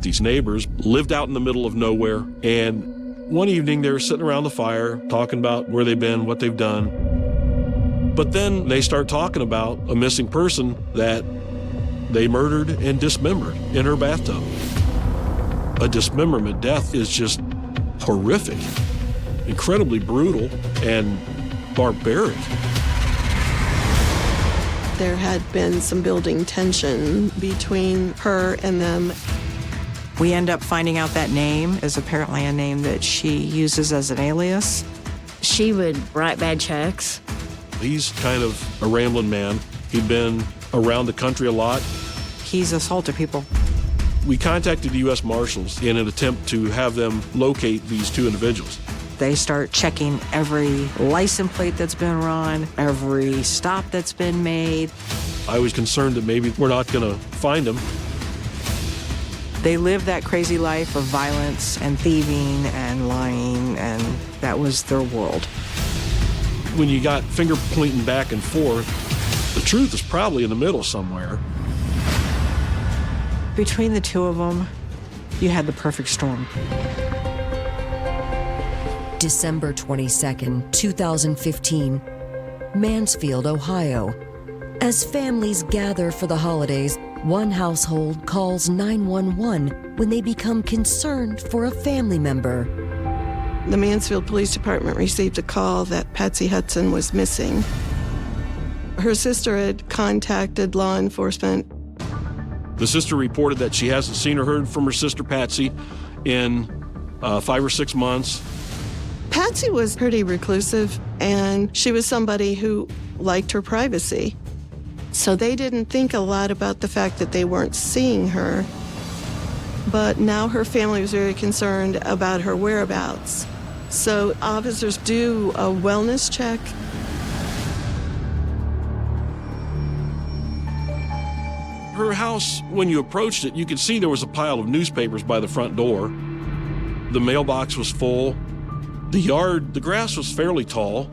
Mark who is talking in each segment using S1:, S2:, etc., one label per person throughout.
S1: These neighbors lived out in the middle of nowhere, and one evening they were sitting around the fire talking about where they've been, what they've done. But then they start talking about a missing person that they murdered and dismembered in her bathtub. A dismemberment death is just horrific, incredibly brutal and barbaric.
S2: There had been some building tension between her and them.
S3: We end up finding out that name is apparently a name that she uses as an alias.
S4: She would write bad checks.
S1: He's kind of a rambling man. He'd been around the country a lot.
S3: He's assaulted people.
S1: We contacted the U.S. Marshals in an attempt to have them locate these two individuals.
S3: They start checking every license plate that's been run, every stop that's been made.
S1: I was concerned that maybe we're not going to find them.
S3: They lived that crazy life of violence and thieving and lying, and that was their world.
S1: When you got finger pointing back and forth, the truth is probably in the middle somewhere.
S3: Between the two of them, you had the perfect storm.
S5: December 22nd, 2015, Mansfield, Ohio. As families gather for the holidays, one household calls 911 when they become concerned for a family member.
S2: The Mansfield Police Department received a call that Patsy Hudson was missing. Her sister had contacted law enforcement.
S1: The sister reported that she hasn't seen or heard from her sister Patsy in 5 or 6 months.
S2: Patsy was pretty reclusive, and she was somebody who liked her privacy. So they didn't think a lot about the fact that they weren't seeing her. But now her family was very concerned about her whereabouts. So officers do a wellness check.
S1: Her house, when you approached it, you could see there was a pile of newspapers by the front door. The mailbox was full. The yard, the grass was fairly tall.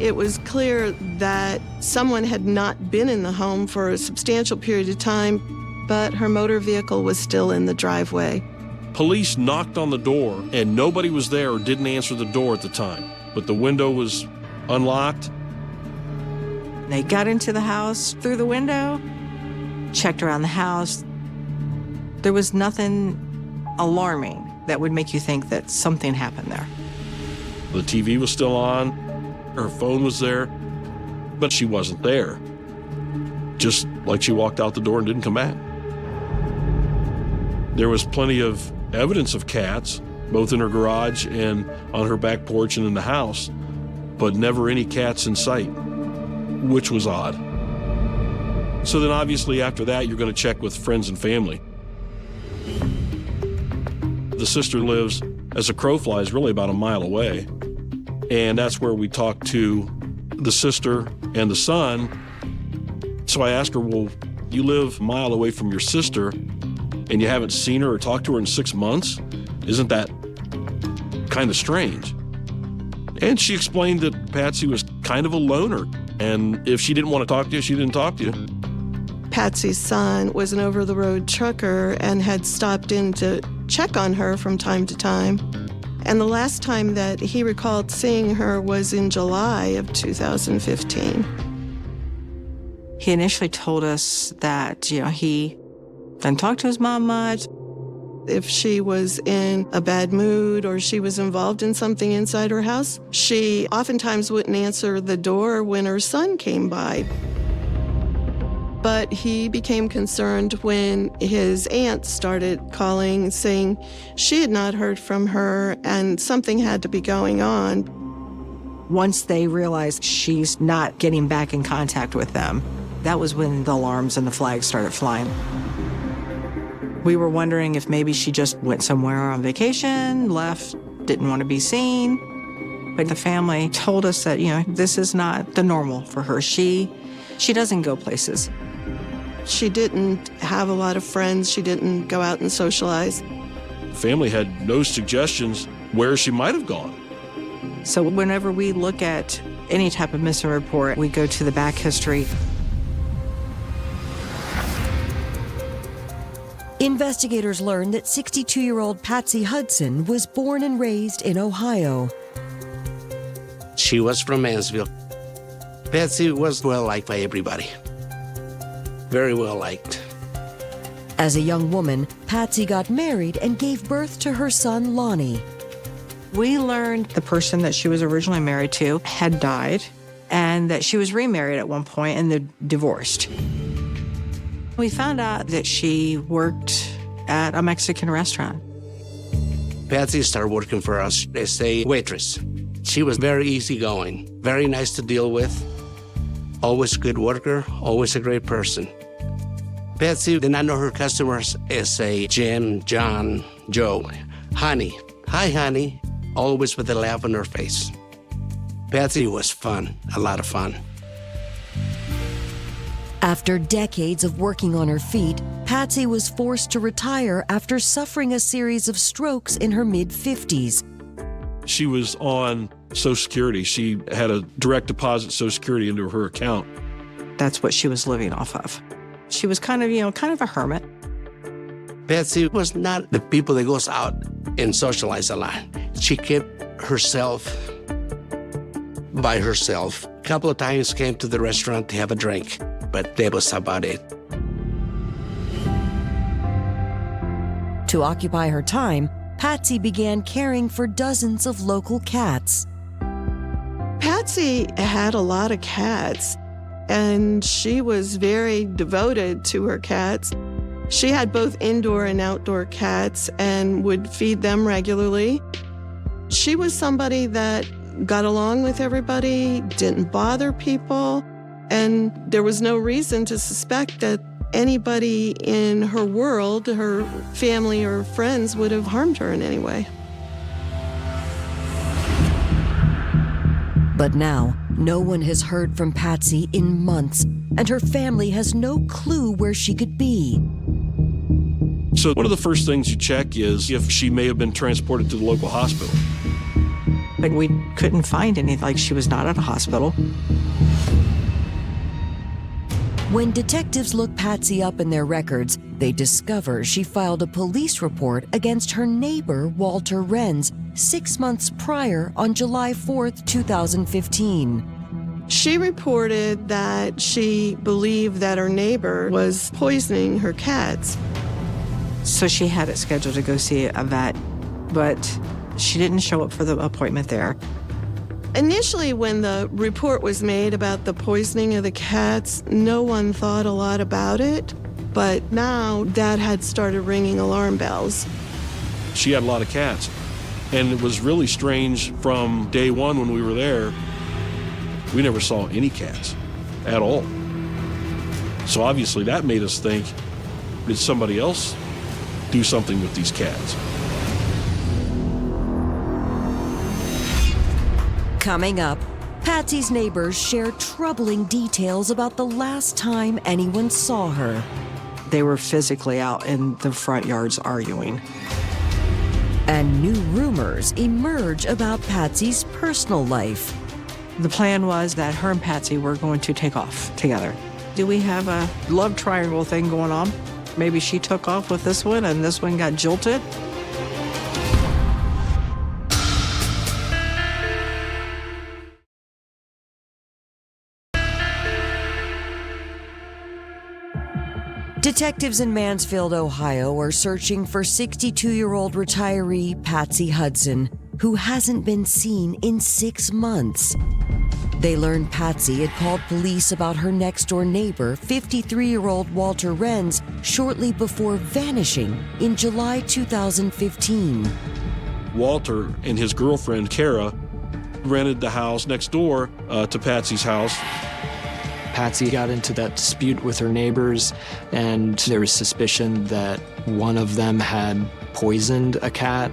S2: It was clear that someone had not been in the home for a substantial period of time, but her motor vehicle was still in the driveway.
S1: Police knocked on the door, and nobody was there or didn't answer the door at the time. But the window was unlocked.
S3: They got into the house through the window, checked around the house. There was nothing alarming that would make you think that something happened there.
S1: The TV was still on. Her phone was there, but she wasn't there. Just like she walked out the door and didn't come back. There was plenty of evidence of cats, both in her garage and on her back porch and in the house, but never any cats in sight, which was odd. So then obviously after that, you're going to check with friends and family. The sister lives, as a crow flies, really about a mile away. And that's where we talked to the sister and the son. So I asked her, well, you live a mile away from your sister and you haven't seen her or talked to her in 6 months? Isn't that kind of strange? And she explained that Patsy was kind of a loner. And if she didn't want to talk to you, she didn't talk to you.
S2: Patsy's son was an over-the-road trucker and had stopped in to check on her from time to time. And the last time that he recalled seeing her was in July of 2015.
S3: He initially told us that, he didn't talk to his mom much.
S2: If she was in a bad mood or she was involved in something inside her house, she oftentimes wouldn't answer the door when her son came by. But he became concerned when his aunt started calling, saying she had not heard from her and something had to be going on.
S3: Once they realized she's not getting back in contact with them, that was when the alarms and the flags started flying. We were wondering if maybe she just went somewhere on vacation, left, didn't want to be seen. But the family told us that, this is not the normal for her. She doesn't go places.
S2: She didn't have a lot of friends. She didn't go out and socialize.
S1: The family had no suggestions where she might have gone.
S3: So whenever we look at any type of missing report, we go to the back history.
S5: Investigators learned that 62-year-old Patsy Hudson was born and raised in Ohio.
S6: She was from Mansfield. Patsy was well-liked by everybody. Very well-liked.
S5: As a young woman, Patsy got married and gave birth to her son, Lonnie.
S3: We learned the person that she was originally married to had died and that she was remarried at one point and they divorced. We found out that she worked at a Mexican restaurant.
S6: Patsy started working for us as a waitress. She was very easygoing, very nice to deal with, always a good worker, always a great person. Patsy did not know her customers as a Jim, John, Joe. Honey, hi honey, always with a laugh on her face. Patsy was fun, a lot of fun.
S5: After decades of working on her feet, Patsy was forced to retire after suffering a series of strokes in her mid-50s.
S1: She was on Social Security. She had a direct deposit Social Security into her account.
S3: That's what she was living off of. She was kind of a hermit.
S6: Patsy was not the people that goes out and socialize a lot. She kept herself by herself. A couple of times came to the restaurant to have a drink, but that was about it.
S5: To occupy her time, Patsy began caring for dozens of local cats.
S2: Patsy had a lot of cats, and she was very devoted to her cats. She had both indoor and outdoor cats and would feed them regularly. She was somebody that got along with everybody, didn't bother people, and there was no reason to suspect that anybody in her world, her family or friends, would have harmed her in any way.
S5: But now, no one has heard from Patsy in months, and her family has no clue where she could be.
S1: So one of the first things you check is if she may have been transported to the local hospital.
S3: But we couldn't find anything, like she was not at a hospital.
S5: When detectives look Patsy up in their records, they discover she filed a police report against her neighbor, Walter Renz, 6 months prior on July 4th, 2015.
S2: She reported that she believed that her neighbor was poisoning her cats.
S3: So she had it scheduled to go see a vet, but she didn't show up for the appointment there.
S2: Initially, when the report was made about the poisoning of the cats, no one thought a lot about it. But now that had started ringing alarm bells.
S1: She had a lot of cats. And it was really strange from day one when we were there. We never saw any cats at all. So obviously that made us think, did somebody else do something with these cats?
S5: Coming up, Patsy's neighbors share troubling details about the last time anyone saw her.
S3: They were physically out in the front yards arguing.
S5: And new rumors emerge about Patsy's personal life.
S3: The plan was that her and Patsy were going to take off together. Do we have a love triangle thing going on? Maybe she took off with this one and this one got jilted?
S5: Detectives in Mansfield, Ohio are searching for 62-year-old retiree Patsy Hudson, who hasn't been seen in 6 months. They learned Patsy had called police about her next-door neighbor, 53-year-old Walter Renz, shortly before vanishing in July 2015.
S1: Walter and his girlfriend, Kara, rented the house next door to Patsy's house.
S7: Patsy got into that dispute with her neighbors, and there was suspicion that one of them had poisoned a cat.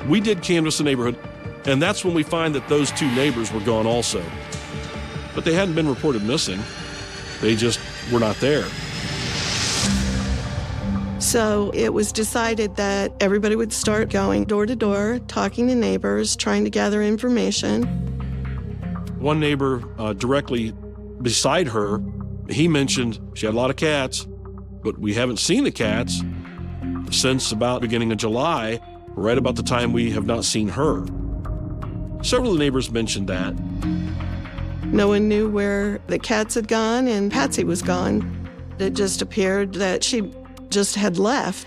S1: We did canvass the neighborhood, and that's when we find that those 2 neighbors were gone also. But they hadn't been reported missing. They just were not there.
S2: So it was decided that everybody would start going door to door, talking to neighbors, trying to gather information.
S1: One neighbor directly beside her, he mentioned she had a lot of cats, but we haven't seen the cats since about beginning of July, right about the time we have not seen her. Several of the neighbors mentioned that.
S2: No one knew where the cats had gone, and Patsy was gone. It just appeared that she just had left.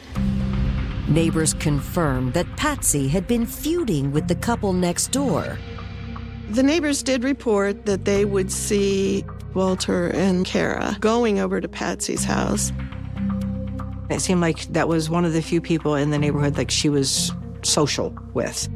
S5: Neighbors confirmed that Patsy had been feuding with the couple next door.
S2: The neighbors did report that they would see Walter and Kara going over to Patsy's house.
S3: It seemed like that was one of the few people in the neighborhood like she was social with.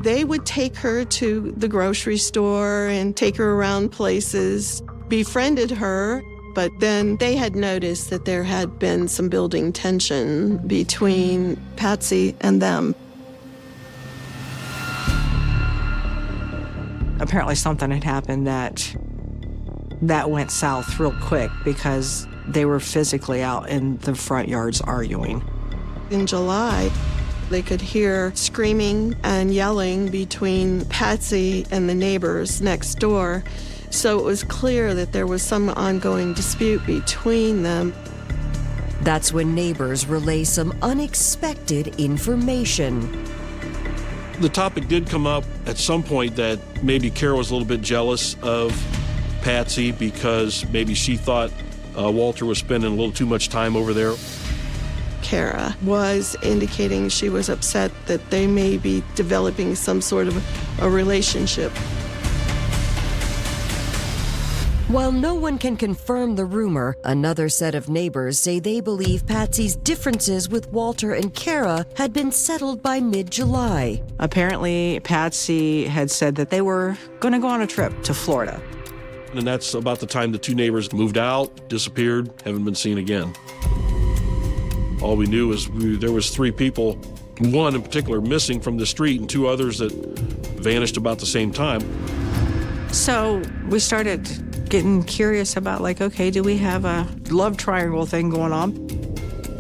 S2: They would take her to the grocery store and take her around places, befriended her, but then they had noticed that there had been some building tension between Patsy and them.
S3: Apparently something had happened that went south real quick because they were physically out in the front yards arguing.
S2: In July, they could hear screaming and yelling between Patsy and the neighbors next door. So it was clear that there was some ongoing dispute between them.
S5: That's when neighbors relay some unexpected information.
S1: The topic did come up at some point that maybe Kara was a little bit jealous of Patsy because maybe she thought Walter was spending a little too much time over there.
S2: Kara was indicating she was upset that they may be developing some sort of a relationship.
S5: While no one can confirm the rumor, another set of neighbors say they believe Patsy's differences with Walter and Kara had been settled by mid-July.
S3: Apparently, Patsy had said that they were going to go on a trip to Florida.
S1: And that's about the time the two neighbors moved out, disappeared, haven't been seen again. All we knew is there was 3 people, one in particular missing from the street and 2 others that vanished about the same time.
S3: So we started getting curious about, like, okay, do we have a love triangle thing going on?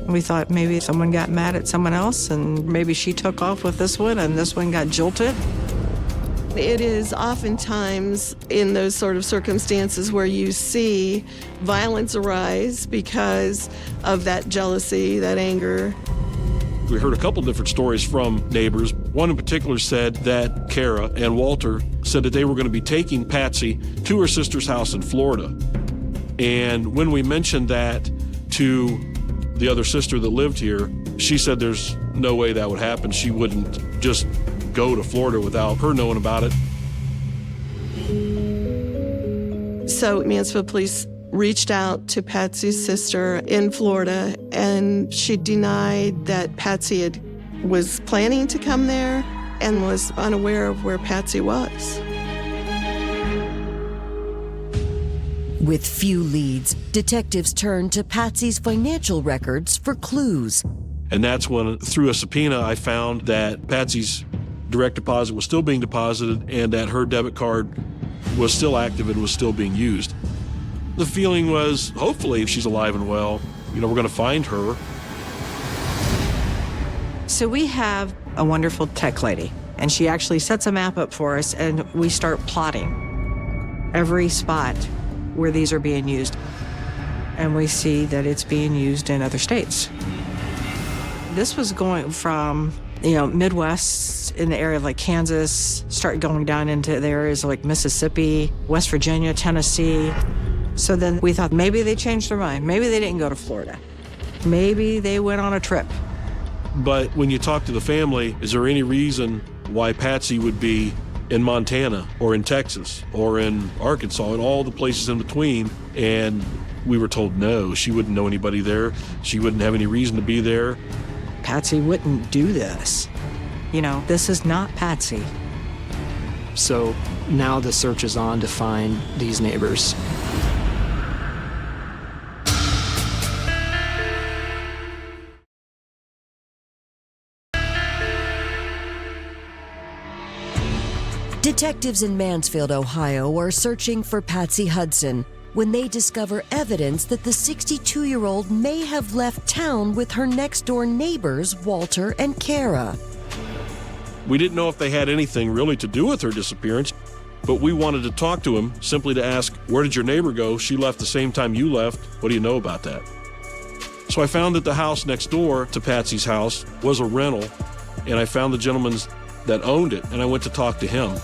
S3: We thought maybe someone got mad at someone else and maybe she took off with this one and this one got jilted.
S2: It is oftentimes in those sort of circumstances where you see violence arise because of that jealousy, that anger.
S1: We heard a couple different stories from neighbors. One in particular said that Kara and Walter said that they were going to be taking Patsy to her sister's house in Florida. And when we mentioned that to the other sister that lived here, she said there's no way that would happen. She wouldn't just go to Florida without her knowing about it.
S2: So Mansfield Police reached out to Patsy's sister in Florida, and she denied that Patsy was planning to come there and was unaware of where Patsy was.
S5: With few leads, detectives turned to Patsy's financial records for clues.
S1: And that's when, through a subpoena, I found that Patsy's direct deposit was still being deposited and that her debit card was still active and was still being used. The feeling was, hopefully, if she's alive and well, we're going to find her.
S3: So we have a wonderful tech lady, and she actually sets a map up for us, and we start plotting every spot where these are being used. And we see that it's being used in other states. This was going from, Midwest in the area of like Kansas, start going down into the areas of like Mississippi, West Virginia, Tennessee. So then we thought maybe they changed their mind. Maybe they didn't go to Florida. Maybe they went on a trip.
S1: But when you talk to the family, is there any reason why Patsy would be in Montana or in Texas or in Arkansas and all the places in between? And we were told no, she wouldn't know anybody there. She wouldn't have any reason to be there.
S3: Patsy wouldn't do this. This is not Patsy.
S7: So now the search is on to find these neighbors.
S5: Detectives in Mansfield, Ohio are searching for Patsy Hudson when they discover evidence that the 62-year-old may have left town with her next-door neighbors, Walter and Kara.
S1: We didn't know if they had anything really to do with her disappearance, but we wanted to talk to him simply to ask, where did your neighbor go? She left the same time you left. What do you know about that? So I found that the house next door to Patsy's house was a rental, and I found the gentleman that owned it, and I went to talk to him.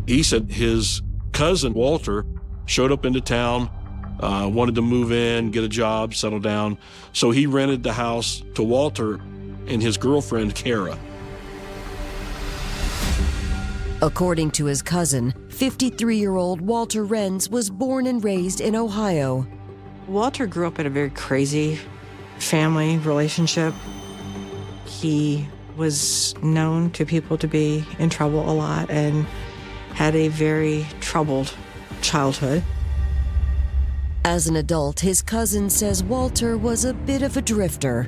S1: He said his cousin, Walter, showed up into town, wanted to move in, get a job, settle down. So he rented the house to Walter and his girlfriend, Kara.
S5: According to his cousin, 53-year-old Walter Renz was born and raised in Ohio.
S3: Walter grew up in a very crazy family relationship. He was known to people to be in trouble a lot and had a very troubled childhood.
S5: As an adult, his cousin says Walter was a bit of a drifter.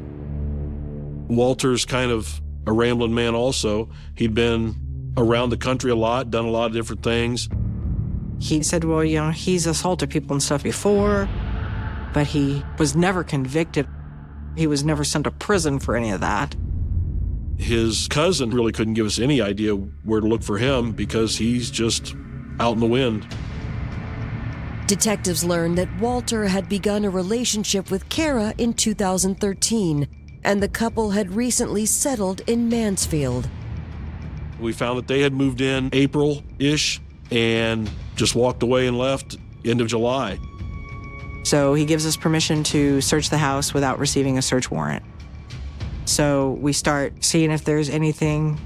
S1: Walter's kind of a rambling man also. He'd been around the country a lot, done a lot of different things.
S3: He said, well, you know, he's assaulted people and stuff before, but he was never convicted. He was never sent to prison for any of that.
S1: His cousin really couldn't give us any idea where to look for him because he's just out in the wind.
S5: Detectives learned that Walter had begun a relationship with Kara in 2013, and the couple had recently settled in Mansfield.
S1: We found that they had moved in April-ish and just walked away and left end of July.
S3: So he gives us permission to search the house without receiving a search warrant. So we start seeing if there's anything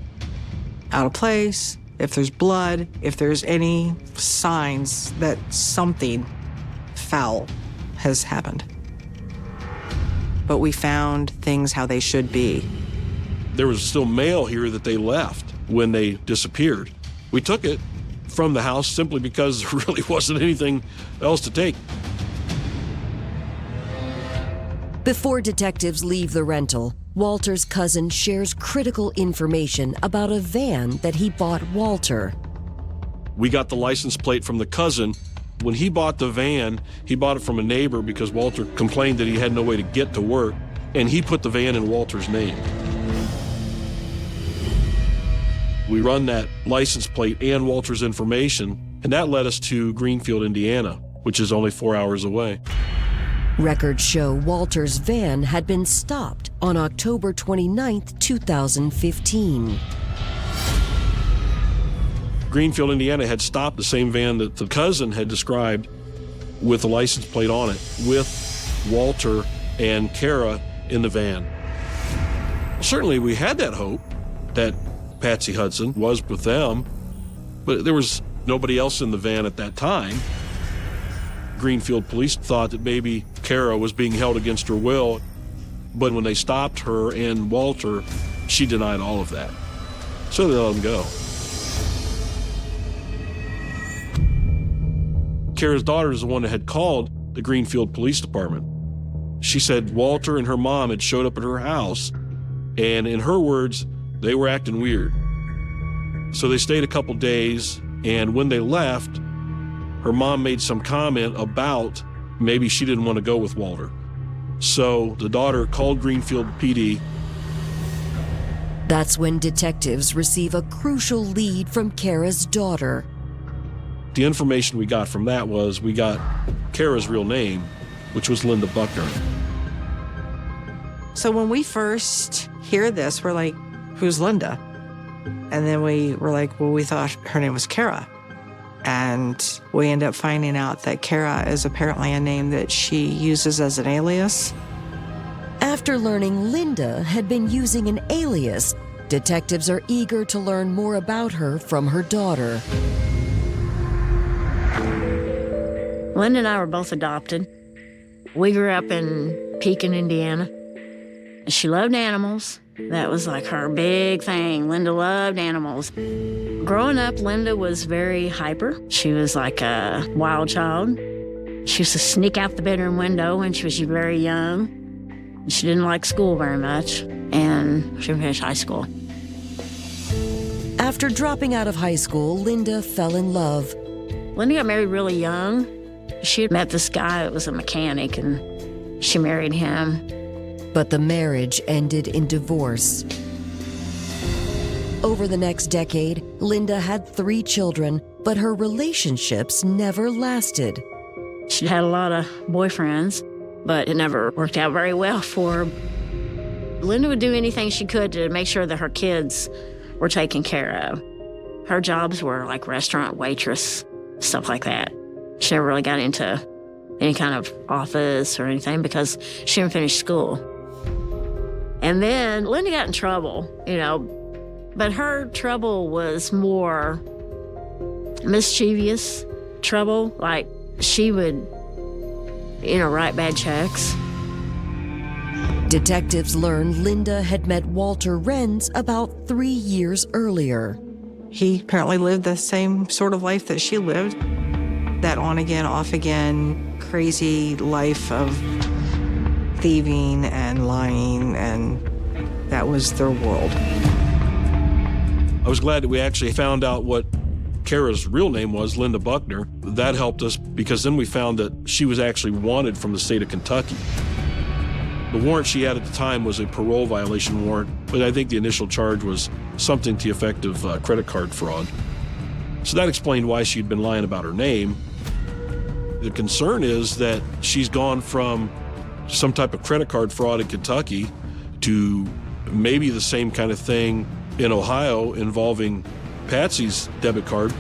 S3: out of place, if there's blood, if there's any signs that something foul has happened. But we found things how they should be.
S1: There was still mail here that they left when they disappeared. We took it from the house simply because there really wasn't anything else to take.
S5: Before detectives leave the rental, Walter's cousin shares critical information about a van that he bought Walter.
S1: We got the license plate from the cousin. When he bought the van, he bought it from a neighbor because Walter complained that he had no way to get to work, and he put the van in Walter's name. We run that license plate and Walter's information, and that led us to Greenfield, Indiana, which is only 4 hours away.
S5: Records show Walter's van had been stopped on October 29, 2015.
S1: Greenfield, Indiana had stopped the same van that the cousin had described with a license plate on it, with Walter and Kara in the van. Certainly we had that hope that Patsy Hudson was with them, but there was nobody else in the van at that time. Greenfield police thought that maybe Kara was being held against her will, but when they stopped her and Walter, she denied all of that. So they let them go. Kara's daughter is the one that had called the Greenfield Police Department. She said Walter and her mom had showed up at her house, and in her words, they were acting weird. So they stayed a couple days, and when they left, her mom made some comment about maybe she didn't want to go with Walter. So the daughter called Greenfield PD.
S5: That's when detectives receive a crucial lead from Kara's daughter.
S1: The information we got from that was we got Kara's real name, which was Linda Buckner.
S3: So when we first hear this, we're like, who's Linda? And then we were like, well, we thought her name was Kara. And we end up finding out that Kara is apparently a name that she uses as an alias.
S5: After learning Linda had been using an alias, detectives are eager to learn more about her from her daughter.
S4: Linda and I were both adopted. We grew up in Pekin, Indiana. She loved animals. That was like her big thing. Linda loved animals. Growing up, Linda was very hyper. She was like a wild child. She used to sneak out the bedroom window when she was very young. She didn't like school very much, and she finished high school.
S5: After dropping out of high school, Linda fell in love.
S4: Linda got married really young. She had met this guy that was a mechanic, and she married him.
S5: But the marriage ended in divorce. Over the next decade, Linda had 3 children, but her relationships never lasted.
S4: She had a lot of boyfriends, but it never worked out very well for her. Linda would do anything she could to make sure that her kids were taken care of. Her jobs were like restaurant waitress, stuff like that. She never really got into any kind of office or anything because she didn't finish school. And then Linda got in trouble, but her trouble was more mischievous trouble. Like she would, write bad checks.
S5: Detectives learned Linda had met Walter Renz about 3 years earlier.
S3: He apparently lived the same sort of life that she lived. That on again, off again, crazy life of thieving and lying, and that was their world.
S1: I was glad that we actually found out what Kara's real name was, Linda Buckner. That helped us because then we found that she was actually wanted from the state of Kentucky. The warrant she had at the time was a parole violation warrant, but I think the initial charge was something to the effect of credit card fraud. So that explained why she'd been lying about her name. The concern is that she's gone from some type of credit card fraud in Kentucky to maybe the same kind of thing in Ohio involving Patsy's debit card.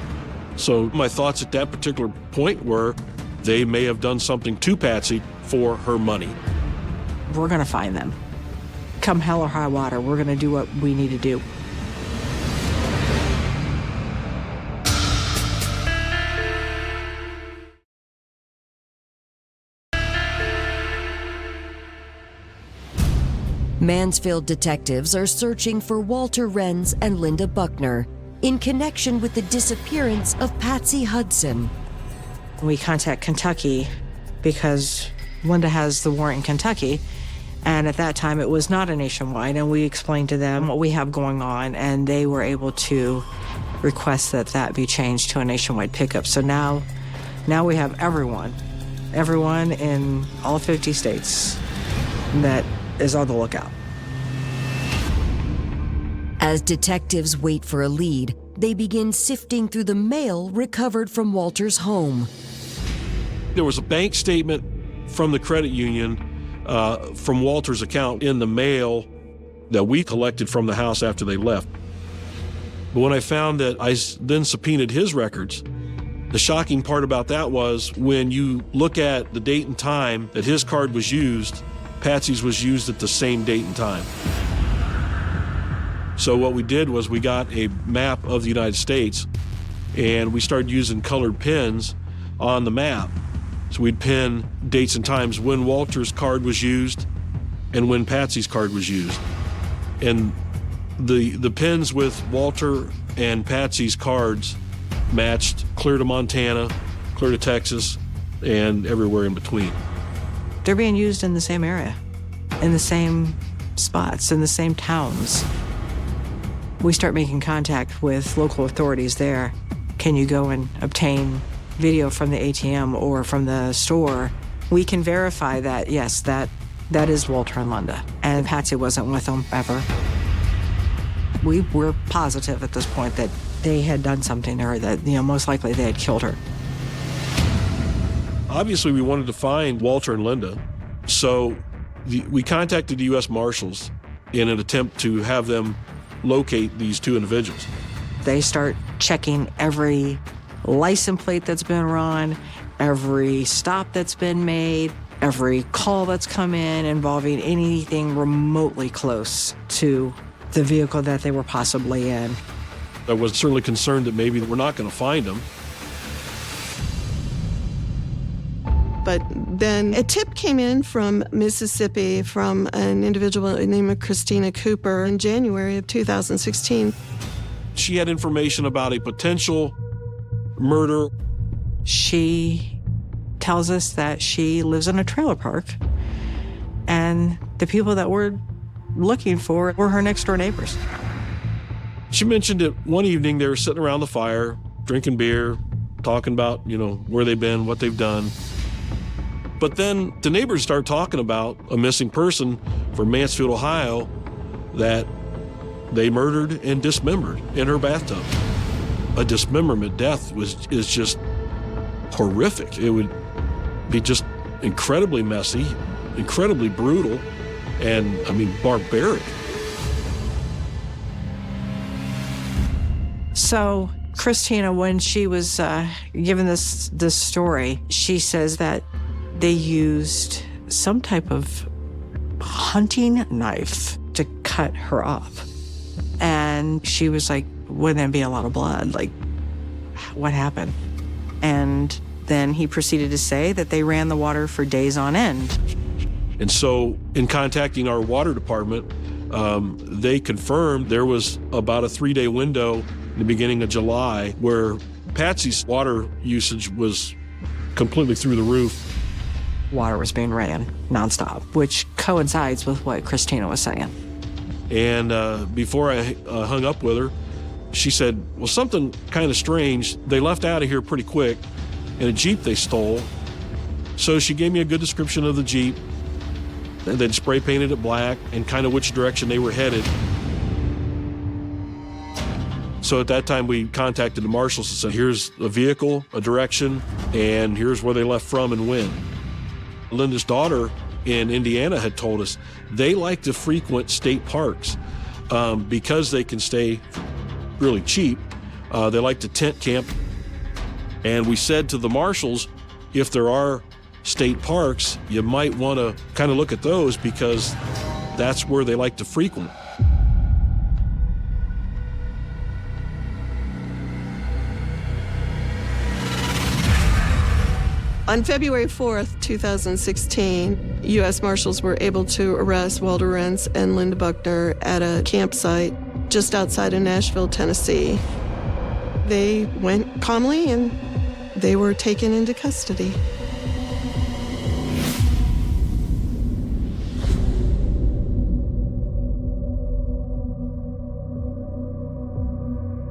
S1: So my thoughts at that particular point were they may have done something to Patsy for her money.
S3: We're going to find them. Come hell or high water, we're going to do what we need to do.
S5: Mansfield detectives are searching for Walter Renz and Linda Buckner in connection with the disappearance of Patsy Hudson.
S3: We contact Kentucky because Linda has the warrant in Kentucky, and at that time it was not a nationwide, and we explained to them what we have going on, and they were able to request that that be changed to a nationwide pickup. So now we have everyone in all 50 states that is on the lookout.
S5: As detectives wait for a lead, they begin sifting through the mail recovered from Walter's home.
S1: There was a bank statement from the credit union from Walter's account in the mail that we collected from the house after they left. But when I found that, I then subpoenaed his records. The shocking part about that was when you look at the date and time that his card was used, Patsy's was used at the same date and time. So what we did was we got a map of the United States and we started using colored pins on the map. So we'd pin dates and times when Walter's card was used and when Patsy's card was used. And the pins with Walter and Patsy's cards matched clear to Montana, clear to Texas, and everywhere in between.
S3: They're being used in the same area, in the same spots, in the same towns. We start making contact with local authorities there. Can you go and obtain video from the ATM or from the store? We can verify that, yes, that is Walter and Linda, and Patsy wasn't with them ever. We were positive at this point that they had done something to her, that, most likely they had killed her.
S1: Obviously, we wanted to find Walter and Linda, so we contacted the U.S. Marshals in an attempt to have them locate these two individuals.
S3: They start checking every license plate that's been run, every stop that's been made, every call that's come in involving anything remotely close to the vehicle that they were possibly in.
S1: I was certainly concerned that maybe we're not going to find them.
S2: But then a tip came in from Mississippi from an individual named Christina Cooper in January of 2016.
S1: She had information about a potential murder.
S3: She tells us that she lives in a trailer park, and the people that we're looking for were her next door neighbors.
S1: She mentioned that one evening they were sitting around the fire, drinking beer, talking about, where they've been, what they've done. But then the neighbors start talking about a missing person from Mansfield, Ohio, that they murdered and dismembered in her bathtub. A dismemberment death is just horrific. It would be just incredibly messy, incredibly brutal, and, barbaric.
S3: So Christina, when she was given this story, she says that they used some type of hunting knife to cut her up. And she was like, wouldn't there be a lot of blood? Like, what happened? And then he proceeded to say that they ran the water for days on end.
S1: And so in contacting our water department, they confirmed there was about a 3-day window in the beginning of July where Patsy's water usage was completely through the roof.
S3: Water was being ran nonstop, which coincides with what Christina was saying.
S1: And before I hung up with her, she said, well, something kind of strange. They left out of here pretty quick in a Jeep they stole. So she gave me a good description of the Jeep. And they'd spray painted it black and kind of which direction they were headed. So at that time, we contacted the marshals and said, here's a vehicle, a direction, and here's where they left from and when. Linda's daughter in Indiana had told us they like to frequent state parks because they can stay really cheap. They like to tent camp. And we said to the marshals, if there are state parks, you might want to kind of look at those because that's where they like to frequent.
S2: On February 4th, 2016, U.S. Marshals were able to arrest Walter Renz and Linda Buckner at a campsite just outside of Nashville, Tennessee. They went calmly and they were taken into custody.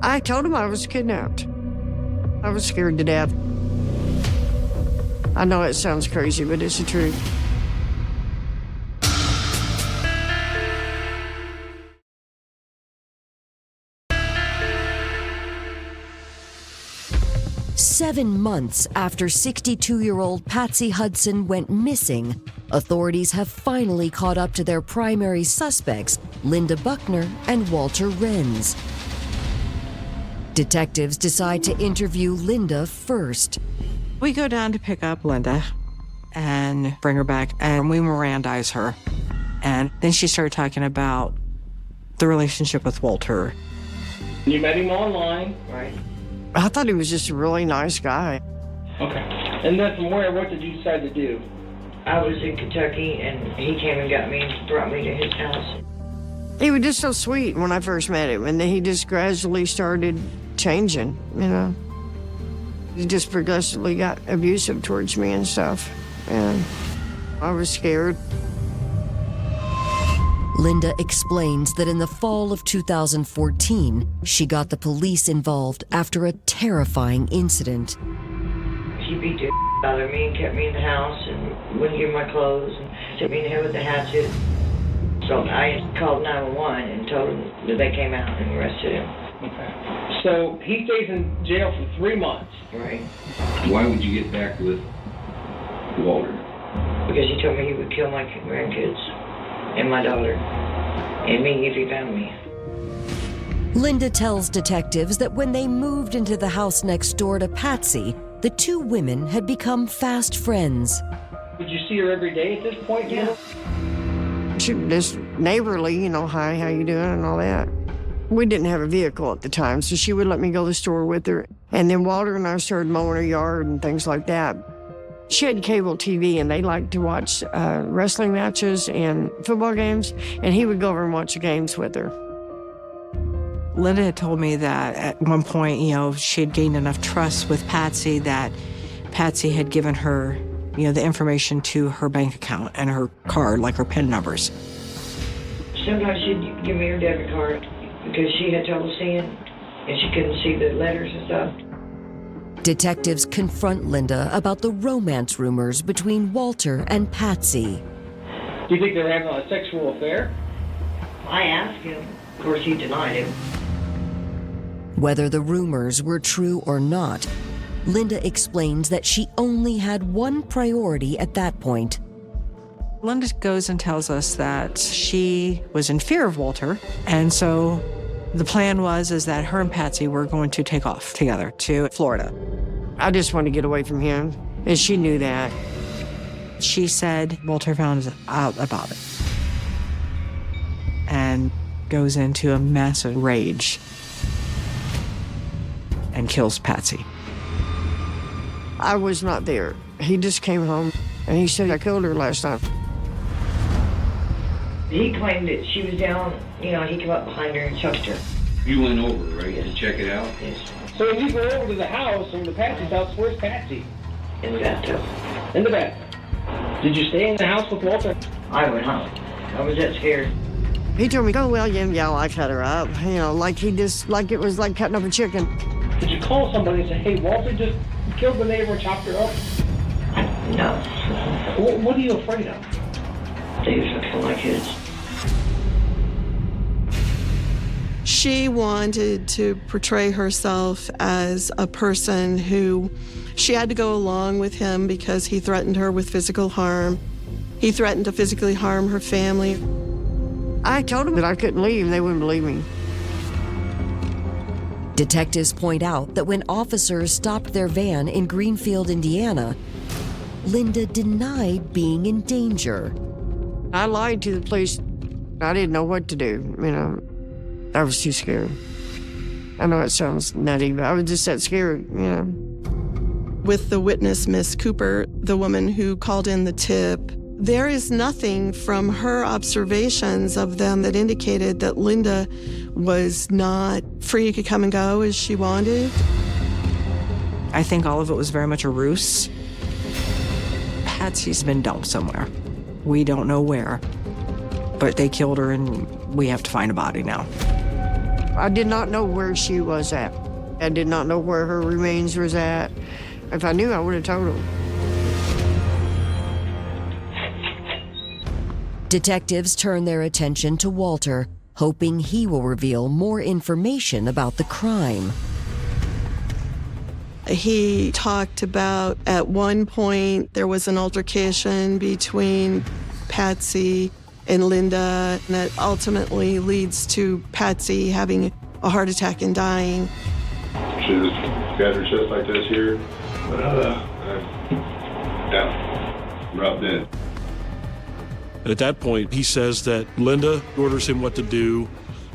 S8: I told him I was kidnapped. I was scared to death. I know it sounds crazy, but it's the truth.
S5: Seven months after 62-year-old Patsy Hudson went missing, authorities have finally caught up to their primary suspects, Linda Buckner and Walter Renz. Detectives decide to interview Linda first.
S3: We go down to pick up Linda and bring her back, and we Mirandize her. And then she started talking about the relationship with Walter.
S9: You met him online, right?
S8: I thought he was just a really nice guy.
S9: Okay. And then from where, what did you decide to do?
S10: I was in Kentucky, and he came and got me and brought me to his house.
S8: He was just so sweet when I first met him, and then he just gradually started changing, you know. He just progressively got abusive towards me and stuff, and I was scared.
S5: Linda explains that in the fall of 2014, she got the police involved after a terrifying incident.
S10: He beat the out of me and kept me in the house and wouldn't give my clothes and hit me in the head with a hatchet. So I called 911 and told them that they came out and arrested him.
S9: Okay. So he stays in jail for 3 months.
S10: Right.
S11: Why would you get back with Walter?
S10: Because he told me he would kill my grandkids and my daughter and me if he found me.
S5: Linda tells detectives that when they moved into the house next door to Patsy, the two women had become fast friends.
S9: Did you see her every day at this point?
S10: Yeah.
S8: She was just neighborly, you know, hi, how you doing, and all that. We didn't have a vehicle at the time, so she would let me go to the store with her. And then Walter and I started mowing her yard and things like that. She had cable TV, and they liked to watch wrestling matches and football games, and he would go over and watch the games with her.
S3: Linda had told me that at one point, you know, she had gained enough trust with Patsy that Patsy had given her, you know, the information to her bank account and her card, like her PIN numbers.
S10: Sometimes she'd give me her debit card because she had trouble seeing and she couldn't see the letters and stuff.
S5: Detectives confront Linda about the romance rumors between Walter and Patsy.
S9: Do you think they were having a sexual affair?
S10: I asked him. Of course, he denied it.
S5: Whether the rumors were true or not, Linda explains that she only had one priority at that point.
S3: Linda goes and tells us that she was in fear of Walter, and so the plan is that her and Patsy were going to take off together to Florida.
S8: I just wanted to get away from him, and she knew that.
S3: She said Walter found out about it and goes into a massive rage and kills Patsy.
S8: I was not there. He just came home, and he said, I killed her last night.
S10: He claimed that she was down, he came up behind her and choked her.
S11: You went over, right, to check it out?
S10: Yes.
S9: So when you go over to the house, over to Patsy's house, where's Patsy?
S10: In the bathtub.
S9: In the bathtub. Did you stay in the house with Walter?
S10: I went home. I was that scared.
S8: He told me, oh, well, yeah, I cut her up. Like it was like cutting up a chicken.
S9: Did you call somebody and say, hey, Walter just killed the neighbor and chopped her up?
S10: No.
S9: What are you afraid of?
S10: They used to kill my kids.
S2: She wanted to portray herself as a person who she had to go along with him because he threatened her with physical harm. He threatened to physically harm her family.
S8: I told them that I couldn't leave. They wouldn't believe me.
S5: Detectives point out that when officers stopped their van in Greenfield, Indiana, Linda denied being in danger.
S8: I lied to the police. I didn't know what to do, I was too scared. I know it sounds nutty, but I was just that scared,
S2: With the witness, Miss Cooper, the woman who called in the tip, there is nothing from her observations of them that indicated that Linda was not free to come and go as she wanted.
S3: I think all of it was very much a ruse. Patsy's been dumped somewhere. We don't know where, but they killed her and we have to find a body now.
S8: I did not know where she was at. I did not know where her remains was at. If I knew, I would have told her.
S5: Detectives turn their attention to Walter, hoping he will reveal more information about the crime.
S2: He talked about at one point there was an altercation between Patsy and Linda that ultimately leads to Patsy having a heart attack and dying.
S12: She just got her chest like this here, but down, drop dead.
S1: At that point, he says that Linda orders him what to do,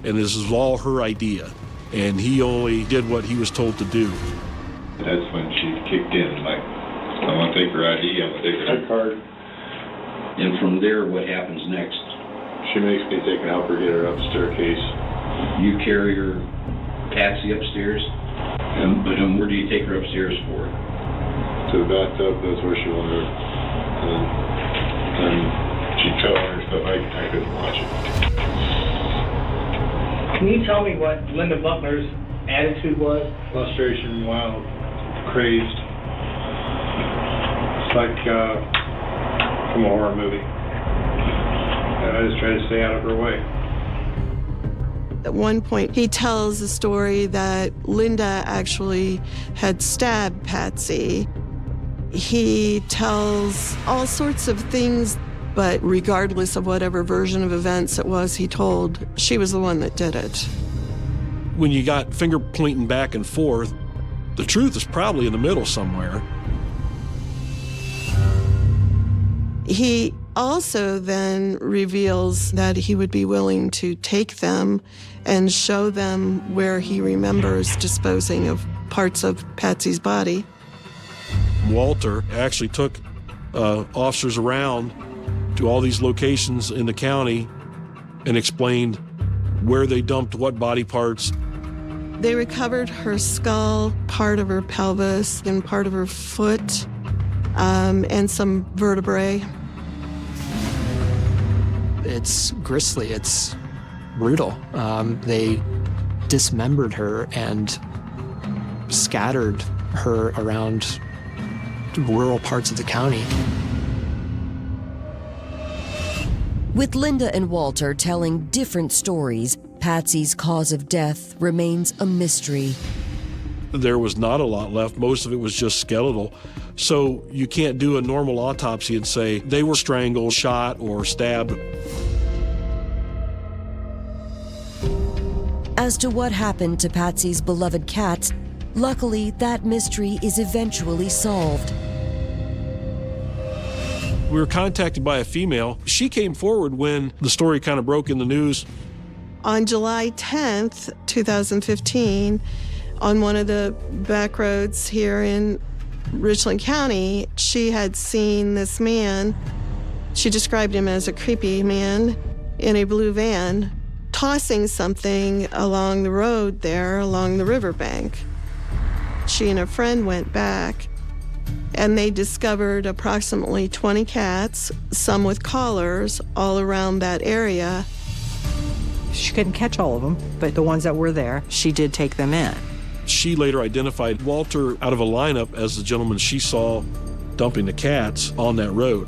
S1: and this is all her idea, and he only did what he was told to do.
S12: That's when she kicked in, like, I'm gonna take her ID, I'm gonna take her card.
S11: And from there, what happens next?
S12: She makes me take and help her get her up the staircase.
S11: You carry her, Patsy, upstairs? And where do you take her upstairs for?
S12: To the bathtub, that's where she wanted her. And she fell on her stuff, I couldn't watch it.
S9: Can you tell me what Linda Buckner's attitude was?
S12: Frustration, wild, crazed. It's like from a horror movie. And I just try to stay out of her way.
S2: At one point, he tells a story that Linda actually had stabbed Patsy. He tells all sorts of things, but regardless of whatever version of events it was he told, she was the one that did it.
S1: When you got finger pointing back and forth, the truth is probably in the middle somewhere.
S2: He also then reveals that he would be willing to take them and show them where he remembers disposing of parts of Patsy's body.
S1: Walter actually took officers around to all these locations in the county and explained where they dumped what body parts.
S2: They recovered her skull, part of her pelvis, and part of her foot, and some vertebrae.
S7: It's grisly, it's brutal. They dismembered her and scattered her around rural parts of the county.
S5: With Linda and Walter telling different stories, Patsy's cause of death remains a mystery.
S1: there was not a lot left. Most of it was just skeletal. So you can't do a normal autopsy and say they were strangled, shot, or stabbed.
S5: As to what happened to Patsy's beloved cats, luckily that mystery is eventually solved.
S1: We were contacted by a female. She came forward when the story kind of broke in the news.
S2: On July 10th, 2015, on one of the back roads here in Richland County, she had seen this man. She described him as a creepy man in a blue van, tossing something along the road there, along the riverbank. She and a friend went back, and they discovered approximately 20 cats, some with collars, all around that area.
S3: She couldn't catch all of them, but the ones that were there, she did take them in.
S1: She later identified Walter out of a lineup as the gentleman she saw dumping the cats on that road.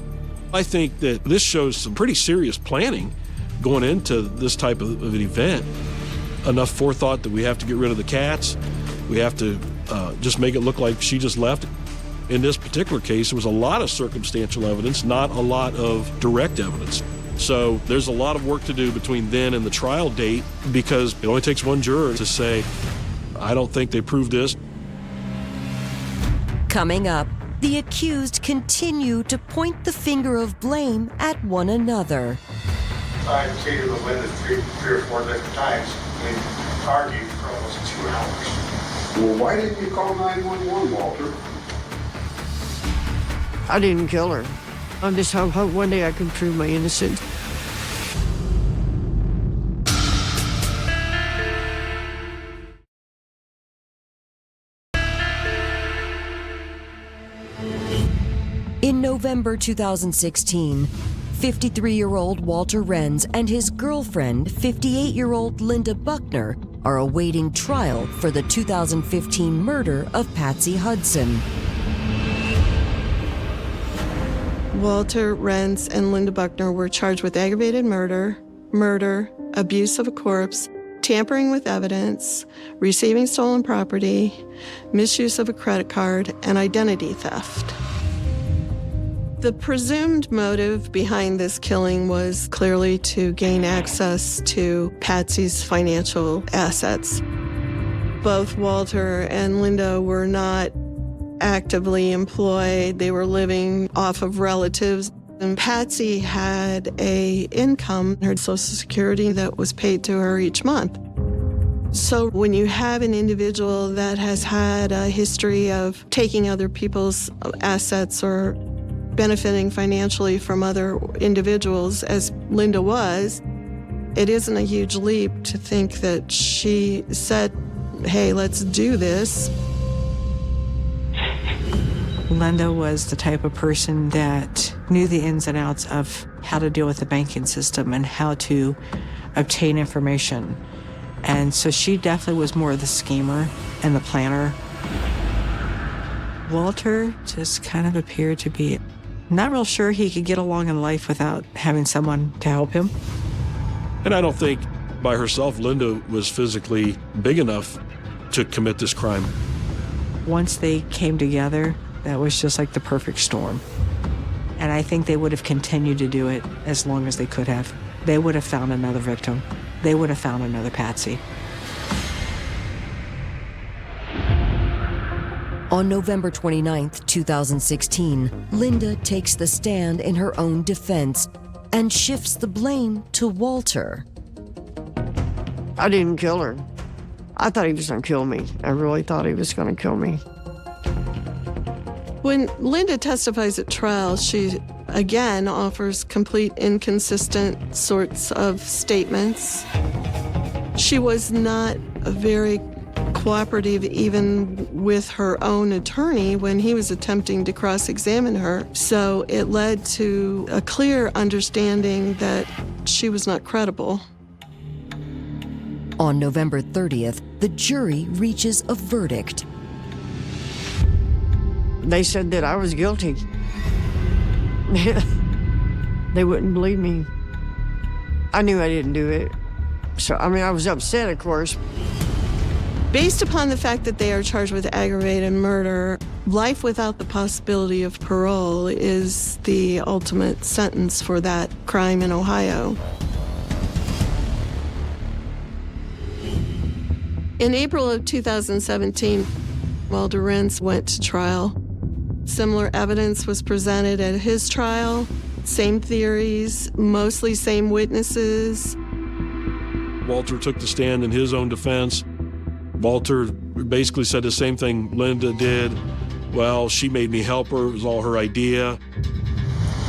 S1: I think that this shows some pretty serious planning going into this type of an event. Enough forethought that we have to get rid of the cats. We have to just make it look like she just left. In this particular case, there was a lot of circumstantial evidence, not a lot of direct evidence. So there's a lot of work to do between then and the trial date, because it only takes one juror to say, I don't think they proved this.
S5: Coming up, the accused continue to point the finger of blame at one another.
S13: I seated with Linda three or four different times. We argued for almost 2 hours.
S14: Well, why didn't you call 911, Walter?
S8: I didn't kill her. I just hope one day I can prove my innocence.
S5: In November 2016, 53-year-old Walter Renz and his girlfriend, 58-year-old Linda Buckner, are awaiting trial for the 2015 murder of Patsy Hudson.
S2: Walter Renz and Linda Buckner were charged with aggravated murder, abuse of a corpse, tampering with evidence, receiving stolen property, misuse of a credit card, and identity theft. The presumed motive behind this killing was clearly to gain access to Patsy's financial assets. Both Walter and Linda were not actively employed. They were living off of relatives. And Patsy had an income, her Social Security, that was paid to her each month. So when you have an individual that has had a history of taking other people's assets or benefiting financially from other individuals, as Linda was, it isn't a huge leap to think that she said, hey, let's do this.
S3: Linda was the type of person that knew the ins and outs of how to deal with the banking system and how to obtain information. And so she definitely was more of the schemer and the planner. Walter just kind of appeared to be not real sure he could get along in life without having someone to help him.
S1: And I don't think by herself Linda was physically big enough to commit this crime.
S3: Once they came together, that was just like the perfect storm. And I think they would have continued to do it as long as they could have. They would have found another victim. They would have found another Patsy.
S5: On November 29, 2016, Linda takes the stand in her own defense and shifts the blame to Walter.
S8: I didn't kill her. I thought he was going to kill me. I really thought he was going to kill me.
S2: When Linda testifies at trial, she again offers complete inconsistent sorts of statements. She was not very cooperative even with her own attorney when he was attempting to cross-examine her. So it led to a clear understanding that she was not credible.
S5: On November 30th, the jury reaches a verdict.
S8: They said that I was guilty. They wouldn't believe me. I knew I didn't do it. So, I mean, I was upset, of course.
S2: Based upon the fact that they are charged with aggravated murder, life without the possibility of parole is the ultimate sentence for that crime in Ohio. In April of 2017, Walter Renz went to trial. Similar evidence was presented at his trial, same theories, mostly same witnesses.
S1: Walter took the stand in his own defense. Walter basically said the same thing Linda did. Well, she made me help her. It was all her idea.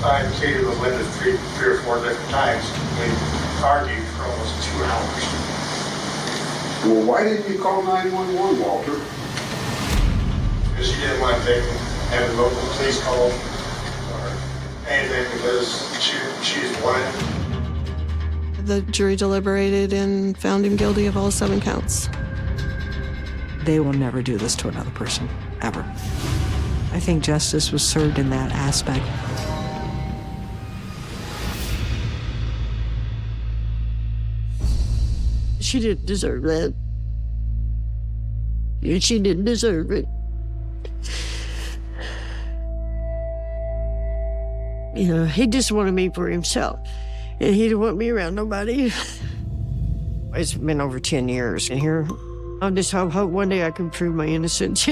S13: I pleaded with Linda three or four different times. We argued for almost 2 hours.
S14: Well, why didn't you call 911, Walter?
S13: Because she didn't want to have the local police called or anything because she's wanted.
S2: The jury deliberated and found him guilty of all 7 counts.
S3: They will never do this to another person, ever. I think justice was served in that aspect.
S8: She didn't deserve that. She didn't deserve it. You know, he just wanted me for himself, and he didn't want me around nobody. It's been over 10 years, and here, I just hope one day I can prove my innocence.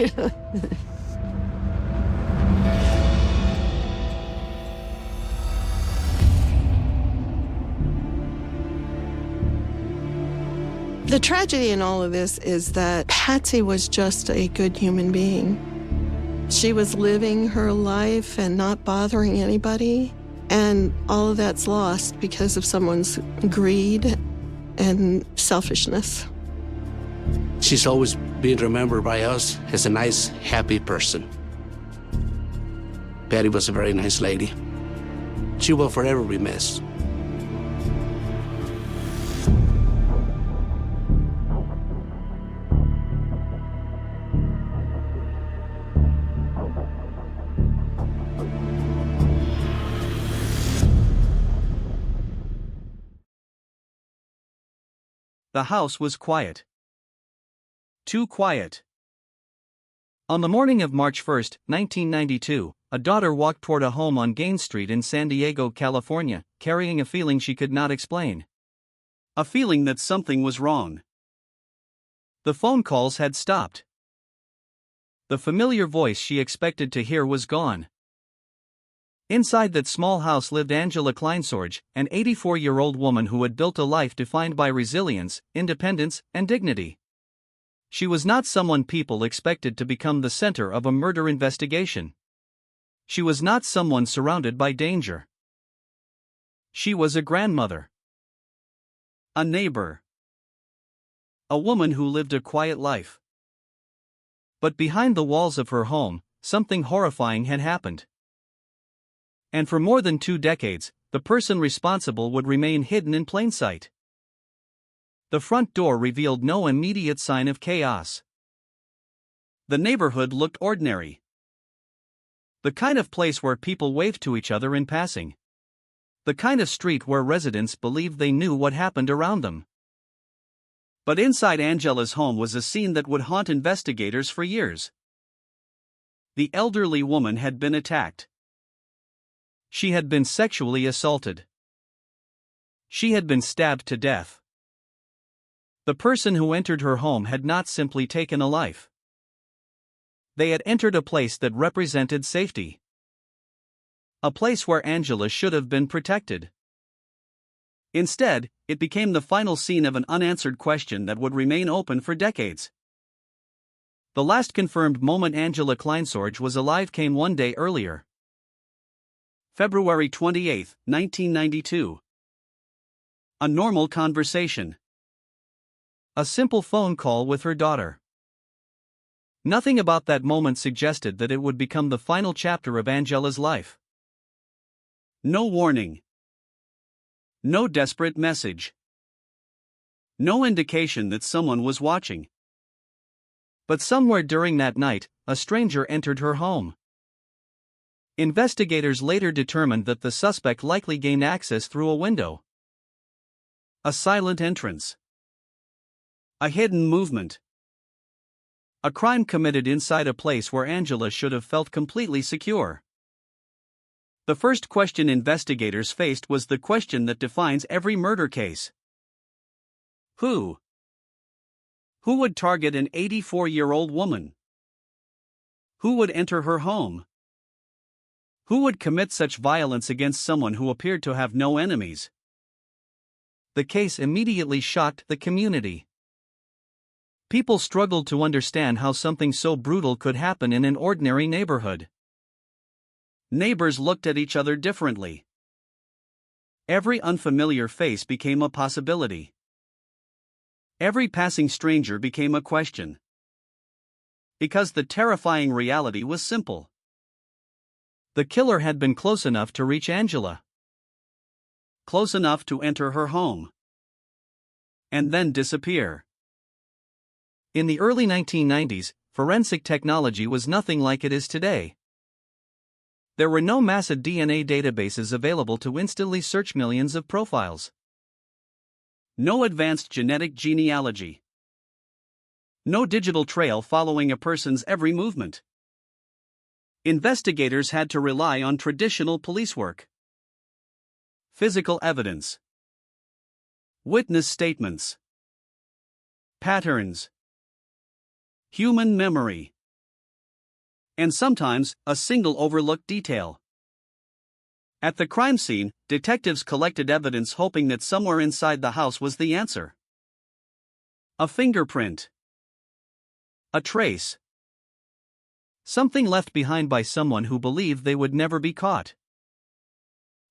S2: The tragedy in all of this is that Patsy was just a good human being. She was living her life and not bothering anybody, and all of that's lost because of someone's greed and selfishness.
S6: She's always been remembered by us as a nice, happy person. Patty was a very nice lady. She will forever be missed.
S15: The house was quiet. Too quiet. On the morning of March 1, 1992, a daughter walked toward a home on Gaines Street in San Diego, California, carrying a feeling she could not explain. A feeling that something was wrong. The phone calls had stopped. The familiar voice she expected to hear was gone. Inside that small house lived Angela Kleinsorge, an 84-year-old woman who had built a life defined by resilience, independence, and dignity. She was not someone people expected to become the center of a murder investigation. She was not someone surrounded by danger. She was a grandmother. A neighbor. A woman who lived a quiet life. But behind the walls of her home, something horrifying had happened. And for more than 2 decades, the person responsible would remain hidden in plain sight. The front door revealed no immediate sign of chaos. The neighborhood looked ordinary. The kind of place where people waved to each other in passing. The kind of street where residents believed they knew what happened around them. But inside Angela's home was a scene that would haunt investigators for years. The elderly woman had been attacked. She had been sexually assaulted. She had been stabbed to death. The person who entered her home had not simply taken a life. They had entered a place that represented safety. A place where Angela should have been protected. Instead, it became the final scene of an unanswered question that would remain open for decades. The last confirmed moment Angela Kleinsorge was alive came one day earlier. February 28, 1992. A normal conversation. A simple phone call with her daughter. Nothing about that moment suggested that it would become the final chapter of Angela's life. No warning. No desperate message. No indication that someone was watching. But somewhere during that night, a stranger entered her home. Investigators later determined that the suspect likely gained access through a window. A silent entrance. A hidden movement. A crime committed inside a place where Angela should have felt completely secure. The first question investigators faced was the question that defines every murder case. Who? Who would target an 84-year-old woman? Who would enter her home? Who would commit such violence against someone who appeared to have no enemies? The case immediately shocked the community. People struggled to understand how something so brutal could happen in an ordinary neighborhood. Neighbors looked at each other differently. Every unfamiliar face became a possibility. Every passing stranger became a question. Because the terrifying reality was simple. The killer had been close enough to reach Angela. Close enough to enter her home. And then disappear. In the early 1990s, forensic technology was nothing like it is today. There were no massive DNA databases available to instantly search millions of profiles. No advanced genetic genealogy. No digital trail following a person's every movement. Investigators had to rely on traditional police work. Physical evidence. Witness statements. Patterns. Human memory. And sometimes, a single overlooked detail. At the crime scene, detectives collected evidence hoping that somewhere inside the house was the answer. A fingerprint. A trace. Something left behind by someone who believed they would never be caught.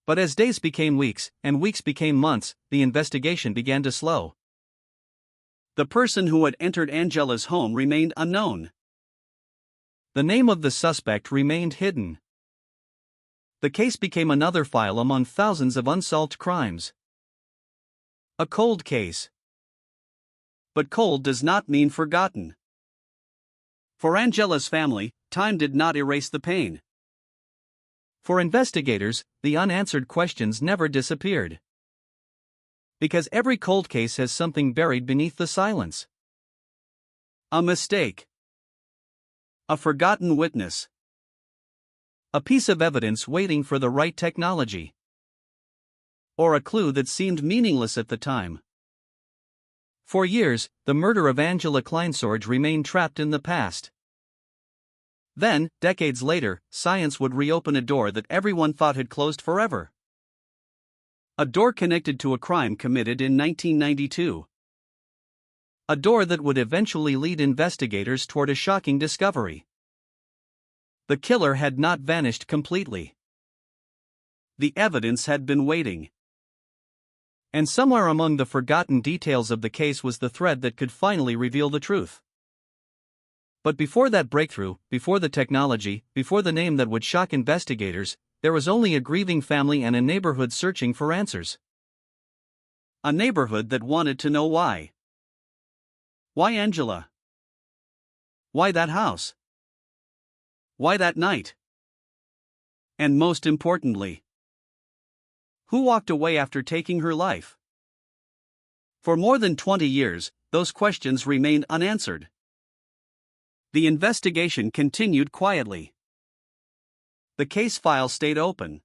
S15: But as days became weeks, and weeks became months, the investigation began to slow. The person who had entered Angela's home remained unknown. The name of the suspect remained hidden. The case became another file among thousands of unsolved crimes. A cold case. But cold does not mean forgotten. For Angela's family, time did not erase the pain. For investigators, the unanswered questions never disappeared. Because every cold case has something buried beneath the silence. A mistake. A forgotten witness. A piece of evidence waiting for the right technology. Or a clue that seemed meaningless at the time. For years, the murder of Angela Kleinsorge remained trapped in the past. Then, decades later, science would reopen a door that everyone thought had closed forever. A door connected to a crime committed in 1992. A door that would eventually lead investigators toward a shocking discovery. The killer had not vanished completely. The evidence had been waiting. And somewhere among the forgotten details of the case was the thread that could finally reveal the truth. But before that breakthrough, before the technology, before the name that would shock investigators, there was only a grieving family and a neighborhood searching for answers. A neighborhood that wanted to know why. Why Angela? Why that house? Why that night? And most importantly, who walked away after taking her life? For more than 20 years, those questions remained unanswered. The investigation continued quietly. The case file stayed open.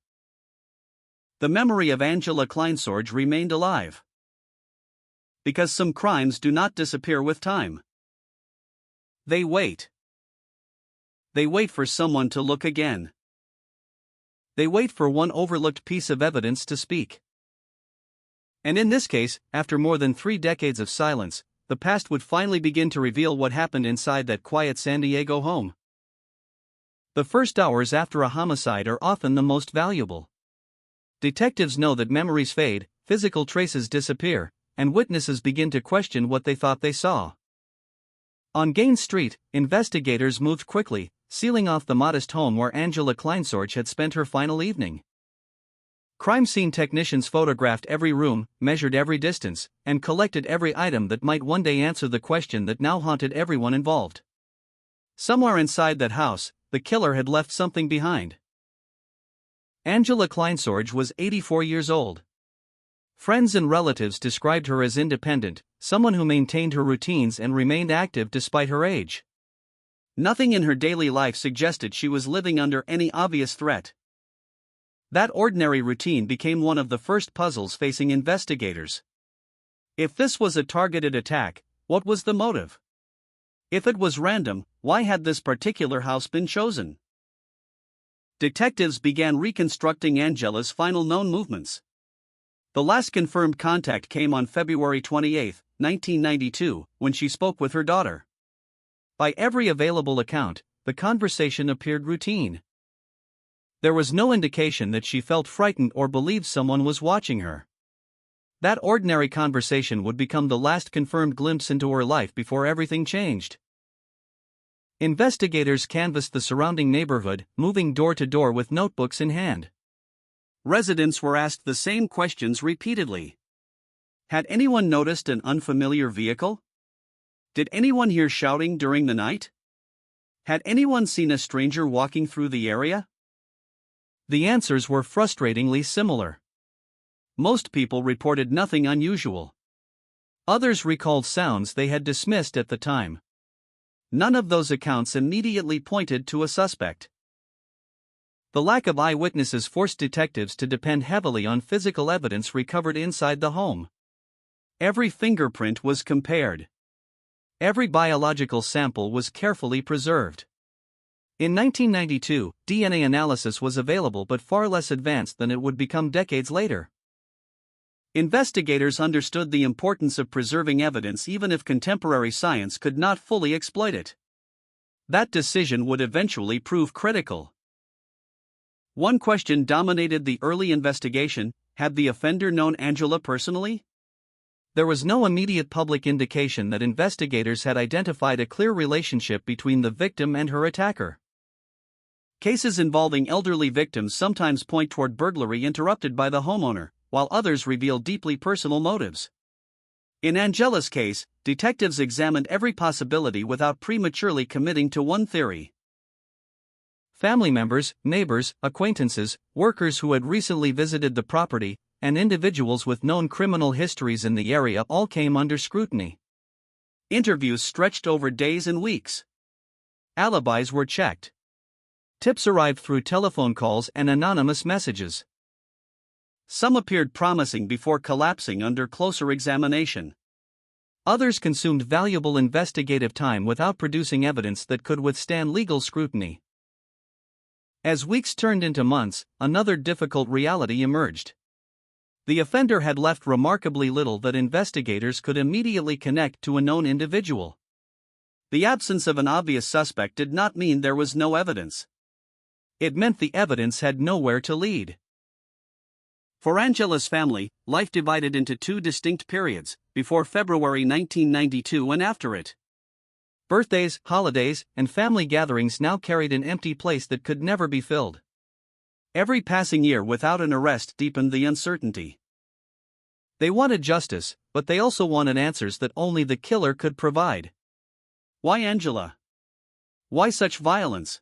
S15: The memory of Angela Kleinsorge remained alive. Because some crimes do not disappear with time. They wait. They wait for someone to look again. They wait for one overlooked piece of evidence to speak. And in this case, after more than 3 decades of silence, the past would finally begin to reveal what happened inside that quiet San Diego home. The first hours after a homicide are often the most valuable. Detectives know that memories fade, physical traces disappear, and witnesses begin to question what they thought they saw. On Gaines Street, investigators moved quickly, sealing off the modest home where Angela Kleinsorge had spent her final evening. Crime scene technicians photographed every room, measured every distance, and collected every item that might one day answer the question that now haunted everyone involved. Somewhere inside that house, the killer had left something behind. Angela Kleinsorge was 84 years old. Friends and relatives described her as independent, someone who maintained her routines and remained active despite her age. Nothing in her daily life suggested she was living under any obvious threat. That ordinary routine became one of the first puzzles facing investigators. If this was a targeted attack, what was the motive? If it was random, why had this particular house been chosen? Detectives began reconstructing Angela's final known movements. The last confirmed contact came on February 28, 1992, when she spoke with her daughter. By every available account, the conversation appeared routine. There was no indication that she felt frightened or believed someone was watching her. That ordinary conversation would become the last confirmed glimpse into her life before everything changed. Investigators canvassed the surrounding neighborhood, moving door to door with notebooks in hand. Residents were asked the same questions repeatedly. Had anyone noticed an unfamiliar vehicle? Did anyone hear shouting during the night? Had anyone seen a stranger walking through the area? The answers were frustratingly similar. Most people reported nothing unusual. Others recalled sounds they had dismissed at the time. None of those accounts immediately pointed to a suspect. The lack of eyewitnesses forced detectives to depend heavily on physical evidence recovered inside the home. Every fingerprint was compared. Every biological sample was carefully preserved. In 1992, DNA analysis was available but far less advanced than it would become decades later. Investigators understood the importance of preserving evidence even if contemporary science could not fully exploit it. That decision would eventually prove critical. One question dominated the early investigation: had the offender known Angela personally? There was no immediate public indication that investigators had identified a clear relationship between the victim and her attacker. Cases involving elderly victims sometimes point toward burglary interrupted by the homeowner, while others reveal deeply personal motives. In Angela's case, detectives examined every possibility without prematurely committing to one theory. Family members, neighbors, acquaintances, workers who had recently visited the property, and individuals with known criminal histories in the area all came under scrutiny. Interviews stretched over days and weeks. Alibis were checked. Tips arrived through telephone calls and anonymous messages. Some appeared promising before collapsing under closer examination. Others consumed valuable investigative time without producing evidence that could withstand legal scrutiny. As weeks turned into months, another difficult reality emerged. The offender had left remarkably little that investigators could immediately connect to a known individual. The absence of an obvious suspect did not mean there was no evidence. It meant the evidence had nowhere to lead. For Angela's family, life divided into two distinct periods, before February 1992 and after it. Birthdays, holidays, and family gatherings now carried an empty place that could never be filled. Every passing year without an arrest deepened the uncertainty. They wanted justice, but they also wanted answers that only the killer could provide. Why Angela? Why such violence?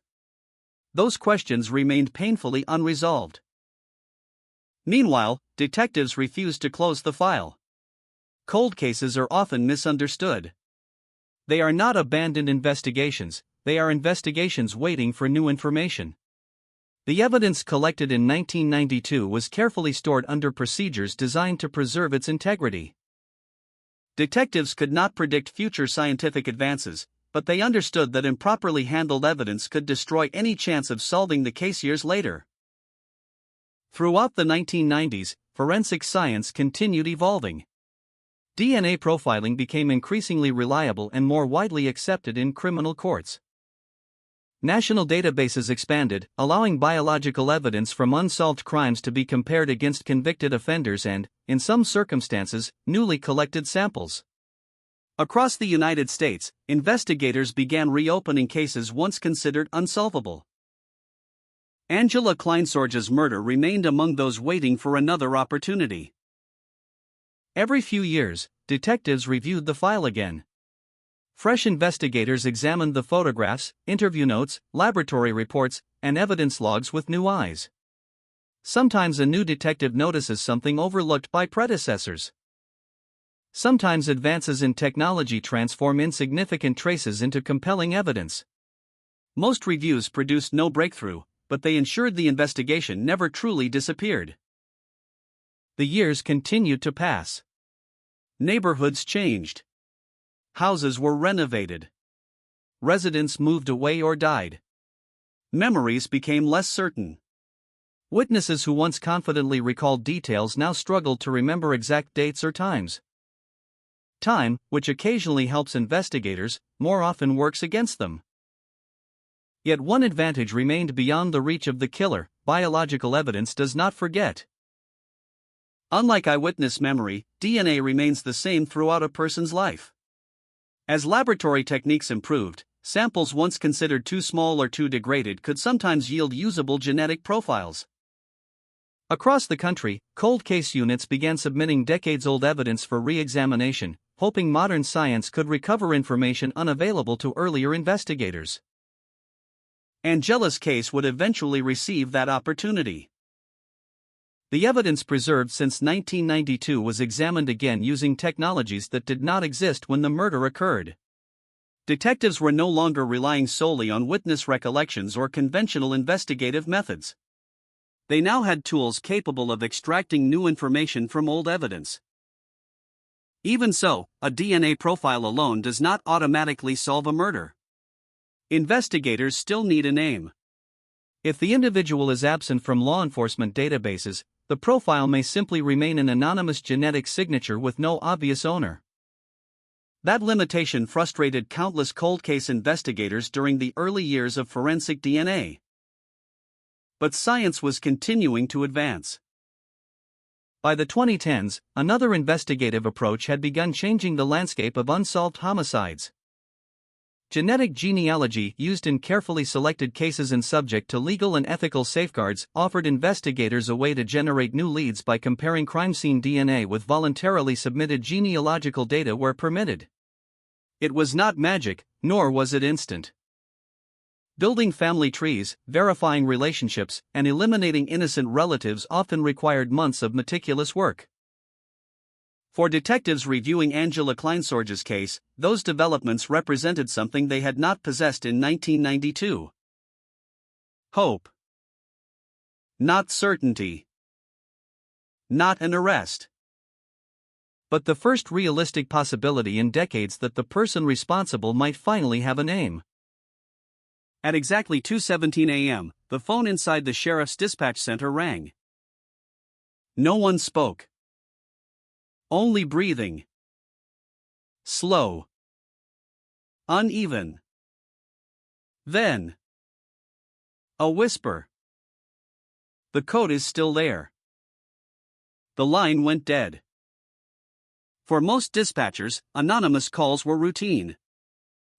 S15: Those questions remained painfully unresolved. Meanwhile, detectives refused to close the file. Cold cases are often misunderstood. They are not abandoned investigations, they are investigations waiting for new information. The evidence collected in 1992 was carefully stored under procedures designed to preserve its integrity. Detectives could not predict future scientific advances, but they understood that improperly handled evidence could destroy any chance of solving the case years later. Throughout the 1990s, forensic science continued evolving. DNA profiling became increasingly reliable and more widely accepted in criminal courts. National databases expanded, allowing biological evidence from unsolved crimes to be compared against convicted offenders and, in some circumstances, newly collected samples. Across the United States, investigators began reopening cases once considered unsolvable. Angela Kleinsorge's murder remained among those waiting for another opportunity. Every few years, detectives reviewed the file again. Fresh investigators examined the photographs, interview notes, laboratory reports, and evidence logs with new eyes. Sometimes a new detective notices something overlooked by predecessors. Sometimes advances in technology transform insignificant traces into compelling evidence. Most reviews produced no breakthrough, but they ensured the investigation never truly disappeared. The years continued to pass. Neighborhoods changed. Houses were renovated. Residents moved away or died. Memories became less certain. Witnesses who once confidently recalled details now struggled to remember exact dates or times. Time, which occasionally helps investigators, more often works against them. Yet one advantage remained beyond the reach of the killer: biological evidence does not forget. Unlike eyewitness memory, DNA remains the same throughout a person's life. As laboratory techniques improved, samples once considered too small or too degraded could sometimes yield usable genetic profiles. Across the country, cold case units began submitting decades-old evidence for re-examination, hoping modern science could recover information unavailable to earlier investigators. Angela's case would eventually receive that opportunity. The evidence preserved since 1992 was examined again using technologies that did not exist when the murder occurred. Detectives were no longer relying solely on witness recollections or conventional investigative methods. They now had tools capable of extracting new information from old evidence. Even so, a DNA profile alone does not automatically solve a murder. Investigators still need a name. If the individual is absent from law enforcement databases, the profile may simply remain an anonymous genetic signature with no obvious owner. That limitation frustrated countless cold case investigators during the early years of forensic DNA. But science was continuing to advance. By the 2010s, another investigative approach had begun changing the landscape of unsolved homicides. Genetic genealogy, used in carefully selected cases and subject to legal and ethical safeguards, offered investigators a way to generate new leads by comparing crime scene DNA with voluntarily submitted genealogical data where permitted. It was not magic, nor was it instant. Building family trees, verifying relationships, and eliminating innocent relatives often required months of meticulous work. For detectives reviewing Angela Kleinsorge's case, those developments represented something they had not possessed in 1992. Hope. Not certainty. Not an arrest. But the first realistic possibility in decades that the person responsible might finally have a name. At exactly 2:17 a.m., the phone inside the sheriff's dispatch center rang. No one spoke. Only breathing. Slow. Uneven. Then. A whisper. The code is still there. The line went dead. For most dispatchers, anonymous calls were routine.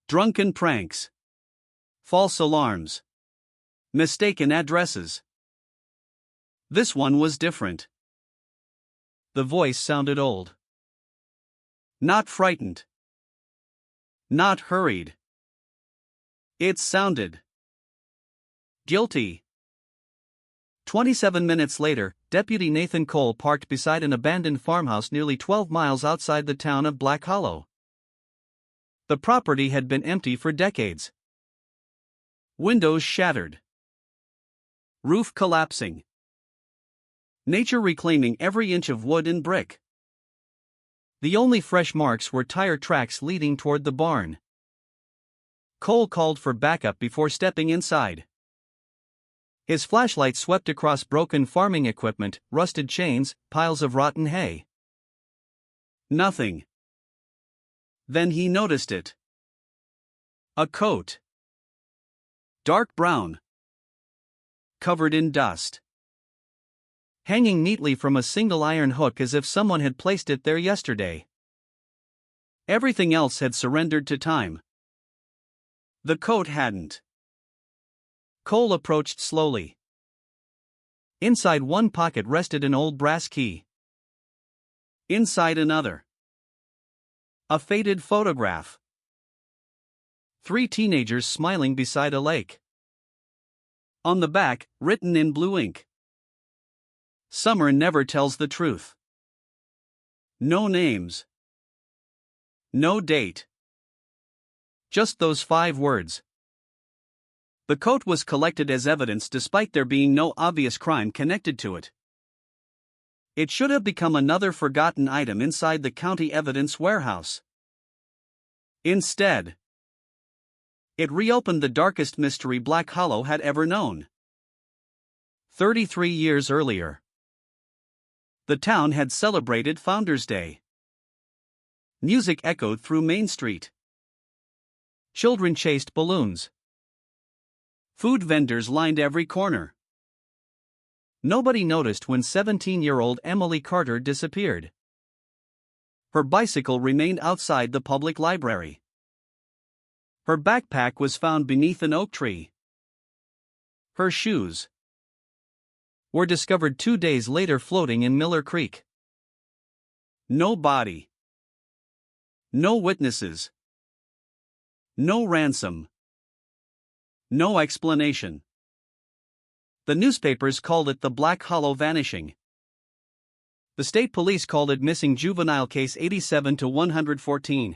S15: Drunken pranks. False alarms. Mistaken addresses. This one was different. The voice sounded old. Not frightened. Not hurried. It sounded guilty. 27 minutes later, Deputy Nathan Cole parked beside an abandoned farmhouse nearly 12 miles outside the town of Black Hollow. The property had been empty for decades. Windows shattered. Roof collapsing. Nature reclaiming every inch of wood and brick. The only fresh marks were tire tracks leading toward the barn. Cole called for backup before stepping inside. His flashlight swept across broken farming equipment, rusted chains, piles of rotten hay. Nothing. Then he noticed it. A coat. Dark brown. Covered in dust. Hanging neatly from a single iron hook as if someone had placed it there yesterday. Everything else had surrendered to time. The coat hadn't. Cole approached slowly. Inside one pocket rested an old brass key. Inside another. A faded photograph. 3 teenagers smiling beside a lake. On the back, written in blue ink. Summer never tells the truth. No names. No date. Just those 5 words. The coat was collected as evidence despite there being no obvious crime connected to it. It should have become another forgotten item inside the county evidence warehouse. Instead, it reopened the darkest mystery Black Hollow had ever known. 33 years earlier, the town had celebrated Founders Day. Music echoed through Main Street. Children chased balloons. Food vendors lined every corner. Nobody noticed when 17-year-old Emily Carter disappeared. Her bicycle remained outside the public library. Her backpack was found beneath an oak tree. Her shoes were discovered 2 days later floating in Miller Creek. No body. No witnesses. No ransom. No explanation. The newspapers called it the Black Hollow vanishing. The state police called it Missing Juvenile Case 87-114.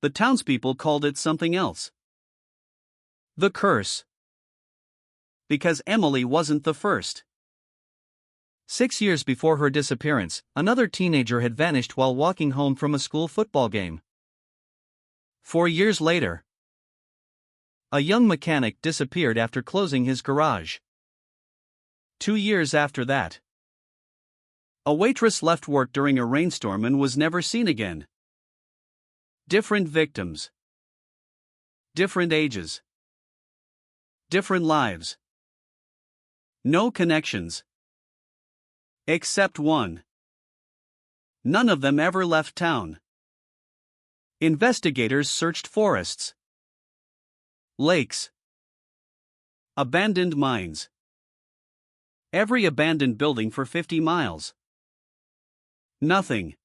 S15: The townspeople called it something else. The curse. Because Emily wasn't the first. 6 years before her disappearance, another teenager had vanished while walking home from a school football game. 4 years later, a young mechanic disappeared after closing his garage. 2 years after that, a waitress left work during a rainstorm and was never seen again. Different victims. Different ages. Different lives. No connections. Except one. None of them ever left town. Investigators searched forests, lakes, abandoned mines, every abandoned building for 50 miles. Nothing.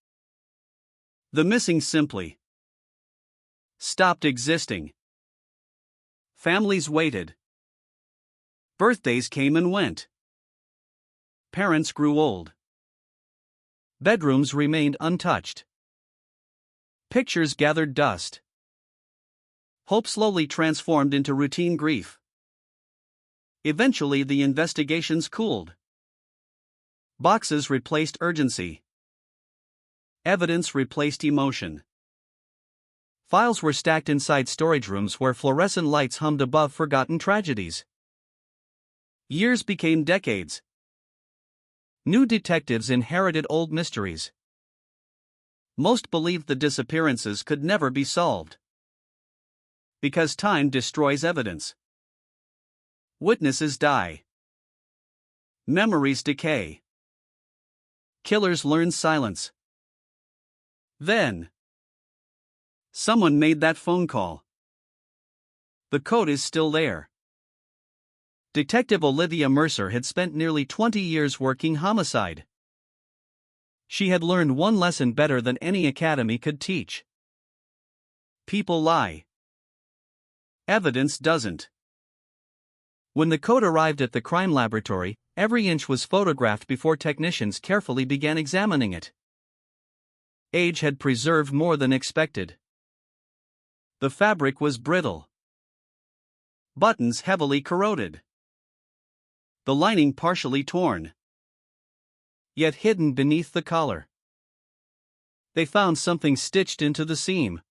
S15: The missing simply stopped existing. Families waited. Birthdays came and went. Parents grew old. Bedrooms remained untouched. Pictures gathered dust. Hope slowly transformed into routine grief. Eventually, the investigations cooled. Boxes replaced urgency. Evidence replaced emotion. Files were stacked inside storage rooms where fluorescent lights hummed above forgotten tragedies. Years became decades. New detectives inherited old mysteries. Most believed the disappearances could never be solved. Because time destroys evidence. Witnesses die. Memories decay. Killers learn silence. Then, someone made that phone call. The code is still there. Detective Olivia Mercer had spent nearly 20 years working homicide. She had learned one lesson better than any academy could teach. People lie. Evidence doesn't. When the code arrived at the crime laboratory, every inch was photographed before technicians carefully began examining it. Age had preserved more than expected. The fabric was brittle. Buttons heavily corroded. The lining partially torn, yet hidden beneath the collar. They found something stitched into the seam.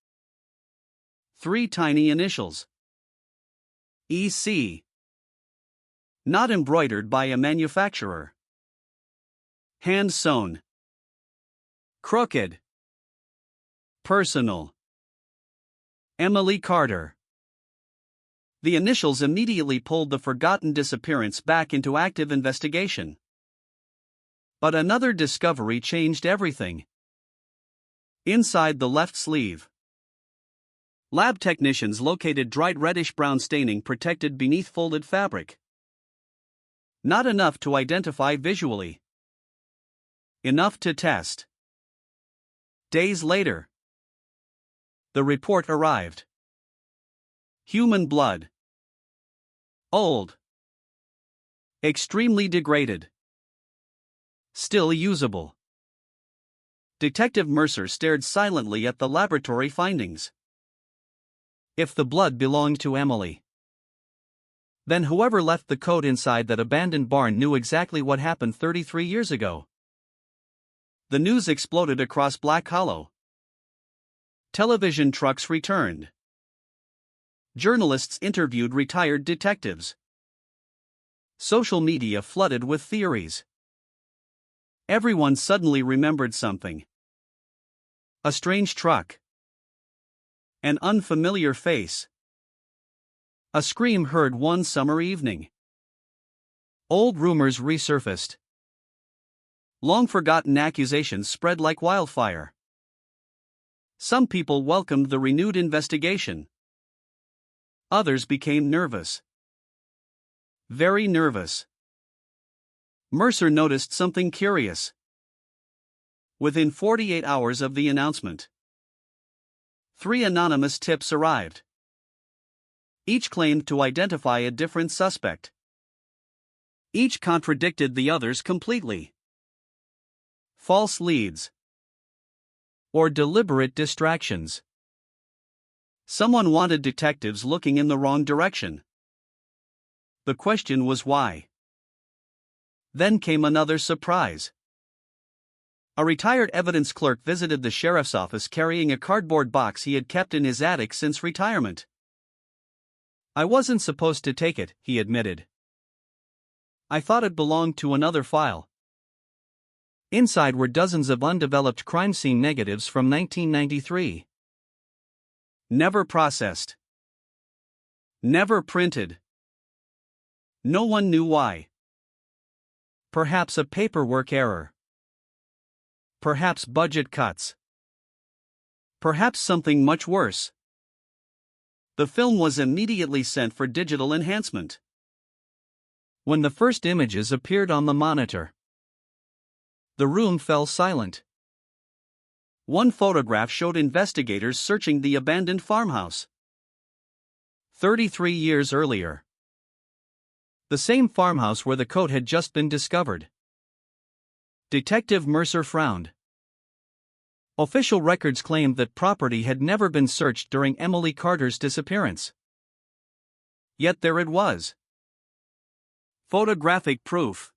S15: 3 tiny initials. EC. Not embroidered by a manufacturer. Hand sewn. Crooked. Personal. Emily Carter. The initials immediately pulled the forgotten disappearance back into active investigation. But another discovery changed everything. Inside the left sleeve, lab technicians located dried reddish-brown staining protected beneath folded fabric. Not enough to identify visually. Enough to test. Days later, the report arrived. Human blood. Old. Extremely degraded. Still usable. Detective Mercer stared silently at the laboratory findings. If the blood belonged to Emily, Then whoever left the coat inside that abandoned barn knew exactly what happened 33 years ago. The news exploded across Black Hollow. Television trucks returned. Journalists interviewed retired detectives. Social media flooded with theories. Everyone suddenly remembered something. A strange truck. An unfamiliar face. A scream heard one summer evening. Old rumors resurfaced. Long-forgotten accusations spread like wildfire. Some people welcomed the renewed investigation. Others became nervous. Very nervous. Mercer noticed something curious. Within 48 hours of the announcement, 3 anonymous tips arrived. Each claimed to identify a different suspect. Each contradicted the others completely. False leads. Or deliberate distractions. Someone wanted detectives looking in the wrong direction. The question was why. Then came another surprise. A retired evidence clerk visited the sheriff's office carrying a cardboard box he had kept in his attic since retirement. "I wasn't supposed to take it," he admitted. "I thought it belonged to another file." Inside were dozens of undeveloped crime scene negatives from 1993. Never processed. Never printed. No one knew why. Perhaps a paperwork error. Perhaps budget cuts. Perhaps something much worse. The film was immediately sent for digital enhancement. When the first images appeared on the monitor, the room fell silent. One photograph showed investigators searching the abandoned farmhouse. 33 years earlier. The same farmhouse where the coat had just been discovered. Detective Mercer frowned. Official records claimed that property had never been searched during Emily Carter's disappearance. Yet there it was. Photographic proof.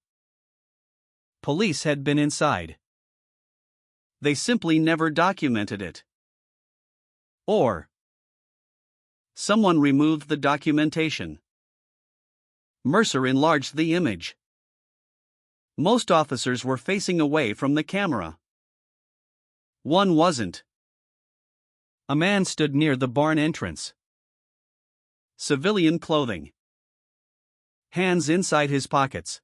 S15: Police had been inside. They simply never documented it. Or someone removed the documentation. Mercer enlarged the image. Most officers were facing away from the camera. One wasn't. A man stood near the barn entrance. Civilian clothing. Hands inside his pockets.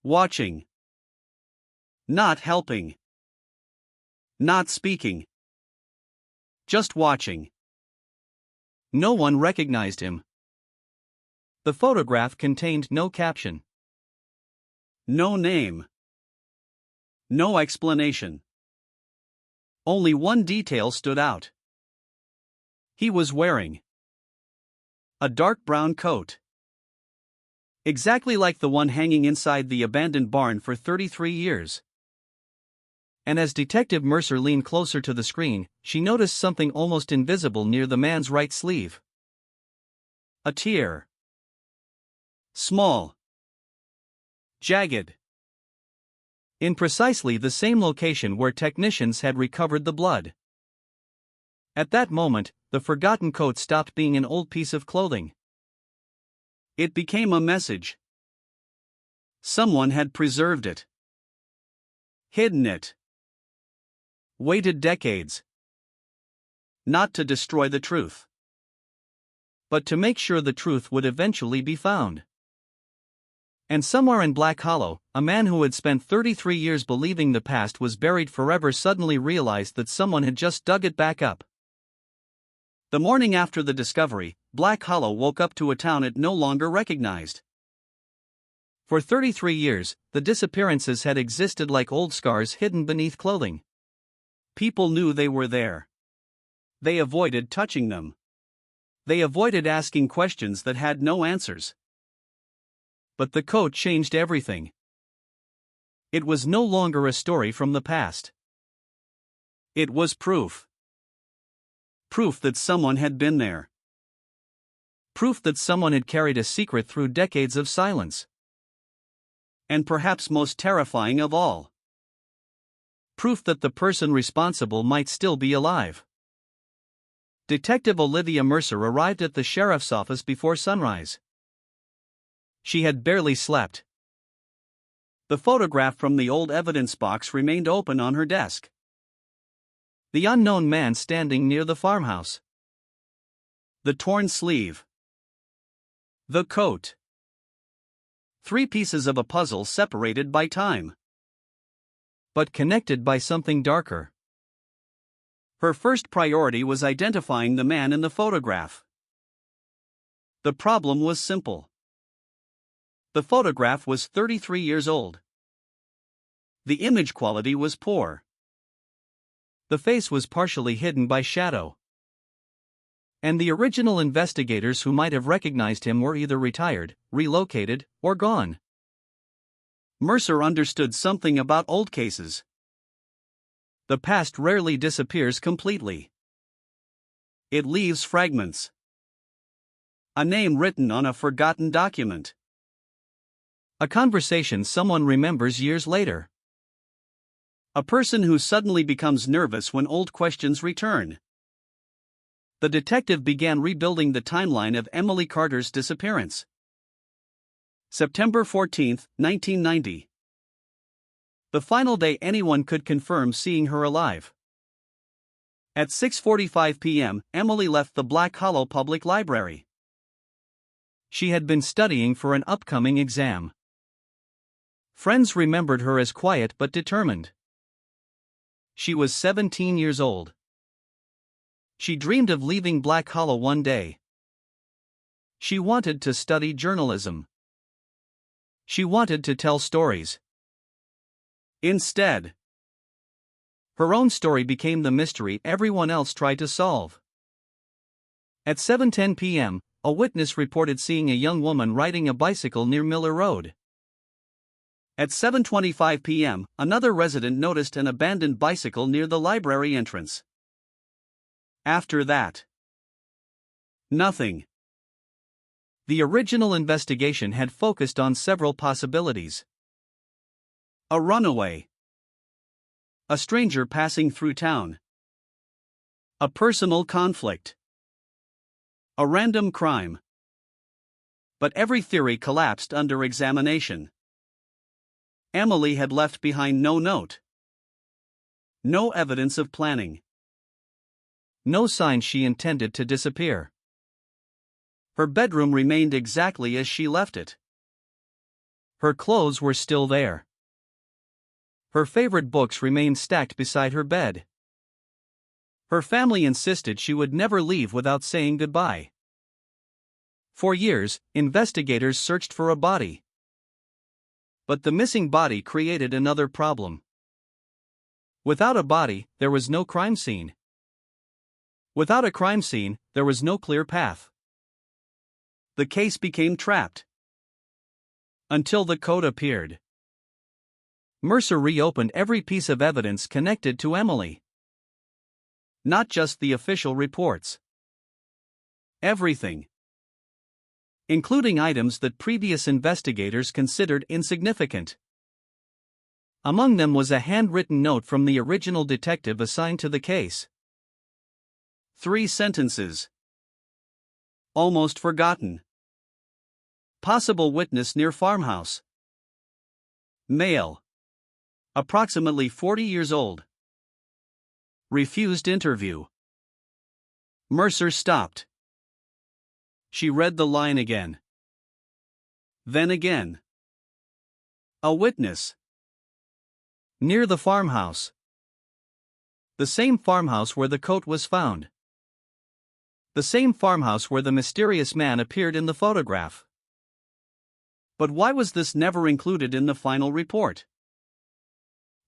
S15: Watching. Not helping. Not speaking. Just watching. No one recognized him. The photograph contained no caption. No name. No explanation. Only one detail stood out. He was wearing a dark brown coat. Exactly like the one hanging inside the abandoned barn for 33 years. And as Detective Mercer leaned closer to the screen, she noticed something almost invisible near the man's right sleeve. A tear. Small. Jagged. In precisely the same location where technicians had recovered the blood. At that moment, the forgotten coat stopped being an old piece of clothing. It became a message. Someone had preserved it. Hidden it. Waited decades. Not to destroy the truth, but to make sure the truth would eventually be found. And somewhere in Black Hollow, a man who had spent 33 years believing the past was buried forever suddenly realized that someone had just dug it back up. The morning after the discovery, Black Hollow woke up to a town it no longer recognized. For 33 years, the disappearances had existed like old scars hidden beneath clothing. People knew they were there. They avoided touching them. They avoided asking questions that had no answers. But the coat changed everything. It was no longer a story from the past. It was proof. Proof that someone had been there. Proof that someone had carried a secret through decades of silence. And perhaps most terrifying of all, proof that the person responsible might still be alive. Detective Olivia Mercer arrived at the sheriff's office before sunrise. She had barely slept. The photograph from the old evidence box remained open on her desk. The unknown man standing near the farmhouse. The torn sleeve. The coat. 3 pieces of a puzzle separated by time, but connected by something darker. Her first priority was identifying the man in the photograph. The problem was simple. The photograph was 33 years old. The image quality was poor. The face was partially hidden by shadow. And the original investigators who might have recognized him were either retired, relocated, or gone. Mercer understood something about old cases. The past rarely disappears completely. It leaves fragments. A name written on a forgotten document. A conversation someone remembers years later. A person who suddenly becomes nervous when old questions return. The detective began rebuilding the timeline of Emily Carter's disappearance. September 14, 1990. The final day anyone could confirm seeing her alive. At 6:45 p.m., Emily left the Black Hollow Public Library. She had been studying for an upcoming exam. Friends remembered her as quiet but determined. She was 17 years old. She dreamed of leaving Black Hollow one day. She wanted to study journalism. She wanted to tell stories. Instead, her own story became the mystery everyone else tried to solve. At 7:10 p.m., a witness reported seeing a young woman riding a bicycle near Miller Road. At 7:25 p.m., another resident noticed an abandoned bicycle near the library entrance. After that, nothing. The original investigation had focused on several possibilities. A runaway. A stranger passing through town. A personal conflict. A random crime. But every theory collapsed under examination. Emily had left behind no note. No evidence of planning. No sign she intended to disappear. Her bedroom remained exactly as she left it. Her clothes were still there. Her favorite books remained stacked beside her bed. Her family insisted she would never leave without saying goodbye. For years, investigators searched for a body. But the missing body created another problem. Without a body, there was no crime scene. Without a crime scene, there was no clear path. The case became trapped. Until the code appeared. Mercer reopened every piece of evidence connected to Emily. Not just the official reports. Everything. Including items that previous investigators considered insignificant. Among them was a handwritten note from the original detective assigned to the case. 3 sentences. Almost forgotten. Possible witness near farmhouse. Male. Approximately 40 years old. Refused interview. Mercer stopped. She read the line again. Then again. A witness. Near the farmhouse. The same farmhouse where the coat was found. The same farmhouse where the mysterious man appeared in the photograph. But why was this never included in the final report?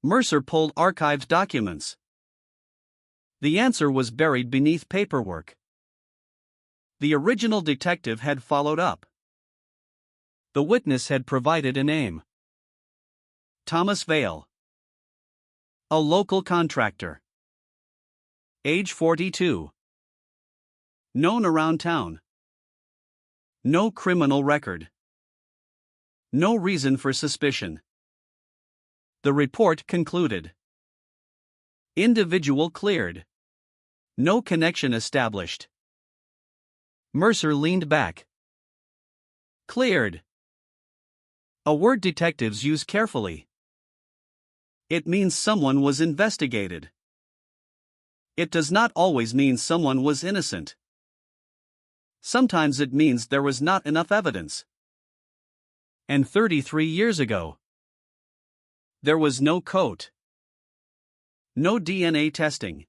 S15: Mercer pulled archived documents. The answer was buried beneath paperwork. The original detective had followed up. The witness had provided a name. Thomas Vale. A local contractor. Age 42. Known around town. No criminal record. No reason for suspicion. The report concluded. Individual cleared. No connection established. Mercer leaned back. Cleared. A word detectives use carefully. It means someone was investigated. It does not always mean someone was innocent. Sometimes it means there was not enough evidence. And 33 years ago, there was no coat. No DNA testing.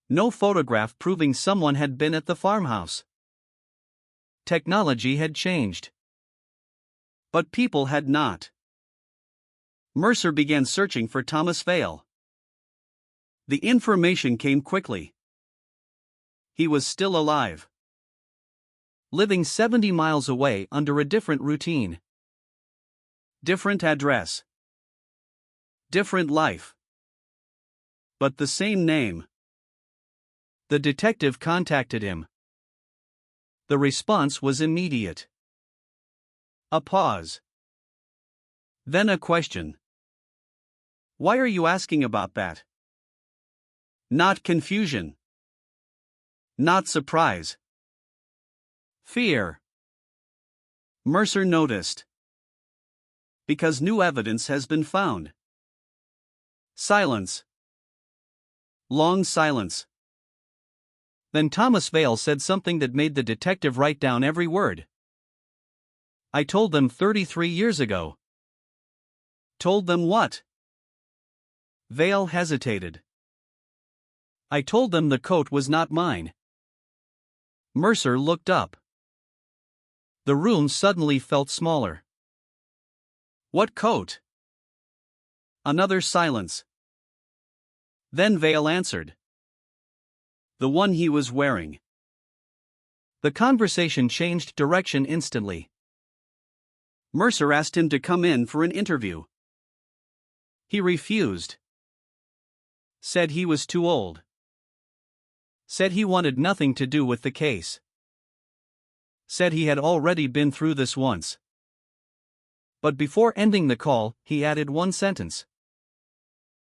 S15: No photograph proving someone had been at the farmhouse. Technology had changed. But people had not. Mercer began searching for Thomas Vale. The information came quickly. He was still alive. Living 70 miles away under a different routine. Different address. Different life. But the same name. The detective contacted him. The response was immediate. A pause. Then a question. Why are you asking about that? Not confusion. Not surprise. Fear. Mercer noticed. Because new evidence has been found. Silence. Long silence. Then Thomas Vale said something that made the detective write down every word. I told them 33 years ago. Told them what? Vale hesitated. I told them the coat was not mine. Mercer looked up. The room suddenly felt smaller. What coat? Another silence. Then Vale answered. The one he was wearing. The conversation changed direction instantly. Mercer asked him to come in for an interview. He refused. Said he was too old. Said he wanted nothing to do with the case. Said he had already been through this once. But before ending the call, he added one sentence.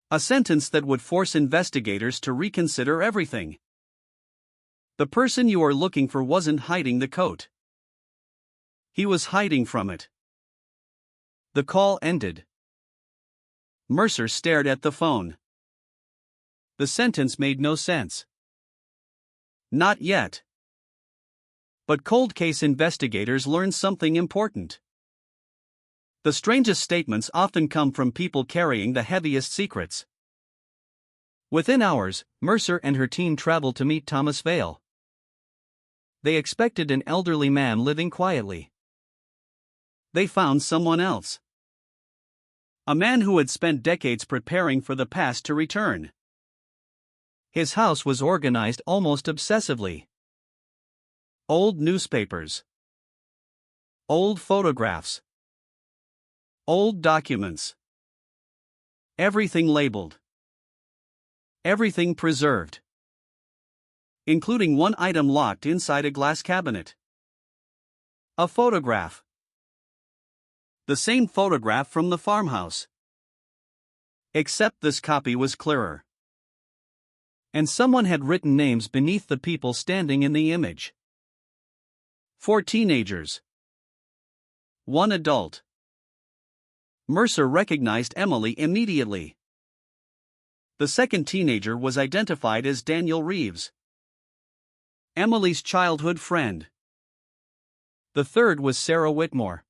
S15: A sentence that would force investigators to reconsider everything. The person you are looking for wasn't hiding the coat. He was hiding from it. The call ended. Mercer stared at the phone. The sentence made no sense. Not yet. But cold case investigators learn something important. The strangest statements often come from people carrying the heaviest secrets. Within hours, Mercer and her team traveled to meet Thomas Vale. They expected an elderly man living quietly. They found someone else. A man who had spent decades preparing for the past to return. His house was organized almost obsessively. Old newspapers. Old photographs. Old documents. Everything labeled. Everything preserved. Including one item locked inside a glass cabinet. A photograph. The same photograph from the farmhouse. Except this copy was clearer. And someone had written names beneath the people standing in the image. 4 teenagers. 1 adult. Mercer recognized Emily immediately. The second teenager was identified as Daniel Reeves, Emily's childhood friend. The third was Sarah Whitmore,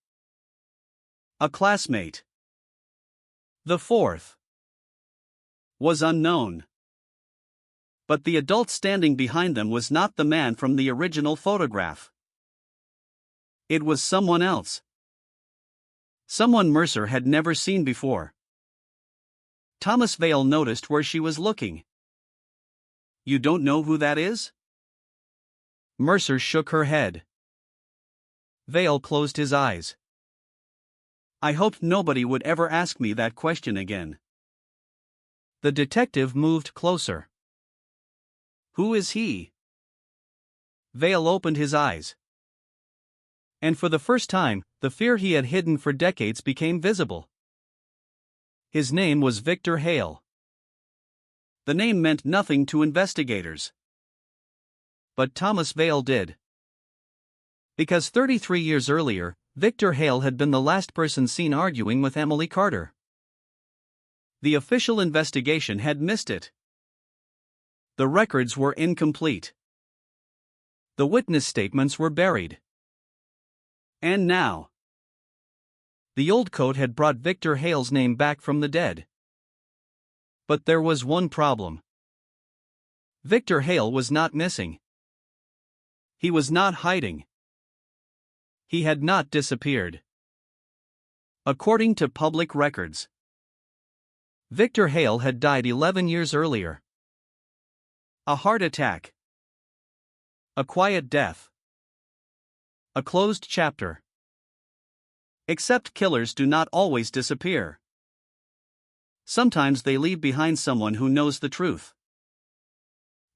S15: a classmate. The fourth was unknown. But the adult standing behind them was not the man from the original photograph. It was someone else. Someone Mercer had never seen before. Thomas Vale noticed where she was looking. You don't know who that is? Mercer shook her head. Vale closed his eyes. I hoped nobody would ever ask me that question again. The detective moved closer. Who is he? Vale opened his eyes. And for the first time, the fear he had hidden for decades became visible. His name was Victor Hale. The name meant nothing to investigators. But Thomas Vale did. Because 33 years earlier, Victor Hale had been the last person seen arguing with Emily Carter. The official investigation had missed it. The records were incomplete. The witness statements were buried. And now, the old code had brought Victor Hale's name back from the dead. But there was one problem. Victor Hale was not missing. He was not hiding. He had not disappeared. According to public records, Victor Hale had died 11 years earlier. A heart attack. A quiet death. A closed chapter. Except killers do not always disappear. Sometimes they leave behind someone who knows the truth.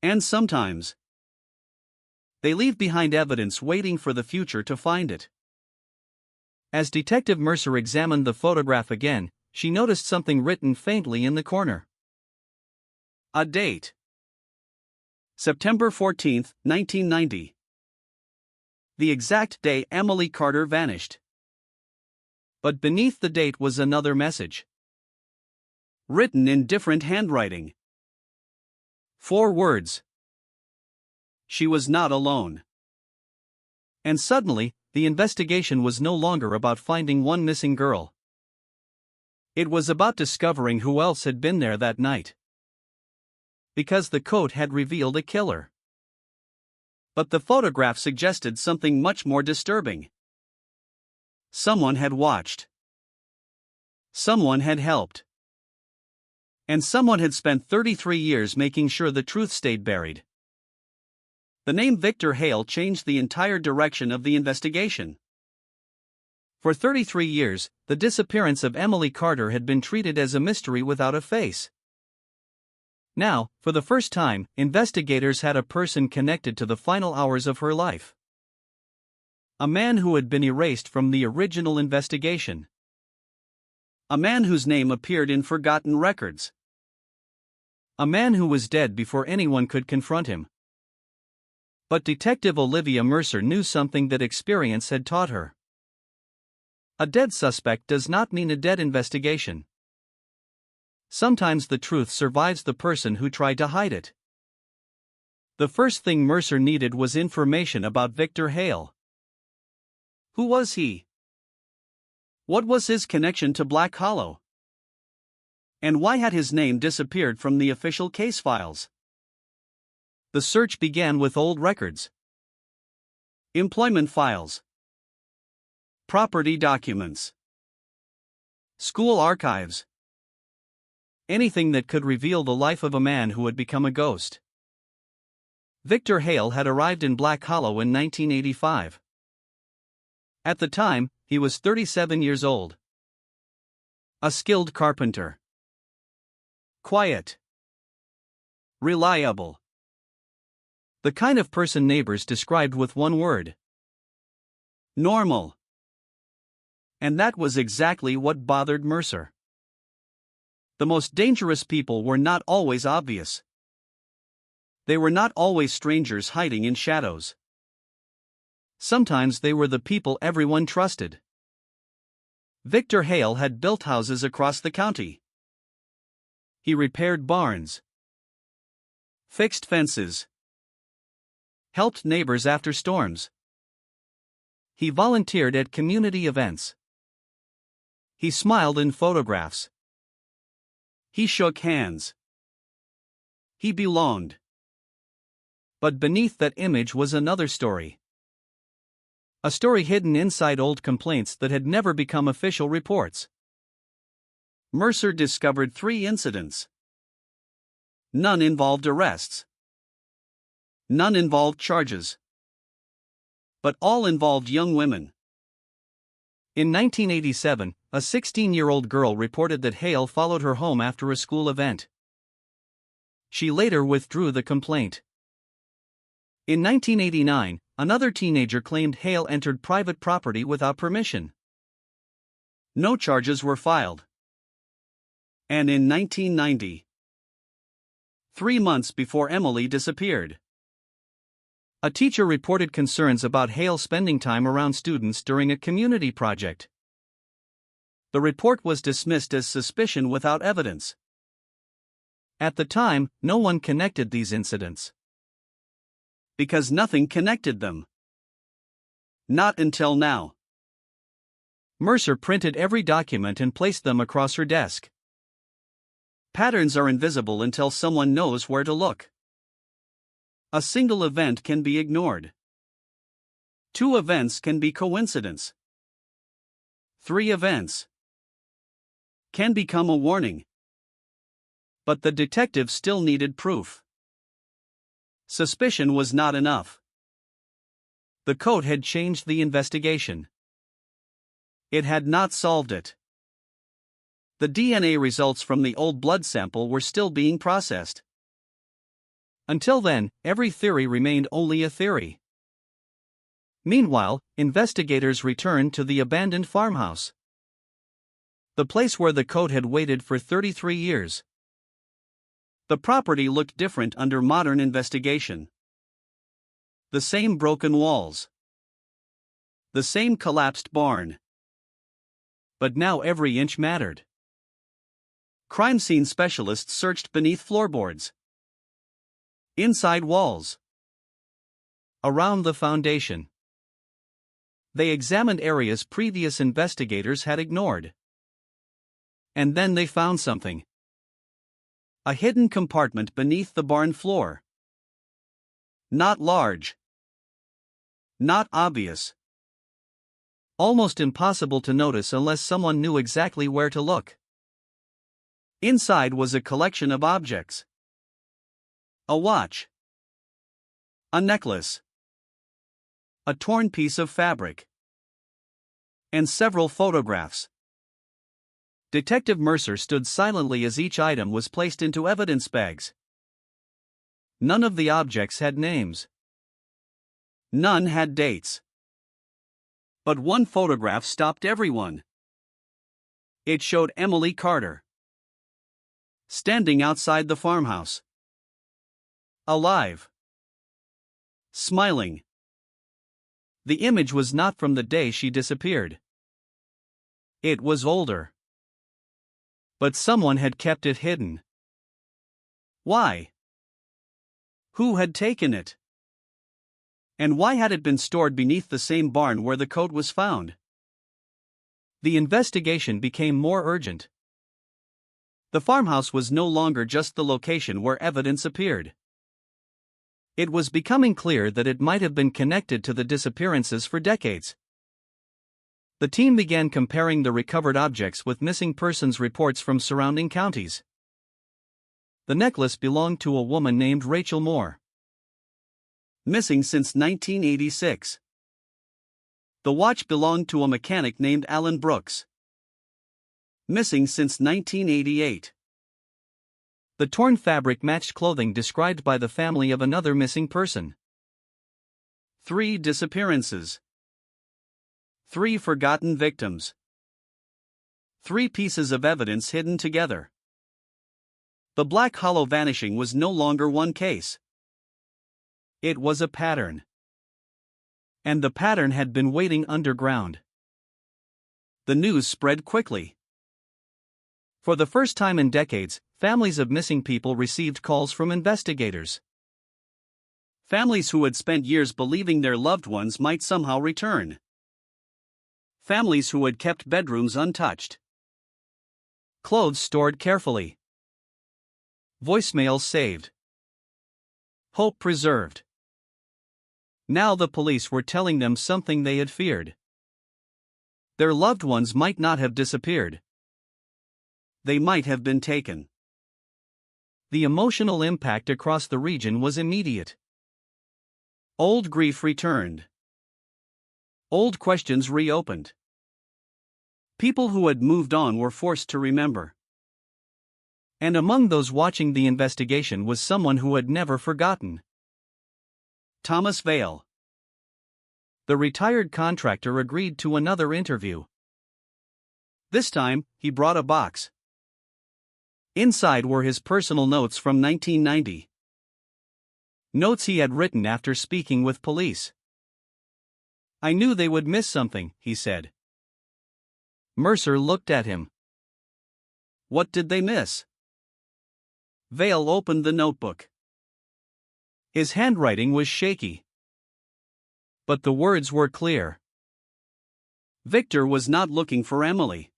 S15: And sometimes they leave behind evidence waiting for the future to find it. As Detective Mercer examined the photograph again, she noticed something written faintly in the corner. A date. September 14, 1990. The exact day Emily Carter vanished. But beneath the date was another message. Written in different handwriting. 4 words. She was not alone. And suddenly, the investigation was no longer about finding one missing girl. It was about discovering who else had been there that night. Because the coat had revealed a killer. But the photograph suggested something much more disturbing. Someone had watched. Someone had helped. And someone had spent 33 years making sure the truth stayed buried. The name Victor Hale changed the entire direction of the investigation. For 33 years, the disappearance of Emily Carter had been treated as a mystery without a face. Now, for the first time, investigators had a person connected to the final hours of her life. A man who had been erased from the original investigation. A man whose name appeared in forgotten records. A man who was dead before anyone could confront him. But Detective Olivia Mercer knew something that experience had taught her. A dead suspect does not mean a dead investigation. Sometimes the truth survives the person who tried to hide it. The first thing Mercer needed was information about Victor Hale. Who was he? What was his connection to Black Hollow? And why had his name disappeared from the official case files? The search began with old records. Employment files. Property documents. School archives. Anything that could reveal the life of a man who had become a ghost. Victor Hale had arrived in Black Hollow in 1985. At the time, he was 37 years old. A skilled carpenter. Quiet. Reliable. The kind of person neighbors described with one word. Normal. And that was exactly what bothered Mercer. The most dangerous people were not always obvious. They were not always strangers hiding in shadows. Sometimes they were the people everyone trusted. Victor Hale had built houses across the county. He repaired barns. Fixed fences. Helped neighbors after storms. He volunteered at community events. He smiled in photographs. He shook hands. He belonged. But beneath that image was another story. A story hidden inside old complaints that had never become official reports. Mercer discovered 3 incidents. None involved arrests. None involved charges. But all involved young women. In 1987, a 16-year-old girl reported that Hale followed her home after a school event. She later withdrew the complaint. In 1989, another teenager claimed Hale entered private property without permission. No charges were filed. And in 1990, 3 months before Emily disappeared, a teacher reported concerns about Hale spending time around students during a community project. The report was dismissed as suspicion without evidence. At the time, no one connected these incidents, because nothing connected them. Not until now. Mercer printed every document and placed them across her desk. Patterns are invisible until someone knows where to look. A single event can be ignored. 2 events can be coincidence. 3 events can become a warning. But the detective still needed proof. Suspicion was not enough. The code had changed the investigation. It had not solved it. The DNA results from the old blood sample were still being processed. Until then, every theory remained only a theory. Meanwhile, investigators returned to the abandoned farmhouse, the place where the code had waited for 33 years. The property looked different under modern investigation. The same broken walls, the same collapsed barn. But now every inch mattered. Crime scene specialists searched beneath floorboards, inside walls, around the foundation. They examined areas previous investigators had ignored. And then they found something. A hidden compartment beneath the barn floor. Not large. Not obvious. Almost impossible to notice unless someone knew exactly where to look. Inside was a collection of objects. A watch. A necklace. A torn piece of fabric. And several photographs. Detective Mercer stood silently as each item was placed into evidence bags. None of the objects had names. None had dates. But one photograph stopped everyone. It showed Emily Carter, standing outside the farmhouse. Alive. Smiling. The image was not from the day she disappeared. It was older. But someone had kept it hidden. Why? Who had taken it? And why had it been stored beneath the same barn where the code was found? The investigation became more urgent. The farmhouse was no longer just the location where evidence appeared. It was becoming clear that it might have been connected to the disappearances for decades. The team began comparing the recovered objects with missing persons reports from surrounding counties. The necklace belonged to a woman named Rachel Moore, missing since 1986. The watch belonged to a mechanic named Alan Brooks, missing since 1988. The torn fabric matched clothing described by the family of another missing person. 3 disappearances. 3 forgotten victims. 3 pieces of evidence hidden together. The Black Hollow vanishing was no longer one case. It was a pattern. And the pattern had been waiting underground. The news spread quickly. For the first time in decades, families of missing people received calls from investigators. Families who had spent years believing their loved ones might somehow return. Families who had kept bedrooms untouched. Clothes stored carefully. Voicemails saved. Hope preserved. Now the police were telling them something they had feared. Their loved ones might not have disappeared. They might have been taken. The emotional impact across the region was immediate. Old grief returned. Old questions reopened. People who had moved on were forced to remember. And among those watching the investigation was someone who had never forgotten. Thomas Vale. The retired contractor agreed to another interview. This time, he brought a box. Inside were his personal notes from 1990. Notes he had written after speaking with police. "I knew they would miss something," he said. Mercer looked at him. "What did they miss?" Vale opened the notebook. His handwriting was shaky, but the words were clear. Victor was not looking for Emily.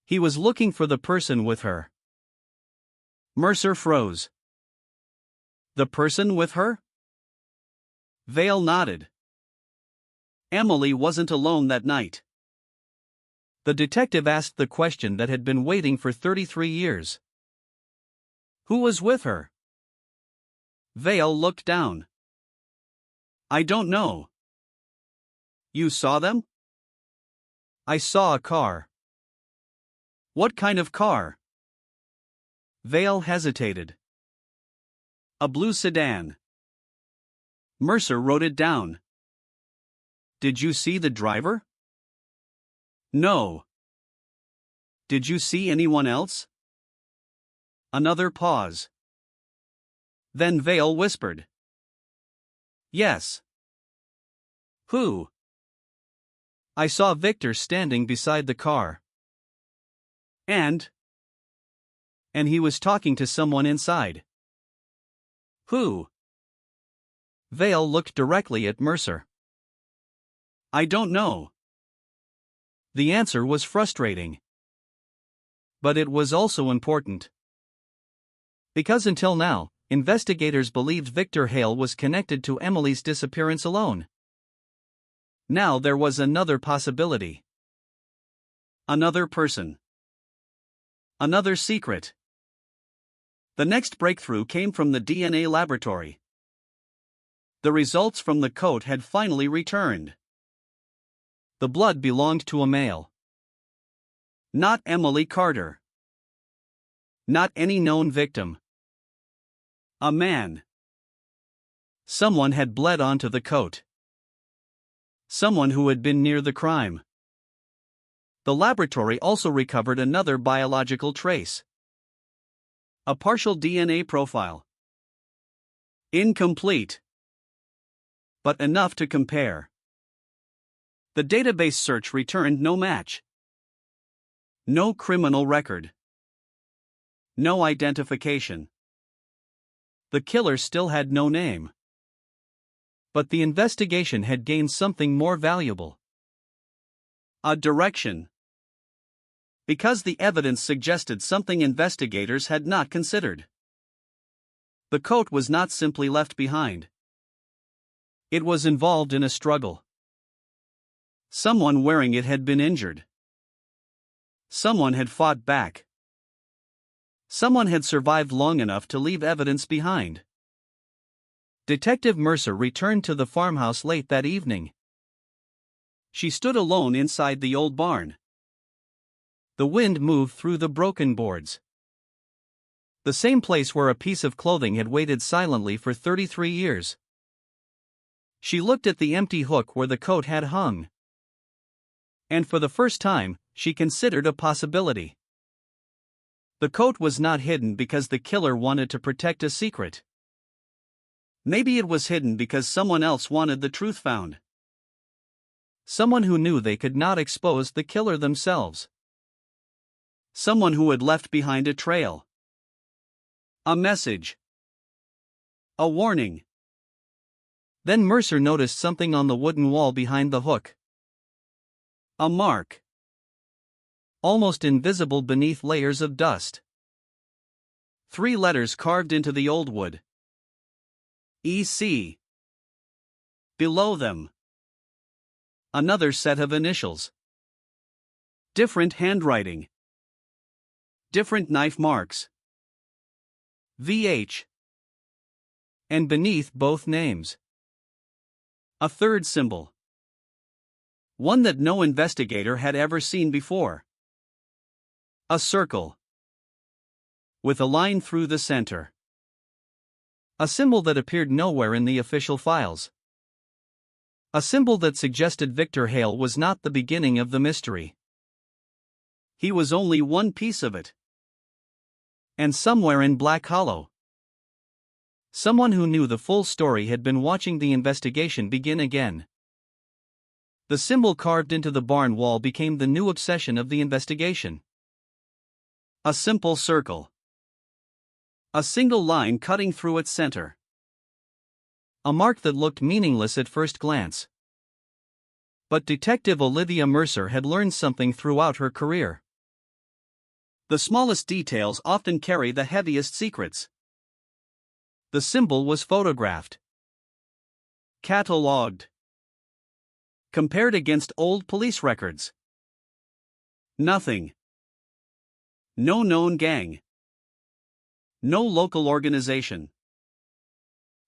S15: He was looking for the person with her. Mercer froze. The person with her? Vale nodded. Emily wasn't alone that night. The detective asked the question that had been waiting for 33 years. Who was with her? Vale looked down. "I don't know." "You saw them?" "I saw a car." "What kind of car?" Vale hesitated. "A blue sedan." Mercer wrote it down. "Did you see the driver?" "No." "Did you see anyone else?" Another pause. Then Vale whispered. "Yes." "Who?" "I saw Victor standing beside the car. And he was talking to someone inside." "Who?" Vale looked directly at Mercer. "I don't know." The answer was frustrating. But it was also important. Because until now, investigators believed Victor Hale was connected to Emily's disappearance alone. Now there was another possibility. Another person. Another secret. The next breakthrough came from the DNA laboratory. The results from the coat had finally returned. The blood belonged to a male. Not Emily Carter. Not any known victim. A man. Someone had bled onto the coat. Someone who had been near the crime. The laboratory also recovered another biological trace. A partial DNA profile. Incomplete, but enough to compare. The database search returned no match. No criminal record. No identification. The killer still had no name. But the investigation had gained something more valuable. A direction. Because the evidence suggested something investigators had not considered. The coat was not simply left behind. It was involved in a struggle. Someone wearing it had been injured. Someone had fought back. Someone had survived long enough to leave evidence behind. Detective Mercer returned to the farmhouse late that evening. She stood alone inside the old barn. The wind moved through the broken boards. The same place where a piece of clothing had waited silently for 33 years. She looked at the empty hook where the coat had hung. And for the first time, she considered a possibility. The coat was not hidden because the killer wanted to protect a secret. Maybe it was hidden because someone else wanted the truth found. Someone who knew they could not expose the killer themselves. Someone who had left behind a trail. A message. A warning. Then Mercer noticed something on the wooden wall behind the hook. A mark. Almost invisible beneath layers of dust. 3 letters carved into the old wood. EC. Below them. Another set of initials. Different handwriting. Different knife marks. VH. And beneath both names, a third symbol. One that no investigator had ever seen before. A circle. With a line through the center. A symbol that appeared nowhere in the official files. A symbol that suggested Victor Hale was not the beginning of the mystery. He was only one piece of it. And somewhere in Black Hollow, someone who knew the full story had been watching the investigation begin again. The symbol carved into the barn wall became the new obsession of the investigation. A simple circle. A single line cutting through its center. A mark that looked meaningless at first glance. But Detective Olivia Mercer had learned something throughout her career. The smallest details often carry the heaviest secrets. The symbol was photographed, catalogued, compared against old police records. Nothing. No known gang. No local organization.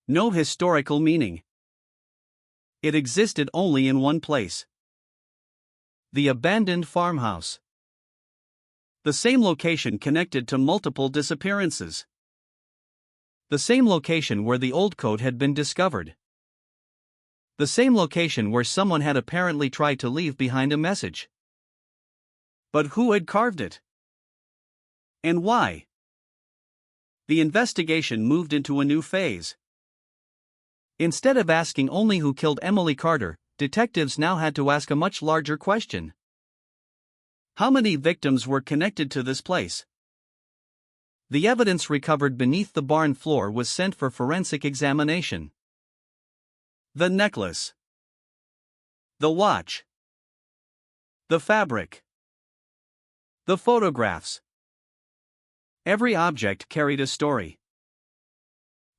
S15: No historical meaning. It existed only in one place. The abandoned farmhouse. The same location connected to multiple disappearances. The same location where the old coat had been discovered. The same location where someone had apparently tried to leave behind a message. But who had carved it? And why? The investigation moved into a new phase. Instead of asking only who killed Emily Carter, detectives now had to ask a much larger question. How many victims were connected to this place? The evidence recovered beneath the barn floor was sent for forensic examination. The necklace. The watch. The fabric. The photographs. Every object carried a story.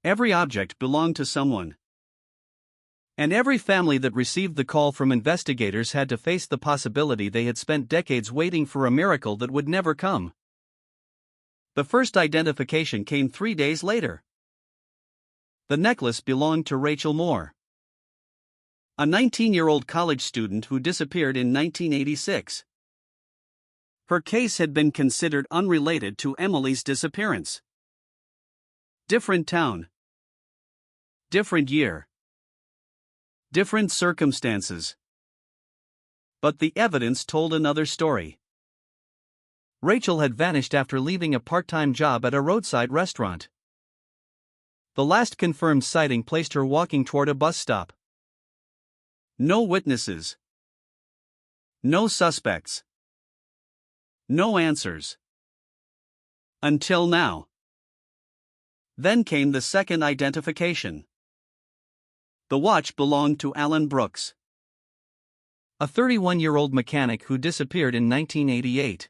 S15: Every object belonged to someone. And every family that received the call from investigators had to face the possibility they had spent decades waiting for a miracle that would never come. The first identification came 3 days later. The necklace belonged to Rachel Moore, a 19-year-old college student who disappeared in 1986. Her case had been considered unrelated to Emily's disappearance. Different town. Different year. Different circumstances. But the evidence told another story. Rachel had vanished after leaving a part-time job at a roadside restaurant. The last confirmed sighting placed her walking toward a bus stop. No witnesses. No suspects. No answers. Until now. Then came the second identification. The watch belonged to Alan Brooks, a 31-year-old mechanic who disappeared in 1988.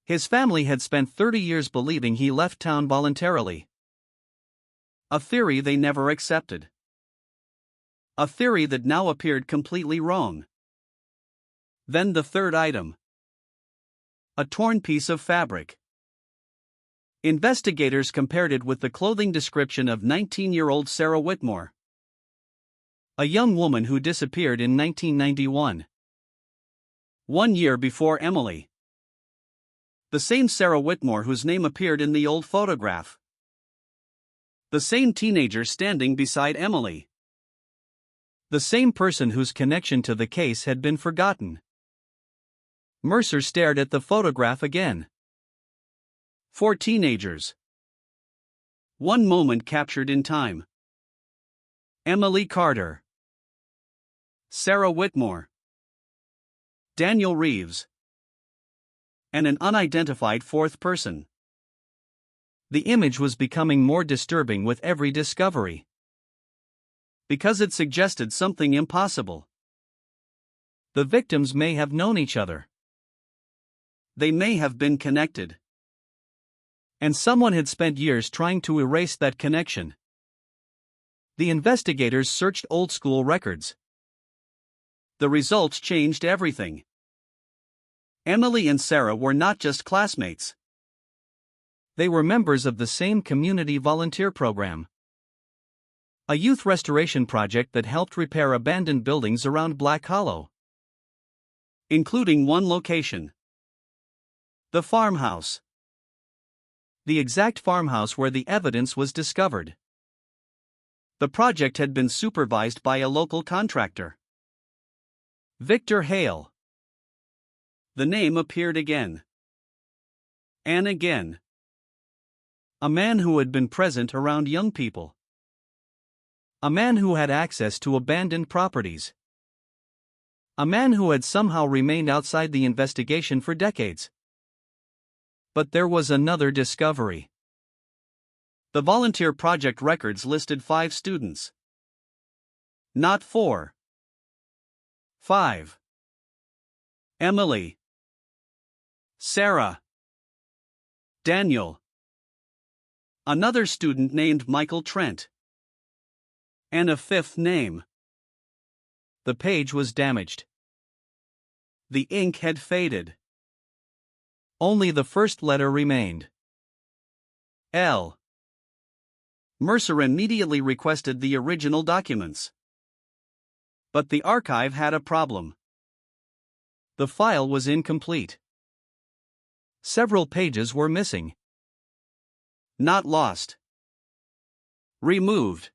S15: His family had spent 30 years believing he left town voluntarily. A theory they never accepted. A theory that now appeared completely wrong. Then the third item. A torn piece of fabric. Investigators compared it with the clothing description of 19-year-old Sarah Whitmore, a young woman who disappeared in 1991. 1 year before Emily. The same Sarah Whitmore whose name appeared in the old photograph. The same teenager standing beside Emily. The same person whose connection to the case had been forgotten. Mercer stared at the photograph again. 4 teenagers. One moment captured in time. Emily Carter. Sarah Whitmore. Daniel Reeves. And an unidentified fourth person. The image was becoming more disturbing with every discovery. Because it suggested something impossible. The victims may have known each other. They may have been connected. And someone had spent years trying to erase that connection. The investigators searched old school records. The results changed everything. Emily and Sarah were not just classmates. They were members of the same community volunteer program. A youth restoration project that helped repair abandoned buildings around Black Hollow. Including one location. The farmhouse. The exact farmhouse where the evidence was discovered. The project had been supervised by a local contractor. Victor Hale. The name appeared again. And again. A man who had been present around young people. A man who had access to abandoned properties. A man who had somehow remained outside the investigation for decades. But there was another discovery. The volunteer project records listed 5 students. Not 4. 5. Emily. Sarah. Daniel. Another student named Michael Trent. And a 5th name. The page was damaged. The ink had faded. Only the first letter remained. L. Mercer immediately requested the original documents. But the archive had a problem. The file was incomplete. Several pages were missing. Not lost. Removed.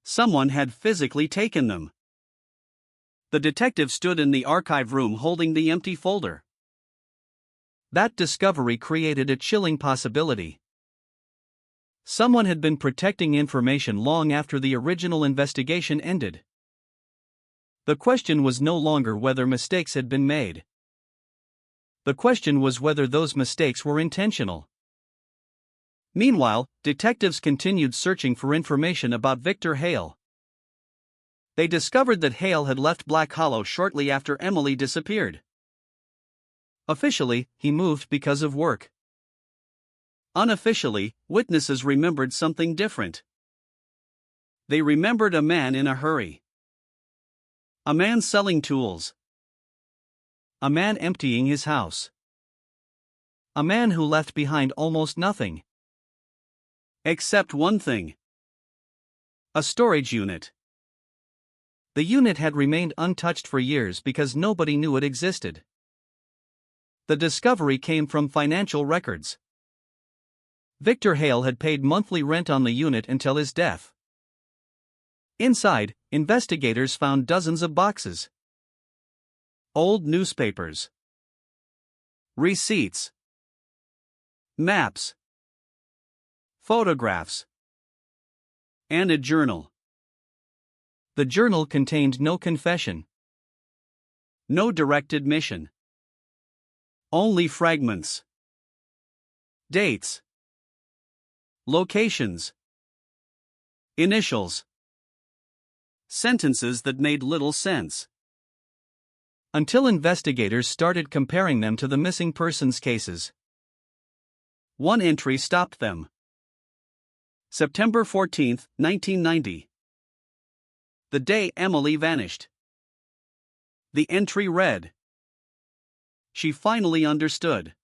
S15: Someone had physically taken them. The detective stood in the archive room holding the empty folder. That discovery created a chilling possibility. Someone had been protecting information long after the original investigation ended. The question was no longer whether mistakes had been made. The question was whether those mistakes were intentional. Meanwhile, detectives continued searching for information about Victor Hale. They discovered that Hale had left Black Hollow shortly after Emily disappeared. Officially, he moved because of work. Unofficially, witnesses remembered something different. They remembered a man in a hurry. A man selling tools. A man emptying his house. A man who left behind almost nothing. Except one thing. A storage unit. The unit had remained untouched for years because nobody knew it existed. The discovery came from financial records. Victor Hale had paid monthly rent on the unit until his death. Inside, investigators found dozens of boxes. Old newspapers. Receipts. Maps. Photographs. And a journal. The journal contained no confession. No direct admission. Only fragments. Dates. Locations. Initials. Sentences that made little sense. Until investigators started comparing them to the missing persons cases. One entry stopped them. September 14, 1990. The day Emily vanished. The entry read. She finally understood.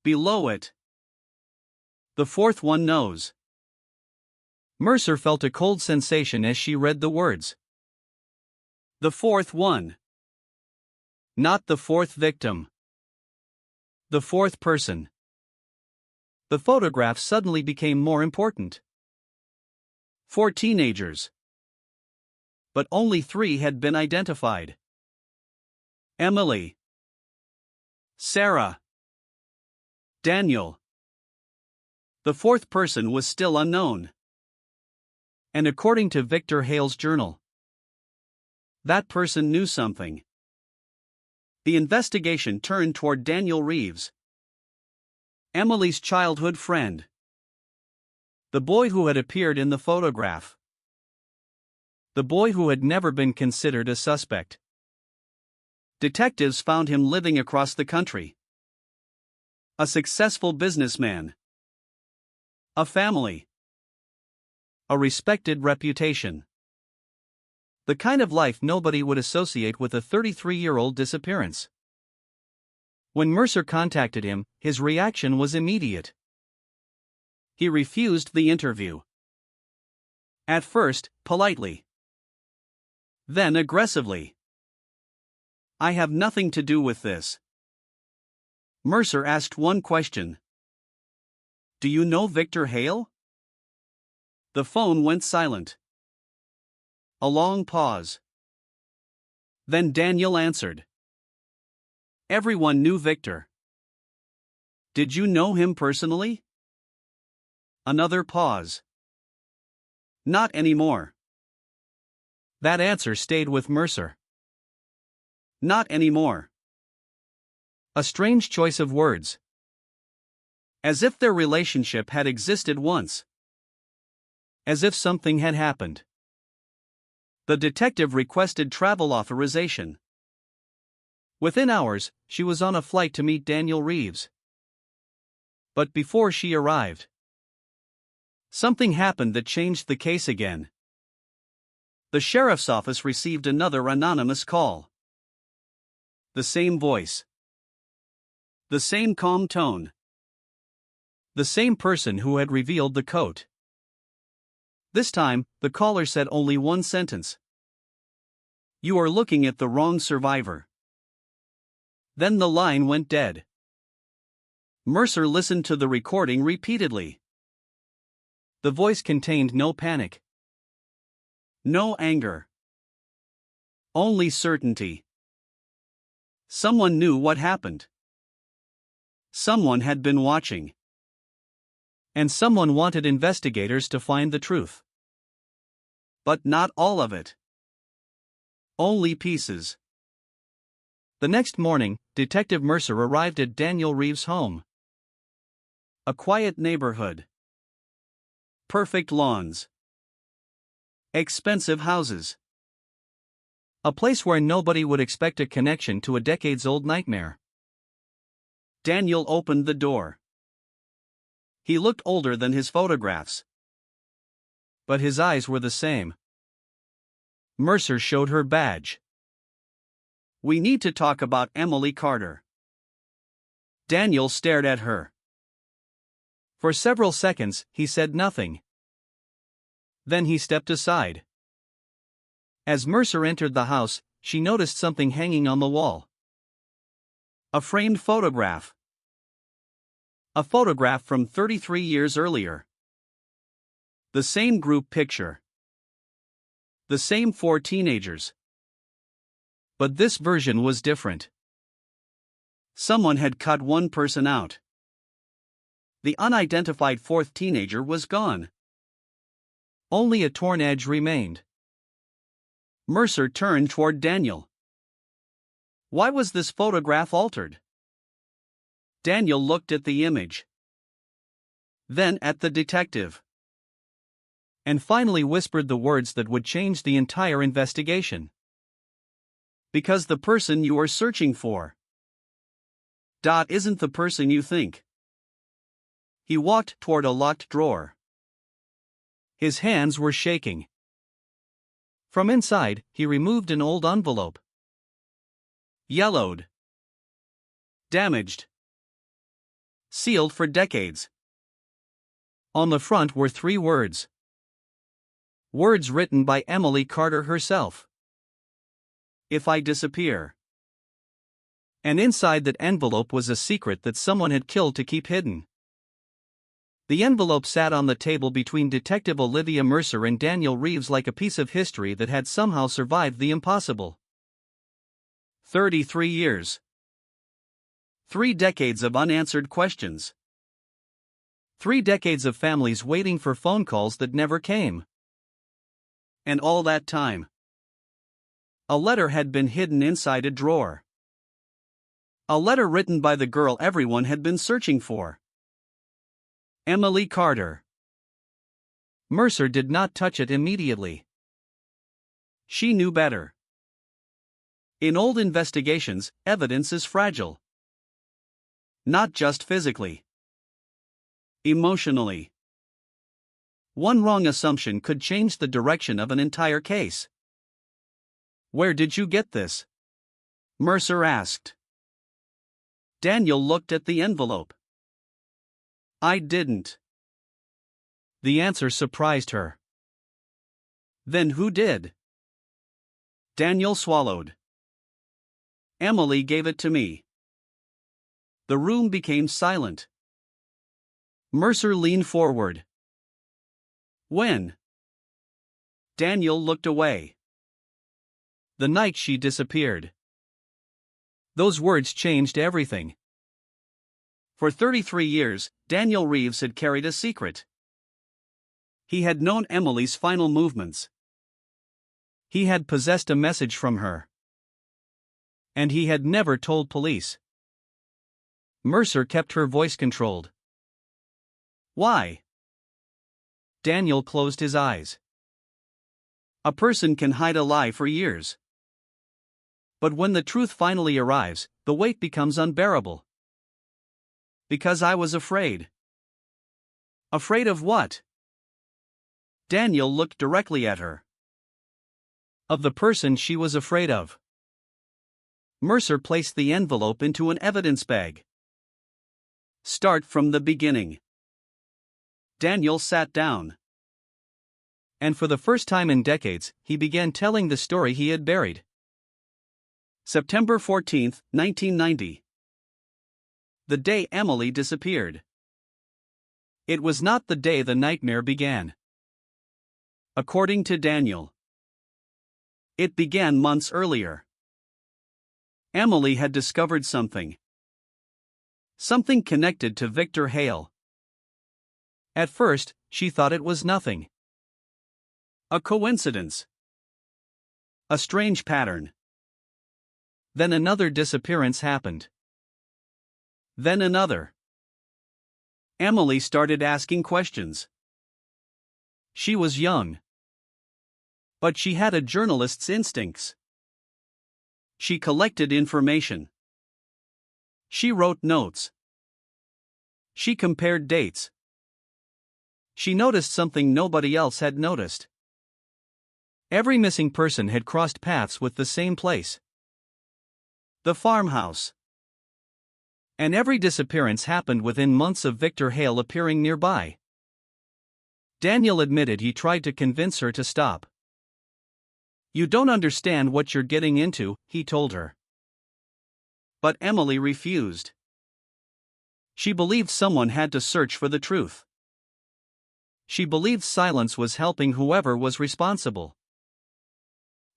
S15: Below it. The 4th one knows. Mercer felt a cold sensation as she read the words. The 4th one. Not the 4th victim. The 4th person. The photograph suddenly became more important. 4 teenagers. But only 3 had been identified. Emily. Sarah. Daniel. The 4th person was still unknown. And according to Victor Hale's journal, that person knew something. The investigation turned toward Daniel Reeves, Emily's childhood friend. The boy who had appeared in the photograph. The boy who had never been considered a suspect. Detectives found him living across the country. A successful businessman. A family. A respected reputation. The kind of life nobody would associate with a 33-year-old disappearance. When Mercer contacted him, his reaction was immediate. He refused the interview. At first, politely. Then aggressively. I have nothing to do with this. Mercer asked one question. Do you know Victor Hale? The phone went silent. A long pause. Then Daniel answered. Everyone knew Victor. Did you know him personally? Another pause. Not anymore. That answer stayed with Mercer. Not anymore. A strange choice of words. As if their relationship had existed once. As if something had happened. The detective requested travel authorization. Within hours, she was on a flight to meet Daniel Reeves. But before she arrived, something happened that changed the case again. The sheriff's office received another anonymous call. The same voice. The same calm tone. The same person who had revealed the coat. This time, the caller said only one sentence. You are looking at the wrong survivor. Then the line went dead. Mercer listened to the recording repeatedly. The voice contained no panic. No anger. Only certainty. Someone knew what happened. Someone had been watching. And someone wanted investigators to find the truth. But not all of it. Only pieces. The next morning, Detective Mercer arrived at Daniel Reeves' home. A quiet neighborhood. Perfect lawns. Expensive houses. A place where nobody would expect a connection to a decades-old nightmare. Daniel opened the door. He looked older than his photographs. But his eyes were the same. Mercer showed her badge. We need to talk about Emily Carter. Daniel stared at her. For several seconds, he said nothing. Then he stepped aside. As Mercer entered the house, she noticed something hanging on the wall. A framed photograph. A photograph from 33 years earlier. The same group picture. The same 4 teenagers. But this version was different. Someone had cut one person out. The unidentified 4th teenager was gone. Only a torn edge remained. Mercer turned toward Daniel. Why was this photograph altered? Daniel looked at the image. Then at the detective. And finally whispered the words that would change the entire investigation. Because the person you are searching for isn't the person you think. He walked toward a locked drawer. His hands were shaking. From inside, he removed an old envelope. Yellowed. Damaged. Sealed for decades. On the front were 3 words. Words written by Emily Carter herself. If I disappear. And inside that envelope was a secret that someone had killed to keep hidden. The envelope sat on the table between Detective Olivia Mercer and Daniel Reeves like a piece of history that had somehow survived the impossible. 33 years. 3 decades of unanswered questions. 3 decades of families waiting for phone calls that never came. And all that time, a letter had been hidden inside a drawer. A letter written by the girl everyone had been searching for. Emily Carter. Mercer did not touch it immediately. She knew better. In old investigations, evidence is fragile. Not just physically. Emotionally. One wrong assumption could change the direction of an entire case. Where did you get this? Mercer asked. Daniel looked at the envelope. I didn't. The answer surprised her. Then who did? Daniel swallowed. Emily gave it to me. The room became silent. Mercer leaned forward. When? Daniel looked away. The night she disappeared. Those words changed everything. For 33 years, Daniel Reeves had carried a secret. He had known Emily's final movements. He had possessed a message from her. And he had never told police. Mercer kept her voice controlled. Why? Daniel closed his eyes. A person can hide a lie for years. But when the truth finally arrives, the weight becomes unbearable. Because I was afraid. Afraid of what? Daniel looked directly at her. Of the person she was afraid of. Mercer placed the envelope into an evidence bag. Start from the beginning. Daniel sat down. And for the first time in decades, he began telling the story he had buried. September 14, 1990. The day Emily disappeared. It was not the day the nightmare began. According to Daniel, it began months earlier. Emily had discovered something. Something connected to Victor Hale. At first, she thought it was nothing. A coincidence. A strange pattern. Then another disappearance happened. Then another. Emily started asking questions. She was young. But she had a journalist's instincts. She collected information. She wrote notes. She compared dates. She noticed something nobody else had noticed. Every missing person had crossed paths with the same place. The farmhouse. And every disappearance happened within months of Victor Hale appearing nearby. Daniel admitted he tried to convince her to stop. You don't understand what you're getting into, he told her. But Emily refused. She believed someone had to search for the truth. She believed silence was helping whoever was responsible.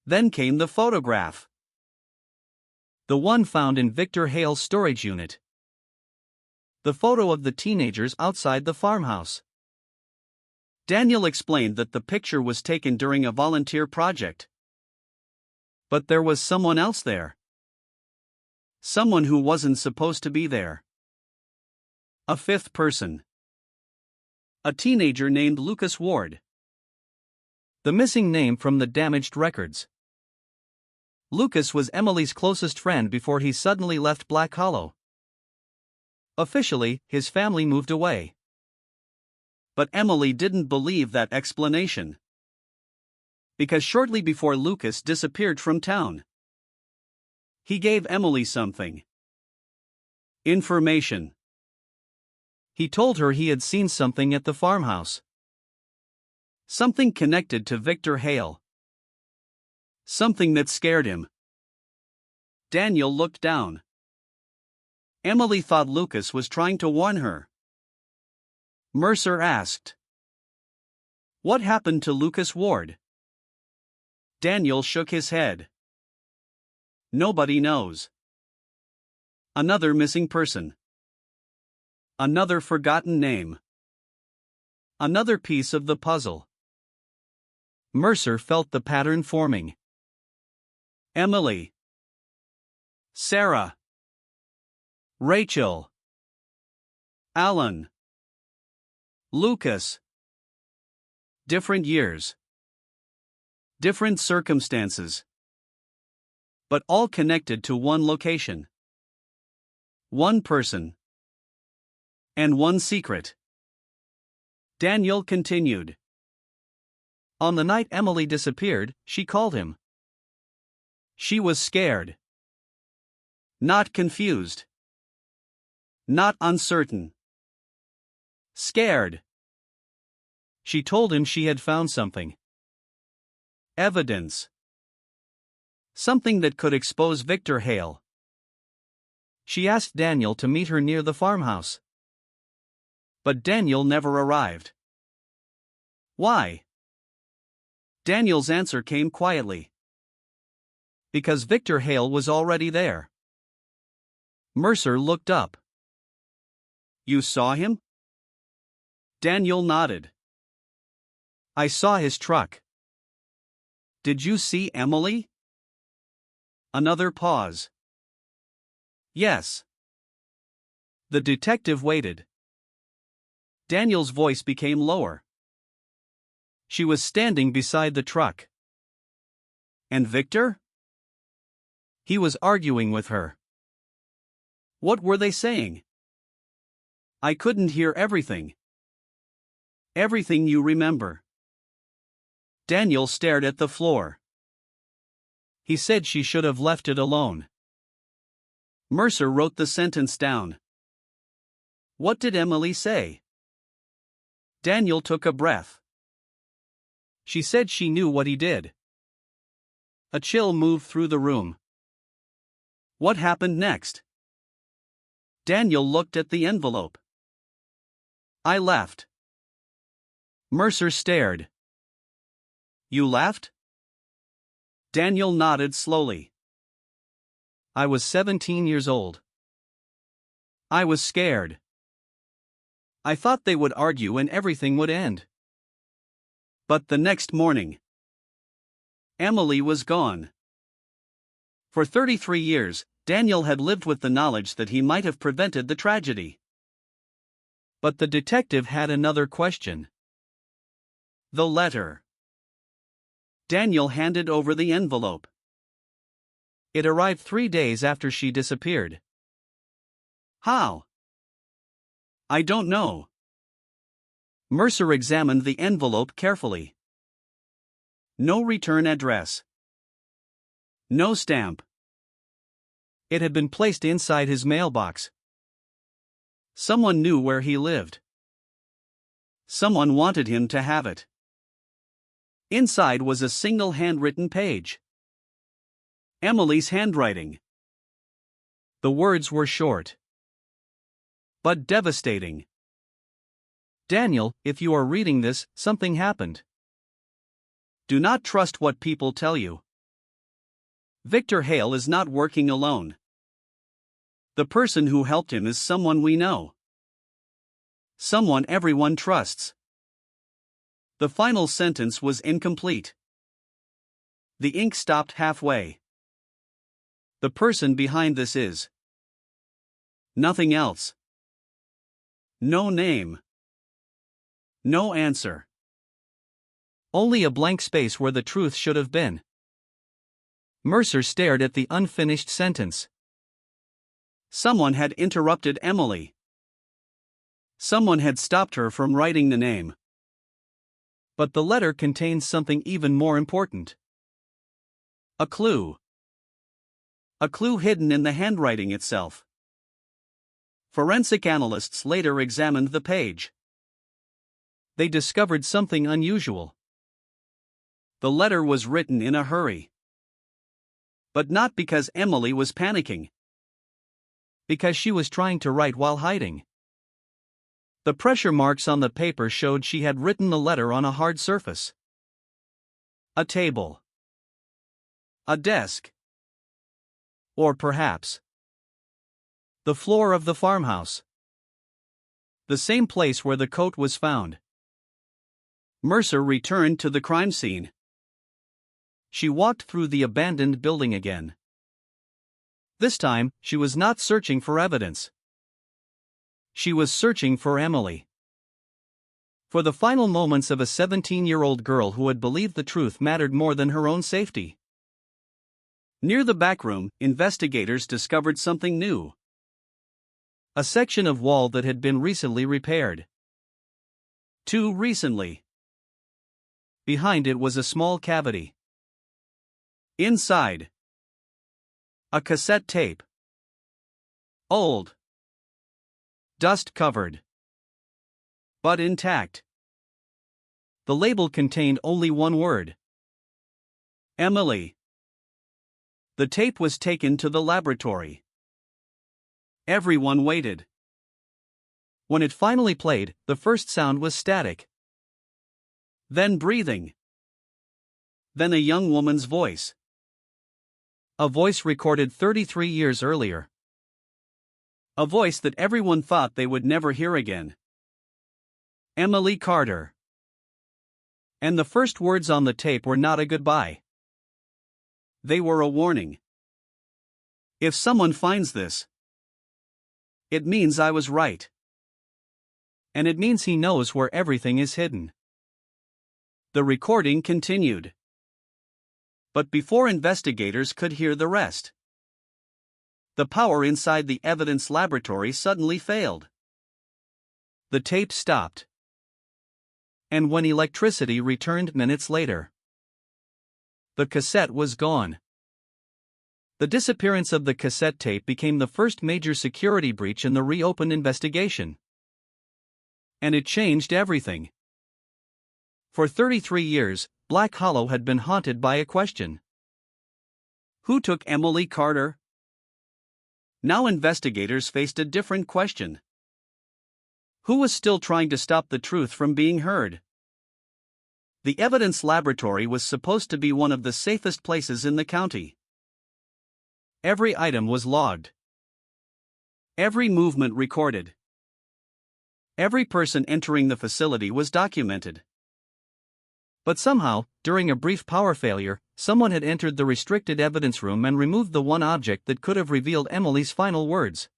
S15: Then came the photograph. The one found in Victor Hale's storage unit. The photo of the teenagers outside the farmhouse. Daniel explained that the picture was taken during a volunteer project. But there was someone else there. Someone who wasn't supposed to be there. A fifth person. A teenager named Lucas Ward. The missing name from the damaged records. Lucas was Emily's closest friend before he suddenly left Black Hollow. Officially, his family moved away. But Emily didn't believe that explanation. Because shortly before Lucas disappeared from town, he gave Emily something. Information. He told her he had seen something at the farmhouse. Something connected to Victor Hale. Something that scared him. Daniel looked down. Emily thought Lucas was trying to warn her. Mercer asked, "What happened to Lucas Ward?" Daniel shook his head. Nobody knows. Another missing person. Another forgotten name. Another piece of the puzzle. Mercer felt the pattern forming. Emily. Sarah. Rachel. Alan. Lucas. Different years. Different circumstances. But all connected to one location. One person. And one secret. Daniel continued. On the night Emily disappeared, she called him. She was scared. Not confused. Not uncertain. Scared. She told him she had found something. Evidence. Something that could expose Victor Hale. She asked Daniel to meet her near the farmhouse. But Daniel never arrived. Why? Daniel's answer came quietly. Because Victor Hale was already there. Mercer looked up. You saw him? Daniel nodded. I saw his truck. Did you see Emily? Another pause. Yes. The detective waited. Daniel's voice became lower. She was standing beside the truck. And Victor? He was arguing with her. What were they saying? I couldn't hear everything. Everything you remember. Daniel stared at the floor. He said she should have left it alone. Mercer wrote the sentence down. What did Emily say? Daniel took a breath. She said she knew what he did. A chill moved through the room. What happened next? Daniel looked at the envelope. I left. Mercer stared. You left? Daniel nodded slowly. I was 17 years old. I was scared. I thought they would argue and everything would end. But the next morning, Emily was gone. For 33 years, Daniel had lived with the knowledge that he might have prevented the tragedy. But the detective had another question. The letter. Daniel handed over the envelope. It arrived 3 days after she disappeared. How? I don't know. Mercer examined the envelope carefully. No return address. No stamp. It had been placed inside his mailbox. Someone knew where he lived. Someone wanted him to have it. Inside was a single handwritten page. Emily's handwriting. The words were short, but devastating. Daniel, if you are reading this, something happened. Do not trust what people tell you. Victor Hale is not working alone. The person who helped him is someone we know. Someone everyone trusts. The final sentence was incomplete. The ink stopped halfway. The person behind this is. Nothing else. No name. No answer. Only a blank space where the truth should have been. Mercer stared at the unfinished sentence. Someone had interrupted Emily. Someone had stopped her from writing the name. But the letter contained something even more important. A clue. A clue hidden in the handwriting itself. Forensic analysts later examined the page. They discovered something unusual. The letter was written in a hurry. But not because Emily was panicking. Because she was trying to write while hiding. The pressure marks on the paper showed she had written the letter on a hard surface. A table. A desk. Or perhaps the floor of the farmhouse. The same place where the coat was found. Mercer returned to the crime scene. She walked through the abandoned building again. This time, she was not searching for evidence. She was searching for Emily. For the final moments of a 17-year-old girl who had believed the truth mattered more than her own safety. Near the back room, investigators discovered something new. A section of wall that had been recently repaired. Too recently. Behind it was a small cavity. Inside, a cassette tape. Old. Dust-covered. But intact. The label contained only one word. Emily. The tape was taken to the laboratory. Everyone waited. When it finally played, the first sound was static. Then breathing. Then a young woman's voice. A voice recorded 33 years earlier. A voice that everyone thought they would never hear again. Emily Carter. And the first words on the tape were not a goodbye. They were a warning. If someone finds this, it means I was right. And it means he knows where everything is hidden. The recording continued. But before investigators could hear the rest, the power inside the evidence laboratory suddenly failed. The tape stopped. And when electricity returned minutes later, the cassette was gone. The disappearance of the cassette tape became the first major security breach in the reopened investigation. And it changed everything. For 33 years, Black Hollow had been haunted by a question. Who took Emily Carter? Now investigators faced a different question. Who was still trying to stop the truth from being heard? The evidence laboratory was supposed to be one of the safest places in the county. Every item was logged. Every movement recorded. Every person entering the facility was documented. But somehow, during a brief power failure, someone had entered the restricted evidence room and removed the one object that could have revealed Emily's final words.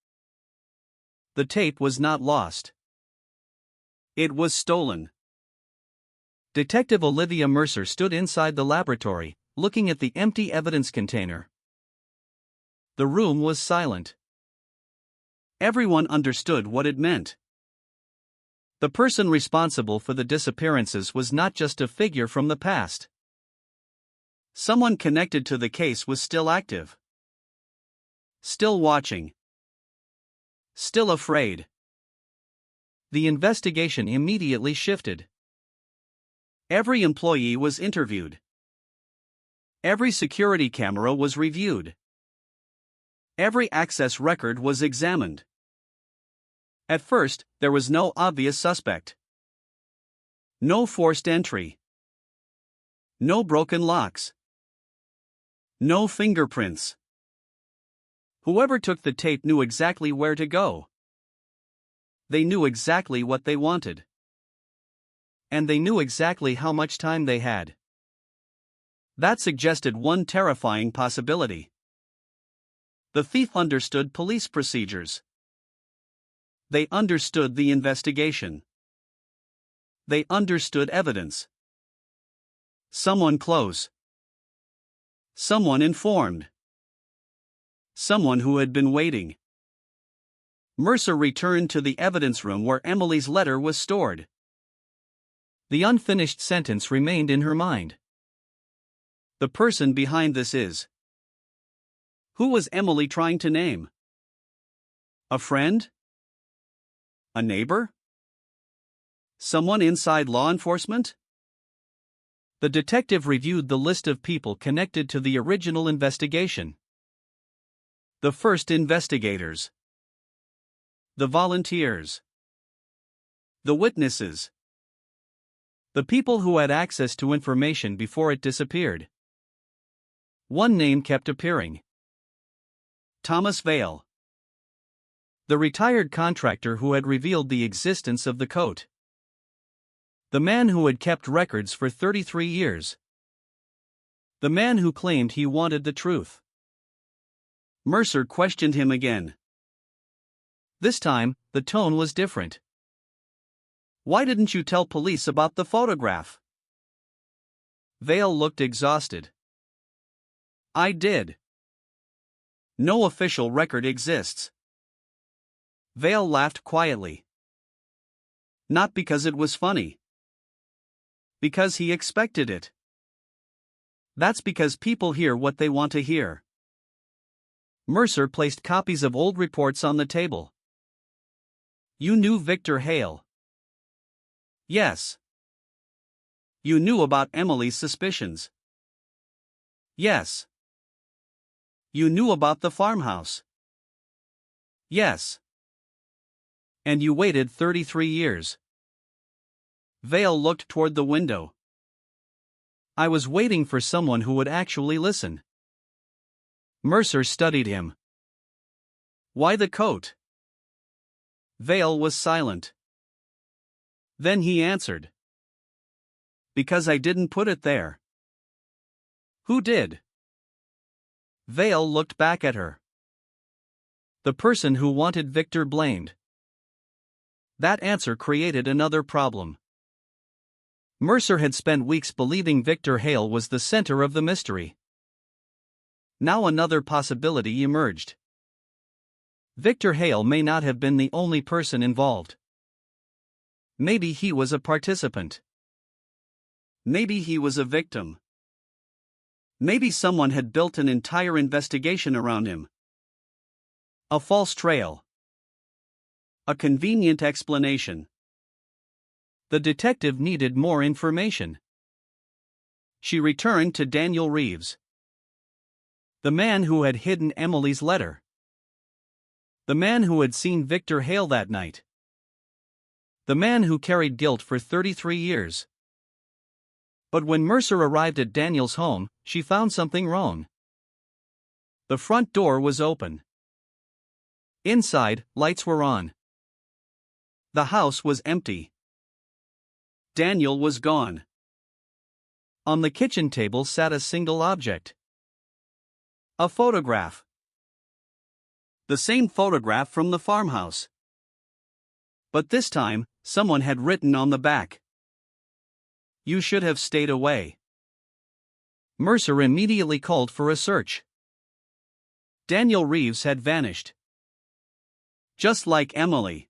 S15: The tape was not lost. It was stolen. Detective Olivia Mercer stood inside the laboratory, looking at the empty evidence container. The room was silent. Everyone understood what it meant. The person responsible for the disappearances was not just a figure from the past. Someone connected to the case was still active. Still watching. Still afraid. The investigation immediately shifted. Every employee was interviewed. Every security camera was reviewed. Every access record was examined. At first, there was no obvious suspect. No forced entry. No broken locks. No fingerprints. Whoever took the tape knew exactly where to go. They knew exactly what they wanted. And they knew exactly how much time they had. That suggested one terrifying possibility. The thief understood police procedures. They understood the investigation. They understood evidence. Someone close. Someone informed. Someone who had been waiting. Mercer returned to the evidence room where Emily's letter was stored. The unfinished sentence remained in her mind. The person behind this is. Who was Emily trying to name? A friend? A neighbor? Someone inside law enforcement? The detective reviewed the list of people connected to the original investigation. The first investigators. The volunteers. The witnesses. The people who had access to information before it disappeared. One name kept appearing. Thomas Vale. The retired contractor who had revealed the existence of the coat. The man who had kept records for 33 years. The man who claimed he wanted the truth. Mercer questioned him again. This time, the tone was different. Why didn't you tell police about the photograph? Vale looked exhausted. I did. No official record exists. Vale laughed quietly. Not because it was funny. Because he expected it. That's because people hear what they want to hear. Mercer placed copies of old reports on the table. You knew Victor Hale. Yes. You knew about Emily's suspicions. Yes. You knew about the farmhouse. Yes. And you waited 33 years. Vale looked toward the window. I was waiting for someone who would actually listen. Mercer studied him. Why the coat? Vale was silent. Then he answered. Because I didn't put it there. Who did? Vale looked back at her. The person who wanted Victor blamed. That answer created another problem. Mercer had spent weeks believing Victor Hale was the center of the mystery. Now another possibility emerged. Victor Hale may not have been the only person involved. Maybe he was a participant. Maybe he was a victim. Maybe someone had built an entire investigation around him. A false trail. A convenient explanation. The detective needed more information. She returned to Daniel Reeves. The man who had hidden Emily's letter. The man who had seen Victor Hale that night. The man who carried guilt for 33 years. But when Mercer arrived at Daniel's home, she found something wrong. The front door was open. Inside, lights were on. The house was empty. Daniel was gone. On the kitchen table sat a single object. A photograph. The same photograph from the farmhouse. But this time, someone had written on the back. You should have stayed away. Mercer immediately called for a search. Daniel Reeves had vanished. Just like Emily.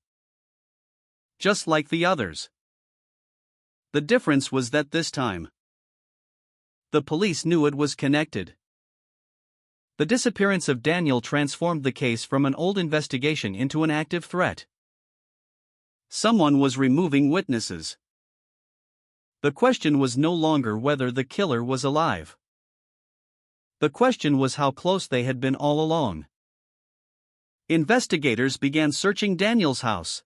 S15: Just like the others. The difference was that this time, the police knew it was connected. The disappearance of Daniel transformed the case from an old investigation into an active threat. Someone was removing witnesses. The question was no longer whether the killer was alive. The question was how close they had been all along. Investigators began searching Daniel's house.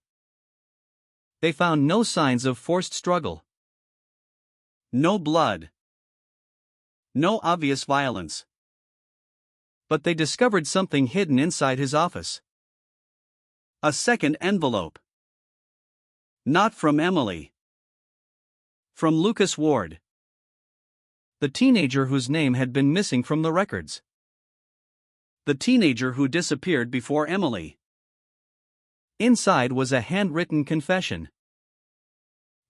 S15: They found no signs of forced struggle. No blood. No obvious violence. But they discovered something hidden inside his office. A second envelope. Not from Emily. From Lucas Ward. The teenager whose name had been missing from the records. The teenager who disappeared before Emily. Inside was a handwritten confession.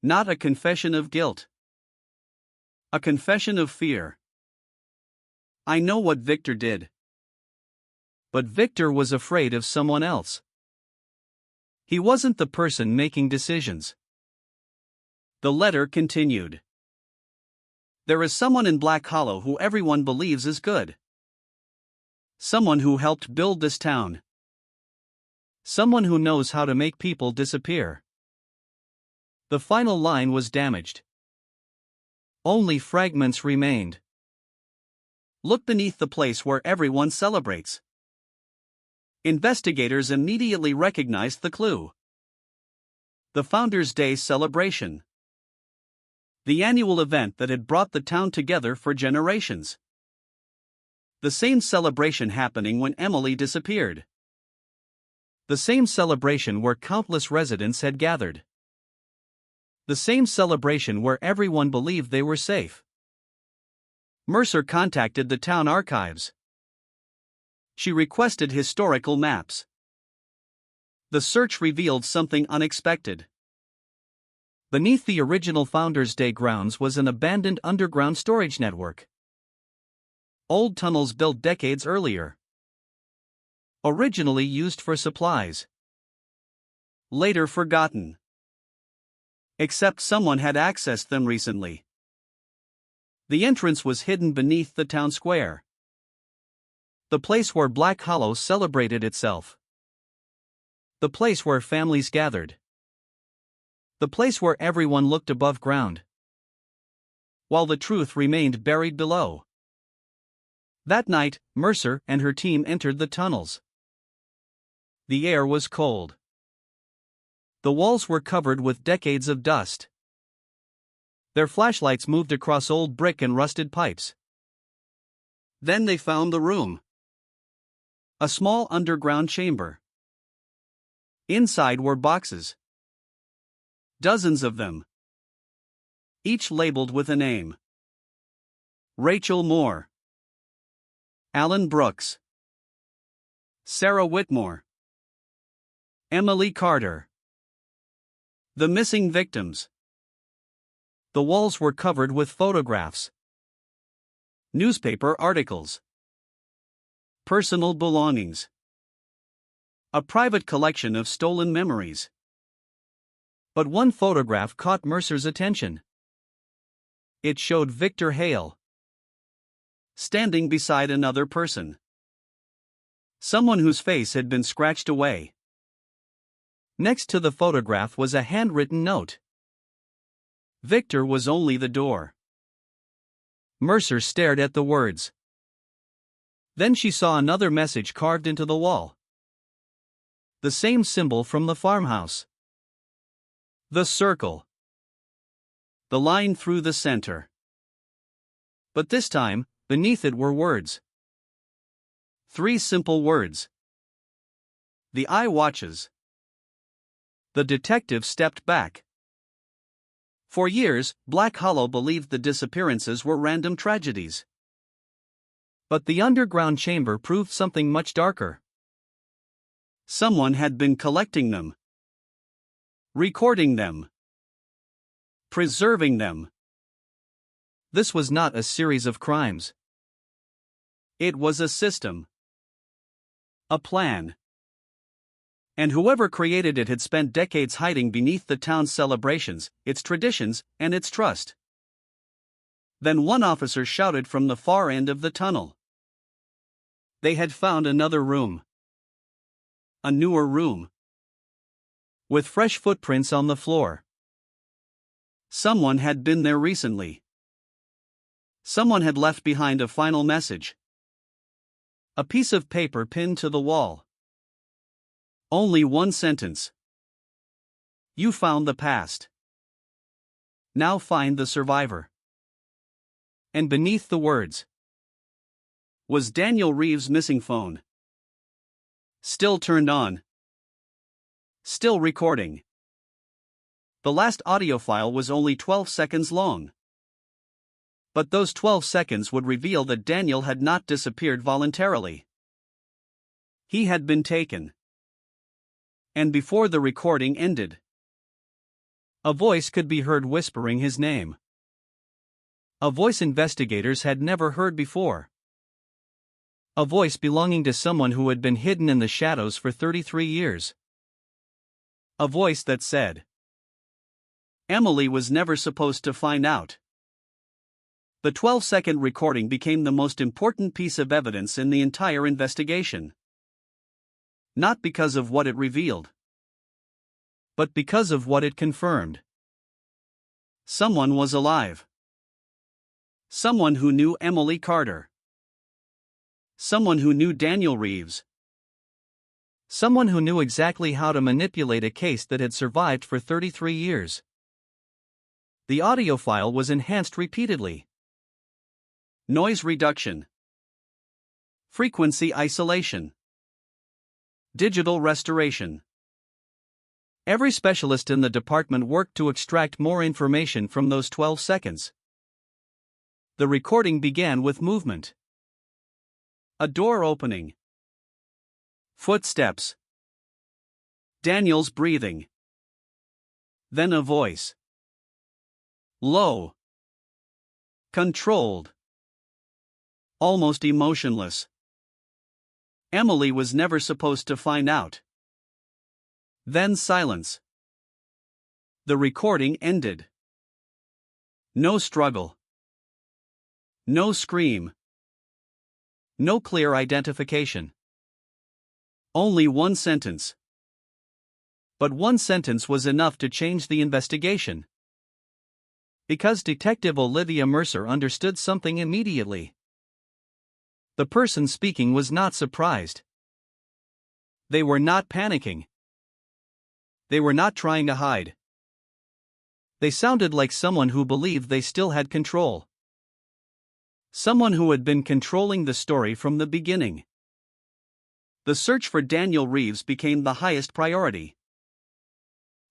S15: Not a confession of guilt. A confession of fear. I know what Victor did. But Victor was afraid of someone else. He wasn't the person making decisions. The letter continued. There is someone in Black Hollow who everyone believes is good. Someone who helped build this town. Someone who knows how to make people disappear. The final line was damaged. Only fragments remained. Look beneath the place where everyone celebrates. Investigators immediately recognized the clue. The Founders' Day celebration. The annual event that had brought the town together for generations. The same celebration happening when Emily disappeared. The same celebration where countless residents had gathered. The same celebration where everyone believed they were safe. Mercer contacted the town archives. She requested historical maps. The search revealed something unexpected. Beneath the original Founders' Day grounds was an abandoned underground storage network. Old tunnels built decades earlier. Originally used for supplies. Later forgotten. Except someone had accessed them recently. The entrance was hidden beneath the town square. The place where Black Hollow celebrated itself. The place where families gathered. The place where everyone looked above ground. While the truth remained buried below. That night, Mercer and her team entered the tunnels. The air was cold. The walls were covered with decades of dust. Their flashlights moved across old brick and rusted pipes. Then they found the room. A small underground chamber. Inside were boxes. Dozens of them. Each labeled with a name. Rachel Moore. Alan Brooks. Sarah Whitmore. Emily Carter. The missing victims. The walls were covered with photographs. Newspaper articles. Personal belongings. A private collection of stolen memories. But one photograph caught Mercer's attention. It showed Victor Hale standing beside another person. Someone whose face had been scratched away. Next to the photograph was a handwritten note. Victor was only the door. Mercer stared at the words. Then she saw another message carved into the wall. The same symbol from the farmhouse. The circle. The line through the center. But this time, beneath it were words. 3 simple words. The eye watches. The detective stepped back. For years, Black Hollow believed the disappearances were random tragedies. But the underground chamber proved something much darker. Someone had been collecting them. Recording them. Preserving them. This was not a series of crimes. It was a system. A plan. And whoever created it had spent decades hiding beneath the town's celebrations, its traditions, and its trust. Then one officer shouted from the far end of the tunnel. They had found another room. A newer room. With fresh footprints on the floor. Someone had been there recently. Someone had left behind a final message. A piece of paper pinned to the wall. Only one sentence. You found the past. Now find the survivor. And beneath the words was Daniel Reeves' missing phone. Still turned on. Still recording. The last audio file was only 12 seconds long. But those 12 seconds would reveal that Daniel had not disappeared voluntarily. He had been taken. And before the recording ended, a voice could be heard whispering his name. A voice investigators had never heard before. A voice belonging to someone who had been hidden in the shadows for 33 years. A voice that said, Emily was never supposed to find out. The 12-second recording became the most important piece of evidence in the entire investigation. Not because of what it revealed, but because of what it confirmed. Someone was alive. Someone who knew Emily Carter. Someone who knew Daniel Reeves. Someone who knew exactly how to manipulate a case that had survived for 33 years. The audio file was enhanced repeatedly. Noise reduction. Frequency isolation. Digital restoration. Every specialist in the department worked to extract more information from those 12 seconds. The recording began with movement. A door opening. Footsteps. Daniel's breathing. Then a voice. Low. Controlled. Almost emotionless. Emily was never supposed to find out. Then silence. The recording ended. No struggle. No scream. No clear identification. Only one sentence. But one sentence was enough to change the investigation. Because Detective Olivia Mercer understood something immediately. The person speaking was not surprised. They were not panicking. They were not trying to hide. They sounded like someone who believed they still had control. Someone who had been controlling the story from the beginning. The search for Daniel Reeves became the highest priority.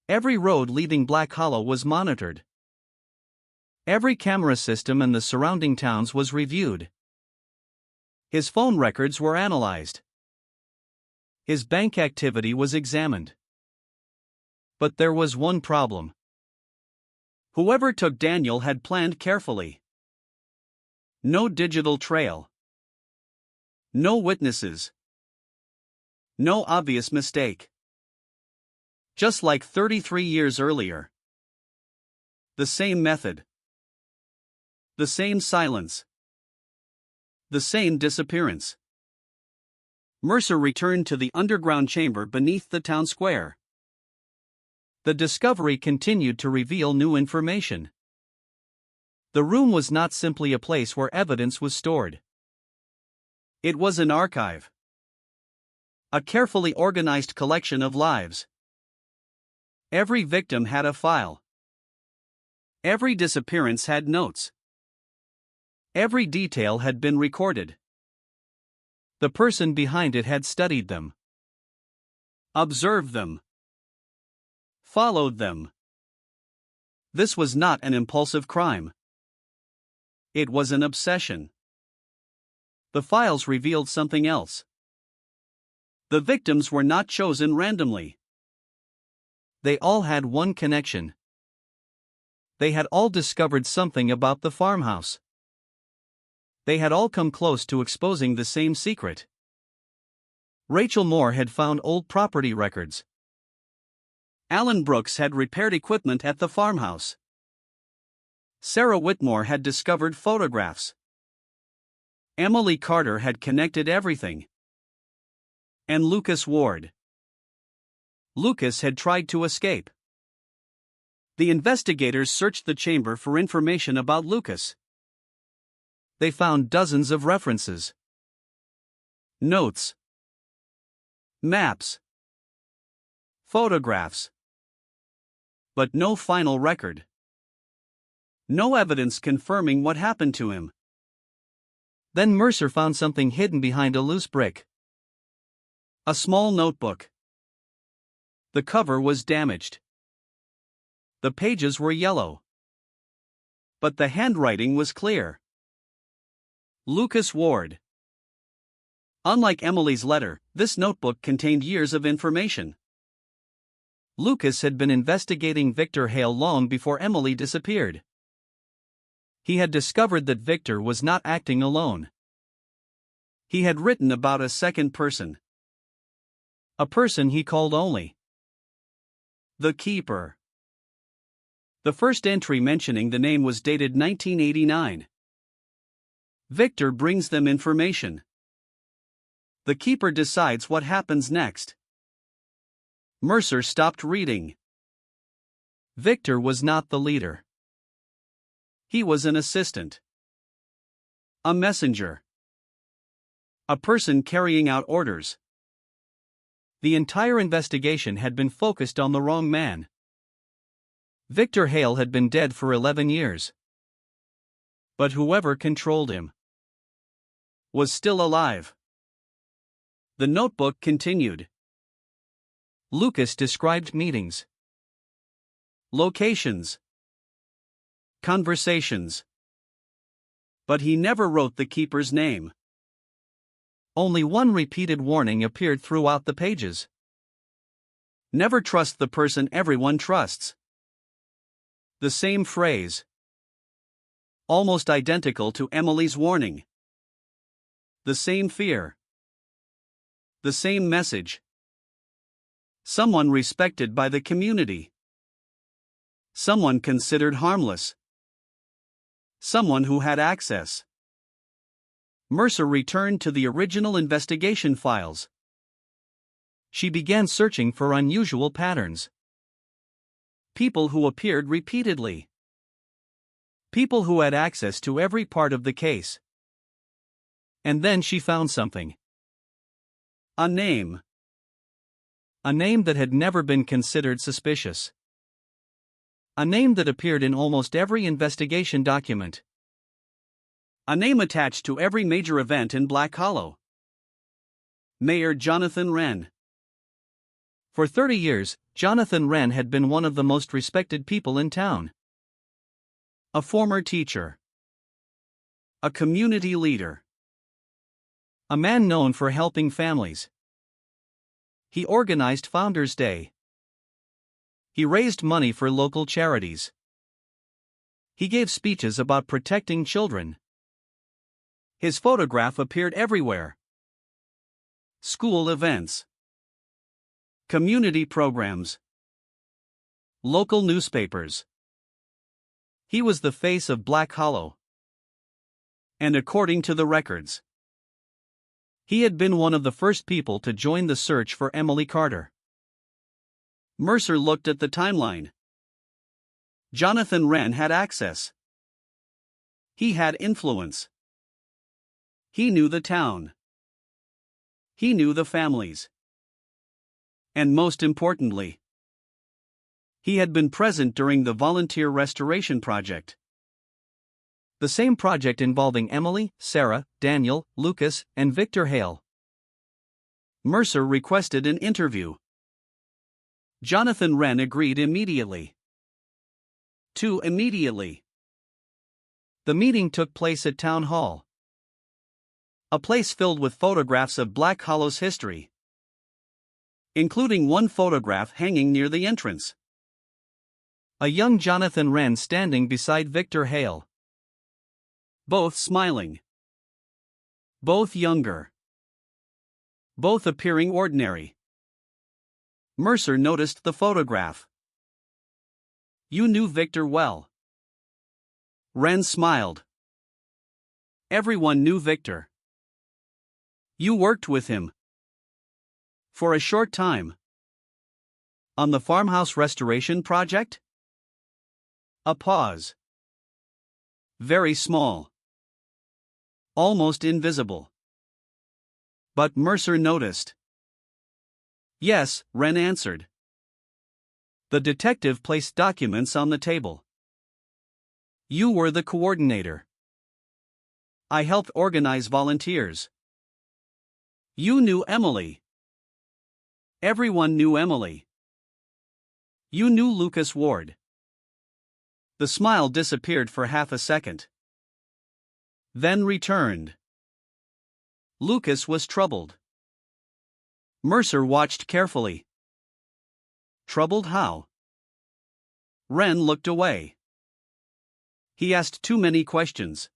S15: Every road leaving Black Hollow was monitored. Every camera system in the surrounding towns was reviewed. His phone records were analyzed. His bank activity was examined. But there was one problem. Whoever took Daniel had planned carefully. No digital trail. No witnesses. No obvious mistake. Just like 33 years earlier. The same method. The same silence. The same disappearance. Mercer returned to the underground chamber beneath the town square. The discovery continued to reveal new information. The room was not simply a place where evidence was stored. It was an archive. A carefully organized collection of lives. Every victim had a file. Every disappearance had notes. Every detail had been recorded. The person behind it had studied them. Observed them. Followed them. This was not an impulsive crime. It was an obsession. The files revealed something else. The victims were not chosen randomly. They all had one connection. They had all discovered something about the farmhouse. They had all come close to exposing the same secret. Rachel Moore had found old property records. Alan Brooks had repaired equipment at the farmhouse. Sarah Whitmore had discovered photographs. Emily Carter had connected everything. And Lucas Ward. Lucas had tried to escape. The investigators searched the chamber for information about Lucas. They found dozens of references. Notes. Maps. Photographs. But no final record. No evidence confirming what happened to him. Then Mercer found something hidden behind a loose brick. A small notebook. The cover was damaged. The pages were yellow. But the handwriting was clear. Lucas Ward. Unlike Emily's letter, this notebook contained years of information. Lucas had been investigating Victor Hale long before Emily disappeared. He had discovered that Victor was not acting alone. He had written about a second person. A person he called only the Keeper. The first entry mentioning the name was dated 1989. Victor brings them information. The Keeper decides what happens next. Mercer stopped reading. Victor was not the leader. He was an assistant. A messenger. A person carrying out orders. The entire investigation had been focused on the wrong man. Victor Hale had been dead for 11 years. But whoever controlled him was still alive. The notebook continued. Lucas described meetings, locations, conversations. But he never wrote the Keeper's name. Only one repeated warning appeared throughout the pages. Never trust the person everyone trusts. The same phrase. Almost identical to Emily's warning. The same fear. The same message. Someone respected by the community. Someone considered harmless. Someone who had access. Mercer returned to the original investigation files. She began searching for unusual patterns. People who appeared repeatedly. People who had access to every part of the case. And then she found something. A name. A name that had never been considered suspicious. A name that appeared in almost every investigation document. A name attached to every major event in Black Hollow. Mayor Jonathan Wren. For 30 years, Jonathan Wren had been one of the most respected people in town. A former teacher. A community leader. A man known for helping families. He organized Founders Day. He raised money for local charities. He gave speeches about protecting children. His photograph appeared everywhere. School events. Community programs. Local newspapers. He was the face of Black Hollow. And according to the records, he had been one of the first people to join the search for Emily Carter. Mercer looked at the timeline. Jonathan Wren had access. He had influence. He knew the town. He knew the families. And most importantly, he had been present during the volunteer restoration project. The same project involving Emily, Sarah, Daniel, Lucas, and Victor Hale. Mercer requested an interview. Jonathan Wren agreed immediately. Immediately. The meeting took place at Town Hall. A place filled with photographs of Black Hollow's history, including one photograph hanging near the entrance. A young Jonathan Wren standing beside Victor Hale. Both smiling. Both younger. Both appearing ordinary. Mercer noticed the photograph. You knew Victor well. Renz smiled. Everyone knew Victor. You worked with him. For a short time. On the farmhouse restoration project? A pause. Very small. Almost invisible. But Mercer noticed. Yes, Wren answered. The detective placed documents on the table. You were the coordinator. I helped organize volunteers. You knew Emily. Everyone knew Emily. You knew Lucas Ward. The smile disappeared for half a second. Then returned. Lucas was troubled. Mercer watched carefully. Troubled how? Wren looked away. He asked too many questions.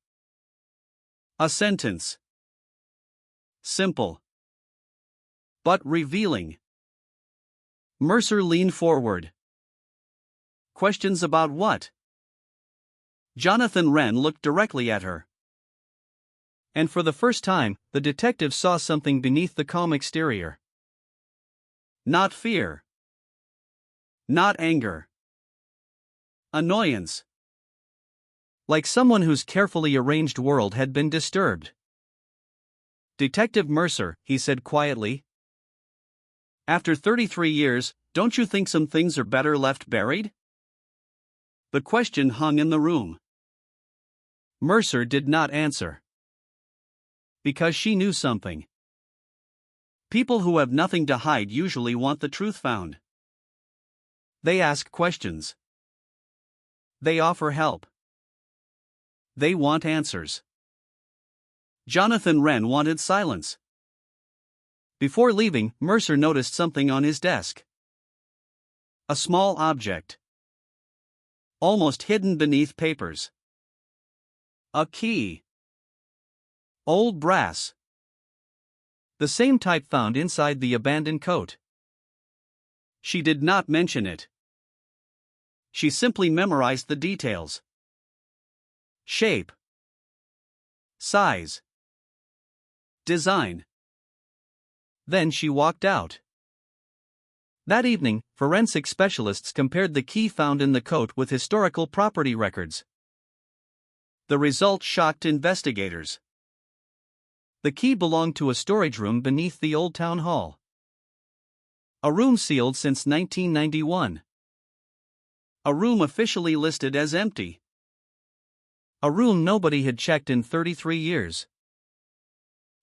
S15: A sentence. Simple. But revealing. Mercer leaned forward. Questions about what? Jonathan Wren looked directly at her. And for the first time, the detective saw something beneath the calm exterior. Not fear. Not anger. Annoyance. Like someone whose carefully arranged world had been disturbed. Detective Mercer, he said quietly. After 33 years, don't you think some things are better left buried? The question hung in the room. Mercer did not answer. Because she knew something. People who have nothing to hide usually want the truth found. They ask questions. They offer help. They want answers. Jonathan Wren wanted silence. Before leaving, Mercer noticed something on his desk. A small object. Almost hidden beneath papers. A key. Old brass. The same type found inside the abandoned coat. She did not mention it. She simply memorized the details. Shape. Size. Design. Then she walked out. That evening, forensic specialists compared the key found in the coat with historical property records. The result shocked investigators. The key belonged to a storage room beneath the old town hall. A room sealed since 1991. A room officially listed as empty. A room nobody had checked in 33 years.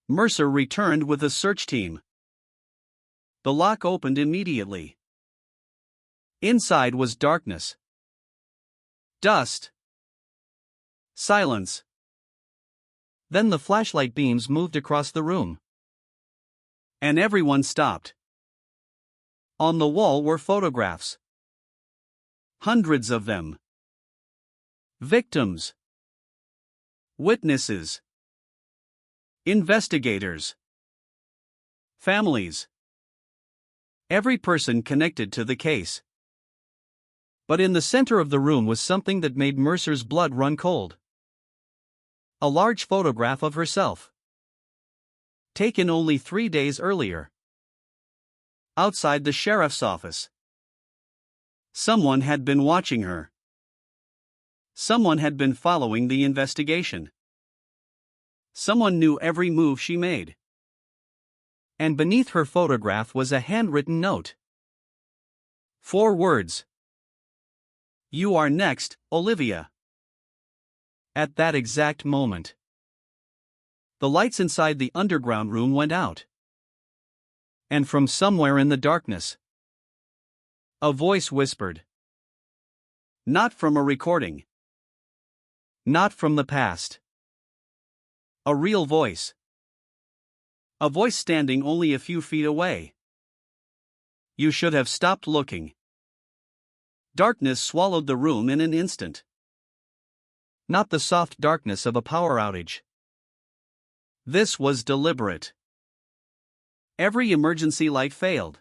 S15: Mercer returned with a search team. The lock opened immediately. Inside was darkness, dust, silence. Then the flashlight beams moved across the room. And everyone stopped. On the wall were photographs. Hundreds of them. Victims. Witnesses. Investigators. Families. Every person connected to the case. But in the center of the room was something that made Mercer's blood run cold. A large photograph of herself. Taken only 3 days earlier. Outside the sheriff's office. Someone had been watching her. Someone had been following the investigation. Someone knew every move she made. And beneath her photograph was a handwritten note. 4 words. "You are next, Olivia." At that exact moment, the lights inside the underground room went out. And from somewhere in the darkness, a voice whispered. Not from a recording. Not from the past. A real voice. A voice standing only a few feet away. You should have stopped looking. Darkness swallowed the room in an instant. Not the soft darkness of a power outage. This was deliberate. Every emergency light failed.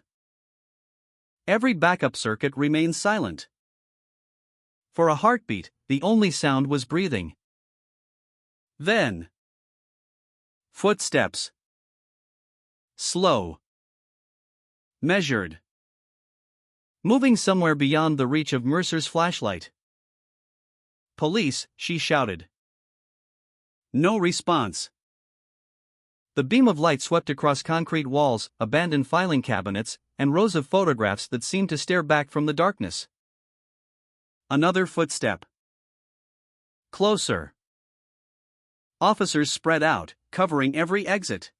S15: Every backup circuit remained silent. For a heartbeat, the only sound was breathing. Then, footsteps. Slow. Measured. Moving somewhere beyond the reach of Mercer's flashlight. "Police," she shouted. No response. The beam of light swept across concrete walls, abandoned filing cabinets, and rows of photographs that seemed to stare back from the darkness. Another footstep. Closer. Officers spread out, covering every exit.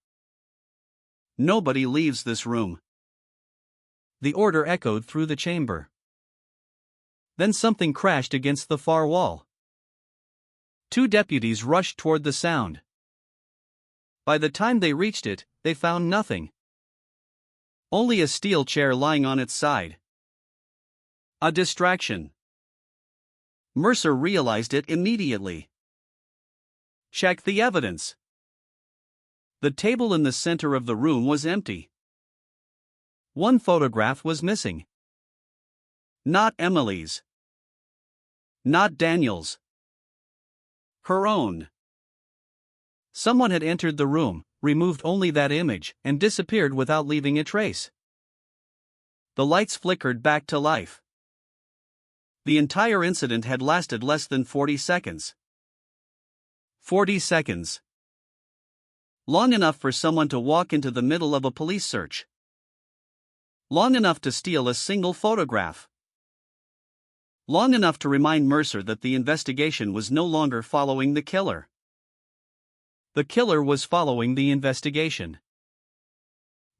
S15: Nobody leaves this room. The order echoed through the chamber. Then something crashed against the far wall. 2 deputies rushed toward the sound. By the time they reached it, they found nothing. Only a steel chair lying on its side. A distraction. Mercer realized it immediately. Check the evidence. The table in the center of the room was empty. 1 photograph was missing. Not Emily's. Not Daniel's. Her own. Someone had entered the room, removed only that image, and disappeared without leaving a trace. The lights flickered back to life. The entire incident had lasted less than 40 seconds. 40 seconds. Long enough for someone to walk into the middle of a police search. Long enough to steal a single photograph. Long enough to remind Mercer that the investigation was no longer following the killer. The killer was following the investigation.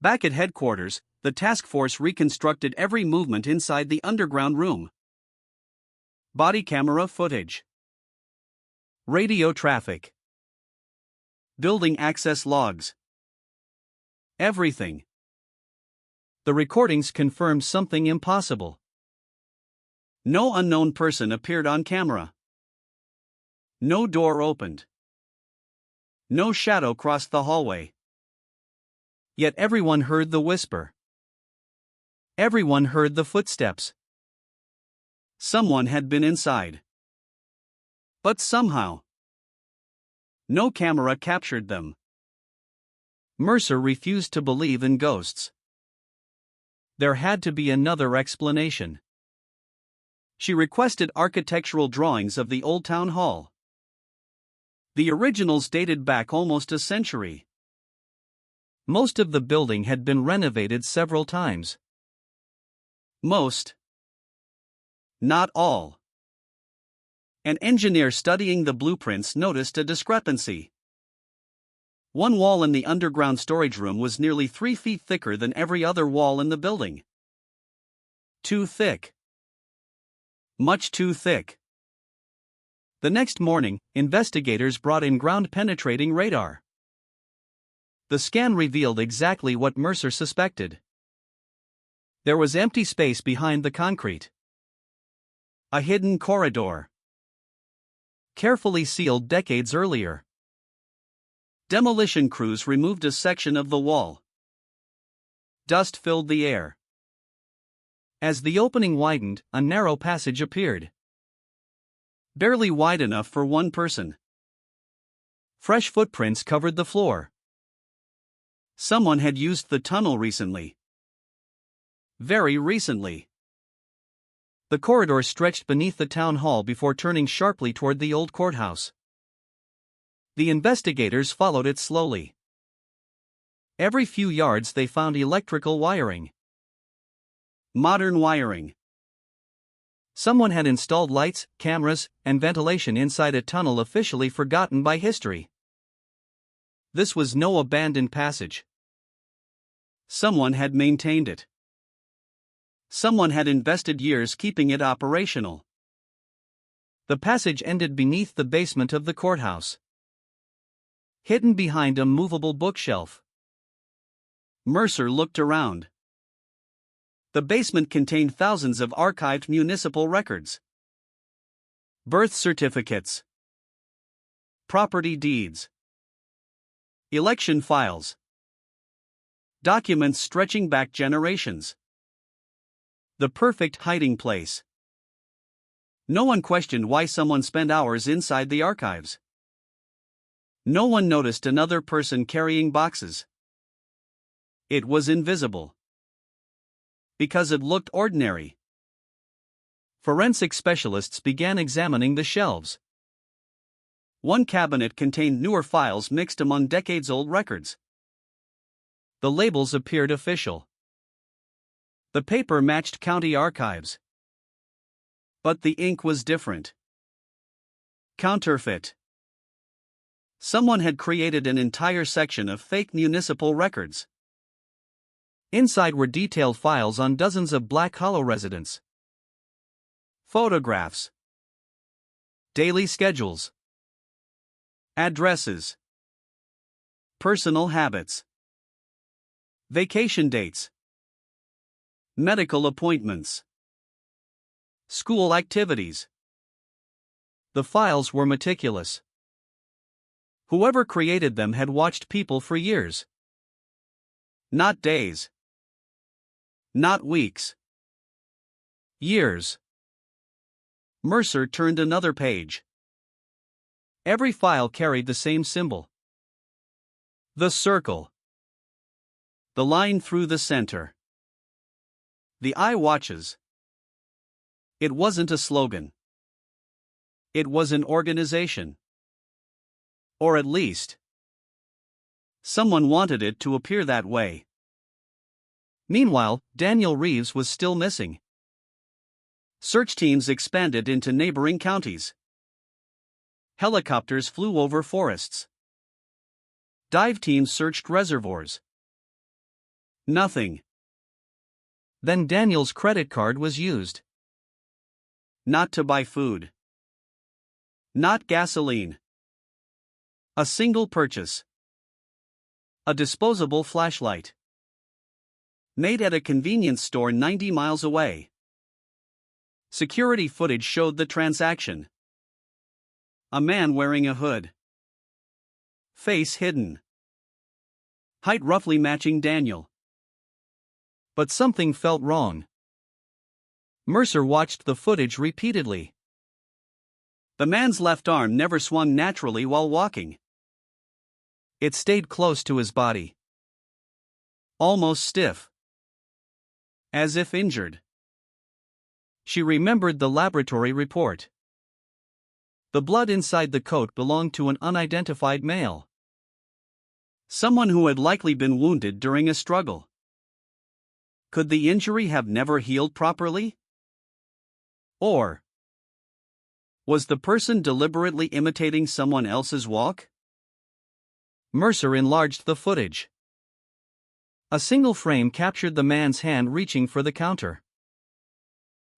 S15: Back at headquarters, the task force reconstructed every movement inside the underground room. Body camera footage. Radio traffic. Building access logs. Everything. The recordings confirmed something impossible. No unknown person appeared on camera. No door opened. No shadow crossed the hallway. Yet everyone heard the whisper. Everyone heard the footsteps. Someone had been inside. But somehow, no camera captured them. Mercer refused to believe in ghosts. There had to be another explanation. She requested architectural drawings of the old town hall. The originals dated back almost a century. Most of the building had been renovated several times. Most. Not all. An engineer studying the blueprints noticed a discrepancy. One wall in the underground storage room was nearly 3 feet thicker than every other wall in the building. Too thick. Much too thick. The next morning, investigators brought in ground-penetrating radar. The scan revealed exactly what Mercer suspected. There was empty space behind the concrete. A hidden corridor. Carefully sealed decades earlier. Demolition crews removed a section of the wall. Dust filled the air. As the opening widened, a narrow passage appeared. Barely wide enough for one person. Fresh footprints covered the floor. Someone had used the tunnel recently. Very recently. The corridor stretched beneath the town hall before turning sharply toward the old courthouse. The investigators followed it slowly. Every few yards they found electrical wiring. Modern wiring. Someone had installed lights, cameras, and ventilation inside a tunnel officially forgotten by history. This was no abandoned passage. Someone had maintained it. Someone had invested years keeping it operational. The passage ended beneath the basement of the courthouse. Hidden behind a movable bookshelf. Mercer looked around. The basement contained thousands of archived municipal records. Birth certificates. Property deeds. Election files. Documents stretching back generations. The perfect hiding place. No one questioned why someone spent hours inside the archives. No one noticed another person carrying boxes. It was invisible. Because it looked ordinary. Forensic specialists began examining the shelves. One cabinet contained newer files mixed among decades-old records. The labels appeared official. The paper matched county archives. But the ink was different. Counterfeit. Someone had created an entire section of fake municipal records. Inside were detailed files on dozens of Black Hollow residents. Photographs. Daily schedules. Addresses. Personal habits. Vacation dates. Medical appointments. School activities. The files were meticulous. Whoever created them had watched people for years. Not days. Not weeks. Years. Mercer turned another page. Every file carried the same symbol. The circle. The line through the center. The eye watches. It wasn't a slogan. It was an organization. Or at least, someone wanted it to appear that way. Meanwhile, Daniel Reeves was still missing. Search teams expanded into neighboring counties. Helicopters flew over forests. Dive teams searched reservoirs. Nothing. Then Daniel's credit card was used. Not to buy food. Not gasoline. A single purchase. A disposable flashlight. Made at a convenience store 90 miles away. Security footage showed the transaction. A man wearing a hood. Face hidden. Height roughly matching Daniel. But something felt wrong. Mercer watched the footage repeatedly. The man's left arm never swung naturally while walking. It stayed close to his body. Almost stiff. As if injured. She remembered the laboratory report. The blood inside the coat belonged to an unidentified male. Someone who had likely been wounded during a struggle. Could the injury have never healed properly? Or was the person deliberately imitating someone else's walk? Mercer enlarged the footage. A single frame captured the man's hand reaching for the counter.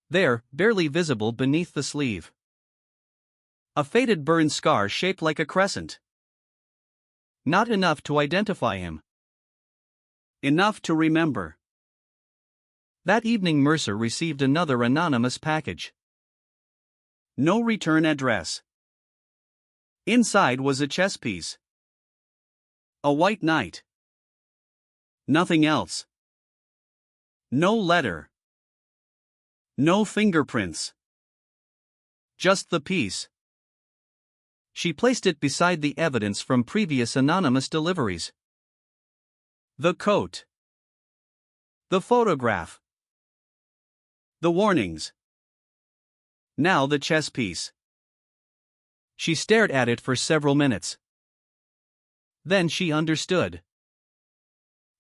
S15: There, barely visible beneath the sleeve, a faded burn scar shaped like a crescent. Not enough to identify him. Enough to remember. That evening Mercer received another anonymous package. No return address. Inside was a chess piece. A white knight. Nothing else. No letter. No fingerprints. Just the piece. She placed it beside the evidence from previous anonymous deliveries. The coat. The photograph. The warnings. Now the chess piece. She stared at it for several minutes. Then she understood.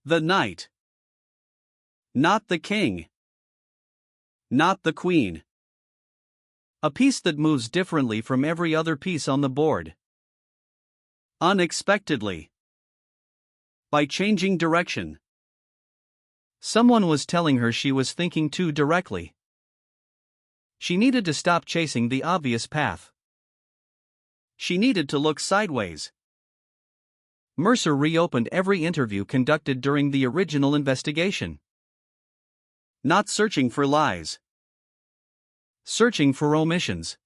S15: The knight. Not the king. Not the queen. A piece that moves differently from every other piece on the board. Unexpectedly. By changing direction. Someone was telling her she was thinking too directly. She needed to stop chasing the obvious path. She needed to look sideways. Mercer reopened every interview conducted during the original investigation. Not searching for lies. Searching for omissions.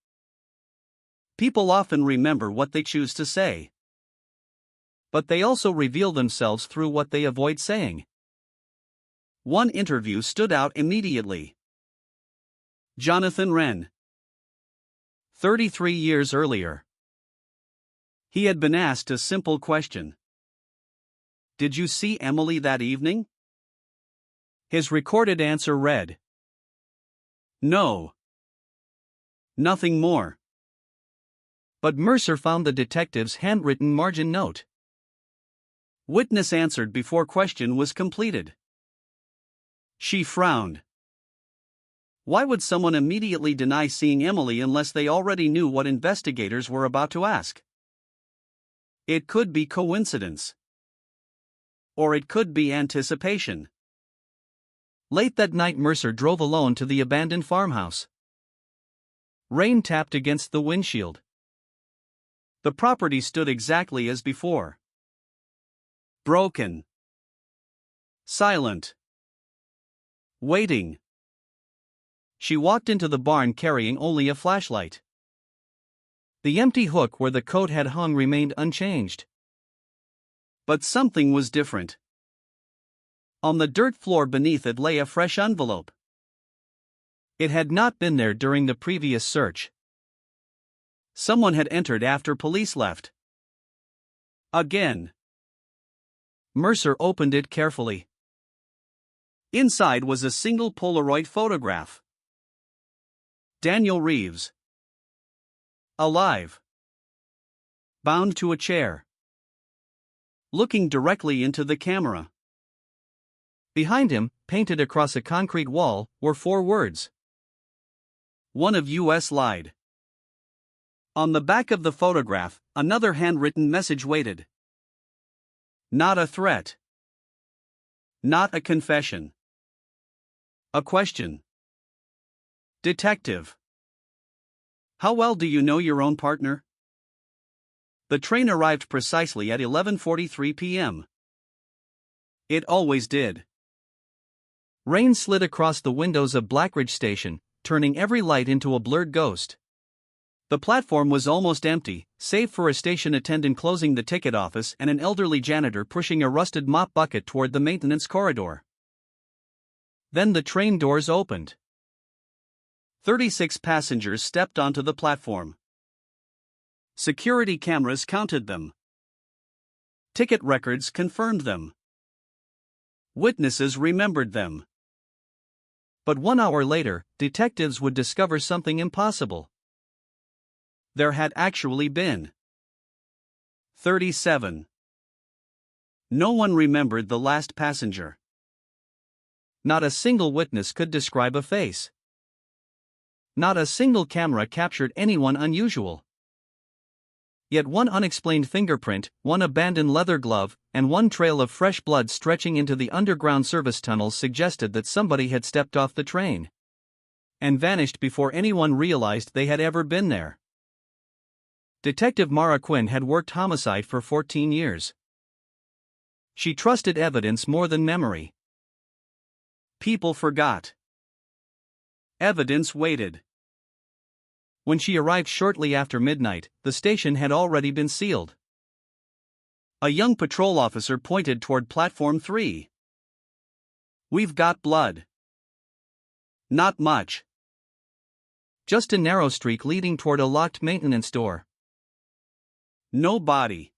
S15: People often remember what they choose to say. But they also reveal themselves through what they avoid saying. One interview stood out immediately. Jonathan Renz. 33 years earlier. He had been asked a simple question. Did you see Emily that evening? His recorded answer read, no. Nothing more. But Mercer found the detective's handwritten margin note. Witness answered before question was completed. She frowned. Why would someone immediately deny seeing Emily unless they already knew what investigators were about to ask? It could be coincidence. Or it could be anticipation. Late that night Mercer drove alone to the abandoned farmhouse. Rain tapped against the windshield. The property stood exactly as before. Broken. Silent. Waiting. She walked into the barn carrying only a flashlight. The empty hook where the coat had hung remained unchanged. But something was different. On the dirt floor beneath it lay a fresh envelope. It had not been there during the previous search. Someone had entered after police left. Again. Mercer opened it carefully. Inside was a single Polaroid photograph. Daniel Reeves. Alive. Bound to a chair. Looking directly into the camera. Behind him, painted across a concrete wall, were 4 words. One of U.S. lied. On the back of the photograph, another handwritten message waited. Not a threat. Not a confession. A question. Detective. How well do you know your own partner? The train arrived precisely at 11:43 p.m. It always did. Rain slid across the windows of Blackridge Station, turning every light into a blurred ghost. The platform was almost empty, save for a station attendant closing the ticket office and an elderly janitor pushing a rusted mop bucket toward the maintenance corridor. Then the train doors opened. 36 passengers stepped onto the platform. Security cameras counted them. Ticket records confirmed them. Witnesses remembered them. But 1 hour later, detectives would discover something impossible. There had actually been 37. No one remembered the last passenger. Not a single witness could describe a face. not a single camera captured anyone unusual. Yet one unexplained fingerprint, one abandoned leather glove, and one trail of fresh blood stretching into the underground service tunnels suggested that somebody had stepped off the train and vanished before anyone realized they had ever been there. Detective Mara Quinn had worked homicide for 14 years. She trusted evidence more than memory. People forgot. Evidence waited. When she arrived shortly after midnight, the station had already been sealed. A young patrol officer pointed toward Platform 3. "We've got blood." "Not much. Just a narrow streak leading toward a locked maintenance door. No body.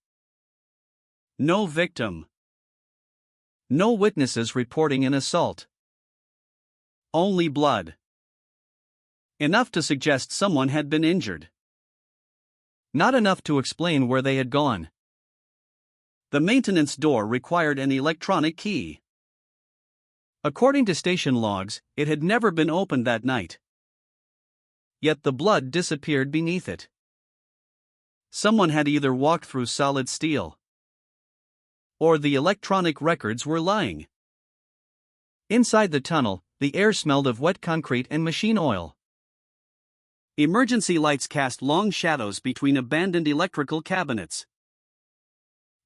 S15: No victim. No witnesses reporting an assault. Only blood. Enough to suggest someone had been injured. Not enough to explain where they had gone. The maintenance door required an electronic key. According to station logs, it had never been opened that night. Yet the blood disappeared beneath it. Someone had either walked through solid steel, or the electronic records were lying. Inside the tunnel, the air smelled of wet concrete and machine oil. Emergency lights cast long shadows between abandoned electrical cabinets.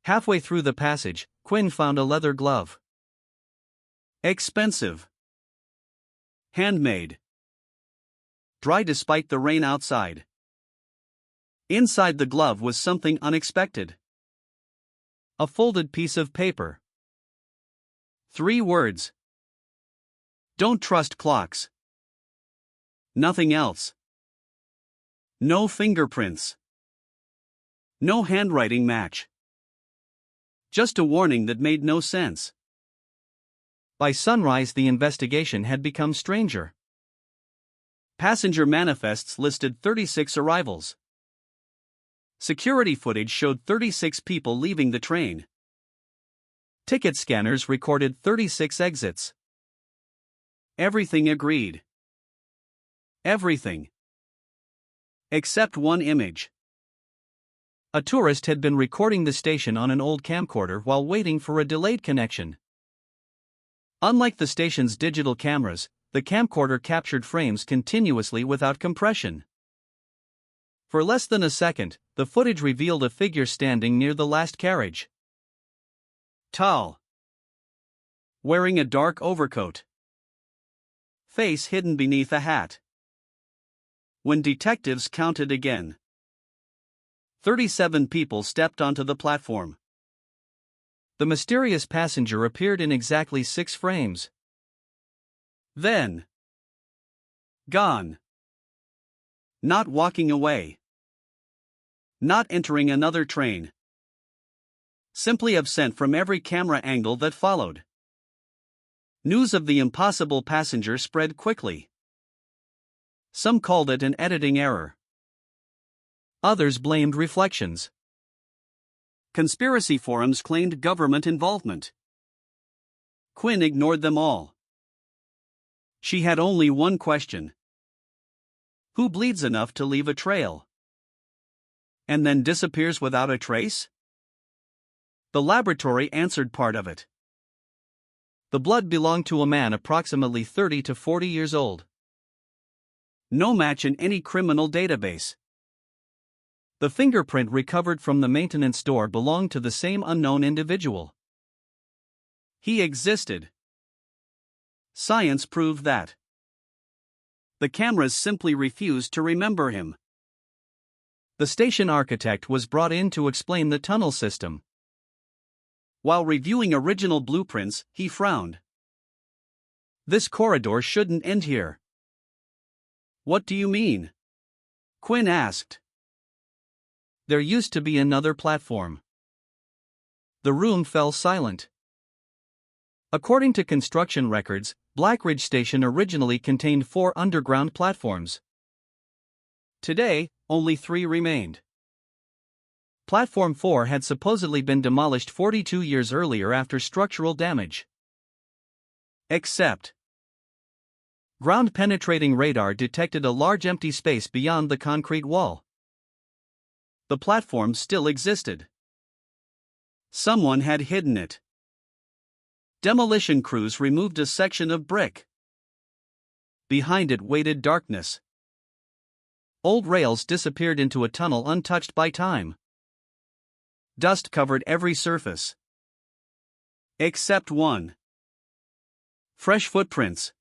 S15: Halfway through the passage, Quinn found a leather glove. Expensive. Handmade. Dry despite the rain outside. Inside the glove was something unexpected. A folded piece of paper. 3 words. "Don't trust clocks." Nothing else. No fingerprints. No handwriting match. Just a warning that made no sense. By sunrise, the investigation had become stranger. Passenger manifests listed 36 arrivals. Security footage showed 36 people leaving the train. Ticket scanners recorded 36 exits. Everything agreed. Everything. Except one image. A tourist had been recording the station on an old camcorder while waiting for a delayed connection. Unlike the station's digital cameras, the camcorder captured frames continuously without compression. For less than a second, the footage revealed a figure standing near the last carriage. Tall. Wearing a dark overcoat. Face hidden beneath a hat. When detectives counted again, 37 people stepped onto the platform. The mysterious passenger appeared in exactly 6 frames. Then, gone. Not walking away. Not entering another train. Simply absent from every camera angle that followed. News of the impossible passenger spread quickly. Some called it an editing error. Others blamed reflections. Conspiracy forums claimed government involvement. Quinn ignored them all. She had only one question. Who bleeds enough to leave a trail? And then disappears without a trace? The laboratory answered part of it. The blood belonged to a man approximately 30 to 40 years old. No match in any criminal database. The fingerprint recovered from the maintenance door belonged to the same unknown individual. He existed. Science proved that. The cameras simply refused to remember him. The station architect was brought in to explain the tunnel system. While reviewing original blueprints, he frowned. This corridor shouldn't end here. What do you mean? Quinn asked. There used to be another platform. The room fell silent. According to construction records, Blackridge Station originally contained 4 underground platforms. Today, only 3 remained. Platform 4 had supposedly been demolished 42 years earlier after structural damage. Except Ground-penetrating radar detected a large empty space beyond the concrete wall. The platform still existed. Someone had hidden it. Demolition crews removed a section of brick. Behind it waited darkness. Old rails disappeared into a tunnel untouched by time. Dust covered every surface. Except one. Fresh footprints.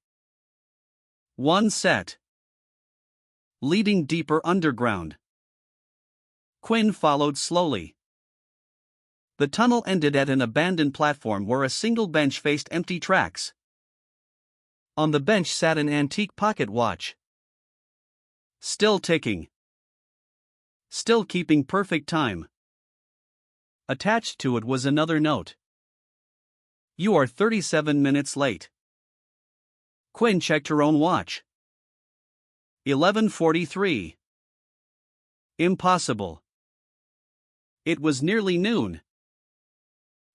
S15: One set. Leading deeper underground. Quinn followed slowly. The tunnel ended at an abandoned platform where a single bench faced empty tracks. On the bench sat an antique pocket watch. Still ticking. Still keeping perfect time. Attached to it was another note. You are 37 minutes late. Quinn checked her own watch. 11:43. Impossible. It was nearly noon.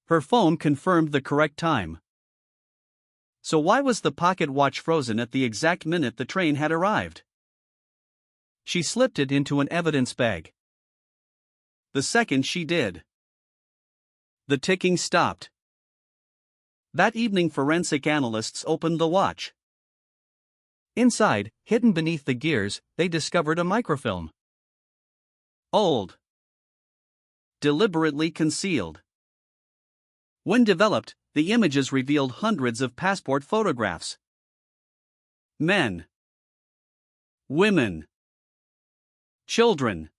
S15: Her phone confirmed the correct time. So why was the pocket watch frozen at the exact minute the train had arrived? She slipped it into an evidence bag. The second she did, the ticking stopped. That evening, forensic analysts opened the watch. Inside, hidden beneath the gears, they discovered a microfilm. Old. Deliberately concealed. When developed, the images revealed hundreds of passport photographs. Men. Women. Children.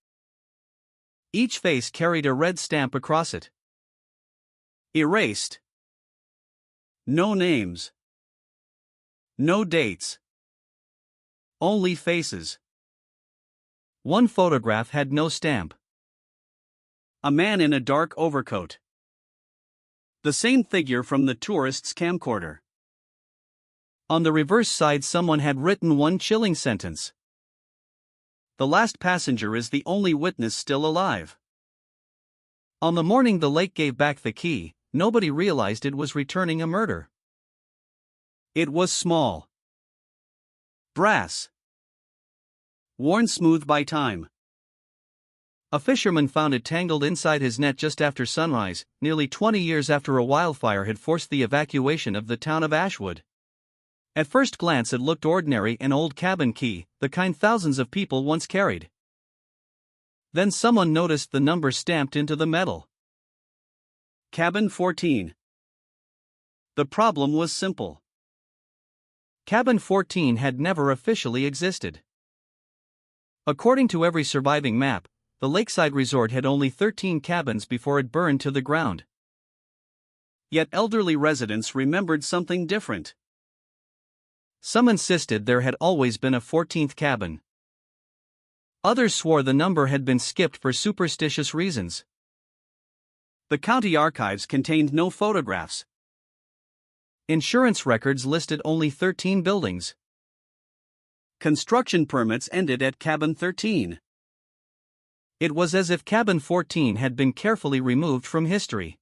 S15: Each face carried a red stamp across it. Erased. No names. No dates. Only faces. One photograph had no stamp. A man in a dark overcoat. The same figure from the tourist's camcorder. On the reverse side, someone had written one chilling sentence. The last passenger is the only witness still alive. On the morning the lake gave back the key, nobody realized it was returning a murder. It was small. Brass. Worn smooth by time. A fisherman found it tangled inside his net just after sunrise, nearly 20 years after a wildfire had forced the evacuation of the town of Ashwood. At first glance it looked ordinary, an old cabin key, the kind thousands of people once carried. Then someone noticed the number stamped into the metal. Cabin 14. The problem was simple. Cabin 14 had never officially existed. According to every surviving map, the lakeside resort had only 13 cabins before it burned to the ground. Yet elderly residents remembered something different. Some insisted there had always been a 14th cabin. Others swore the number had been skipped for superstitious reasons. The county archives contained no photographs. Insurance records listed only 13 buildings. Construction permits ended at cabin 13. It was as if cabin 14 had been carefully removed from history.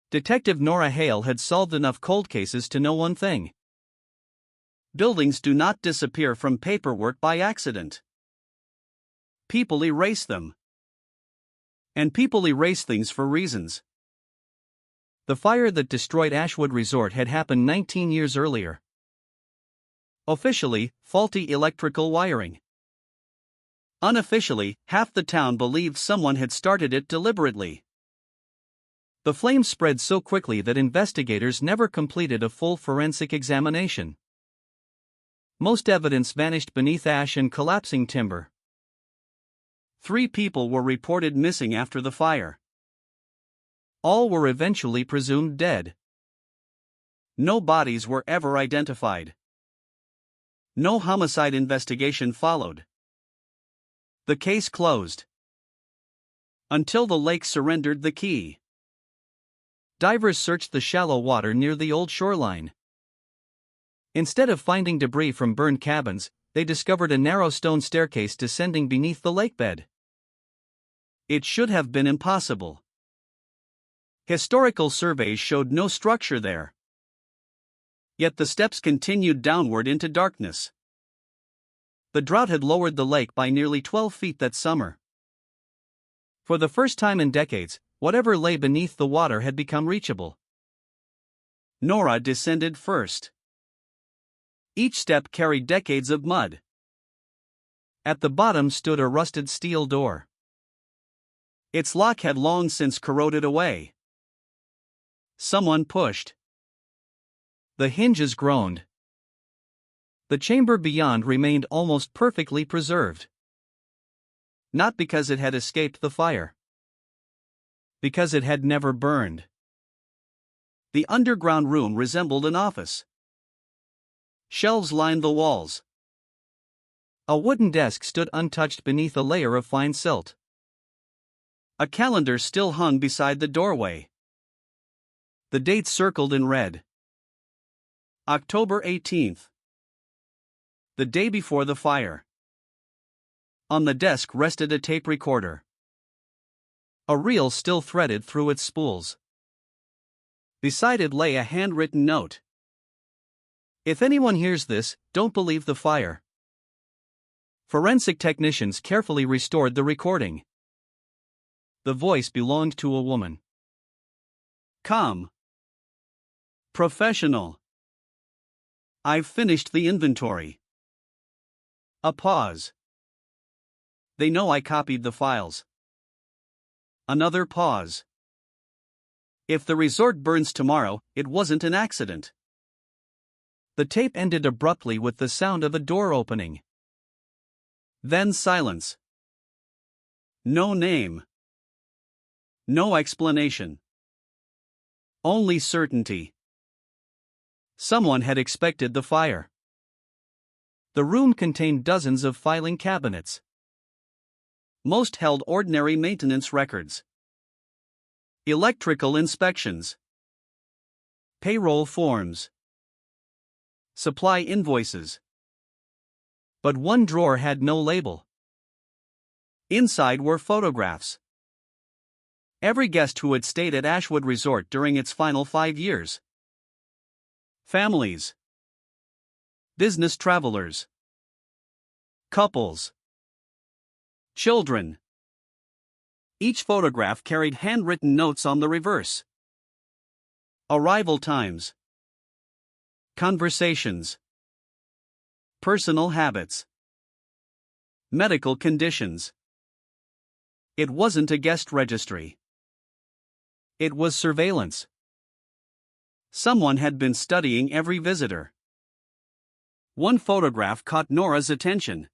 S15: Detective Nora Hale had solved enough cold cases to know one thing. Buildings do not disappear from paperwork by accident. People erase them. And people erase things for reasons. The fire that destroyed Ashwood Resort had happened 19 years earlier. Officially, faulty electrical wiring. Unofficially, half the town believed someone had started it deliberately. The flames spread so quickly that investigators never completed a full forensic examination. Most evidence vanished beneath ash and collapsing timber. 3 people were reported missing after the fire. All were eventually presumed dead. No bodies were ever identified. No homicide investigation followed. The case closed. Until the lake surrendered the key. Divers searched the shallow water near the old shoreline. Instead of finding debris from burned cabins, they discovered a narrow stone staircase descending beneath the lakebed. It should have been impossible. Historical surveys showed no structure there. Yet the steps continued downward into darkness. The drought had lowered the lake by nearly 12 feet that summer. For the first time in decades, whatever lay beneath the water had become reachable. Nora descended first. Each step carried decades of mud. At the bottom stood a rusted steel door. Its lock had long since corroded away. Someone pushed. The hinges groaned. The chamber beyond remained almost perfectly preserved. Not because it had escaped the fire. Because it had never burned. The underground room resembled an office. Shelves lined the walls. A wooden desk stood untouched beneath a layer of fine silt. A calendar still hung beside the doorway. The date circled in red. October 18th. The day before the fire. On the desk rested a tape recorder. A reel still threaded through its spools. Beside it lay a handwritten note. If anyone hears this, don't believe the fire. Forensic technicians carefully restored the recording. The voice belonged to a woman. Calm. Professional. I've finished the inventory. A pause. They know I copied the files. Another pause. If the resort burns tomorrow, it wasn't an accident. The tape ended abruptly with the sound of a door opening. Then silence. No name. No explanation. Only certainty. Someone had expected the fire. The room contained dozens of filing cabinets. Most held ordinary maintenance records. Electrical inspections. Payroll forms. Supply invoices. But one drawer had no label. Inside were photographs. Every guest who had stayed at Ashwood Resort during its final 5 years. Families. Business travelers. Couples. Children. Each photograph carried handwritten notes on the reverse. Arrival times. Conversations. Personal habits. Medical conditions. It wasn't a guest registry. It was surveillance. Someone had been studying every visitor. One photograph caught Nora's attention.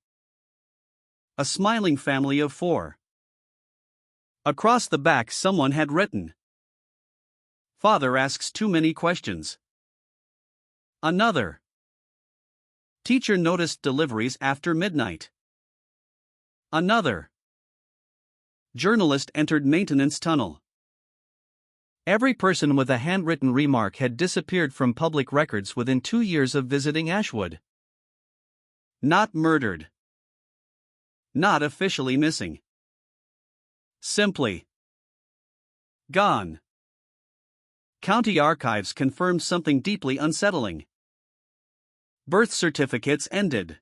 S15: A smiling family of 4. Across the back, someone had written, "Father asks too many questions." Another. Teacher noticed deliveries after midnight. Another. Journalist entered maintenance tunnel. Every person with a handwritten remark had disappeared from public records within 2 years of visiting Ashwood. Not murdered. Not officially missing. Simply gone. County archives confirmed something deeply unsettling. Birth certificates ended.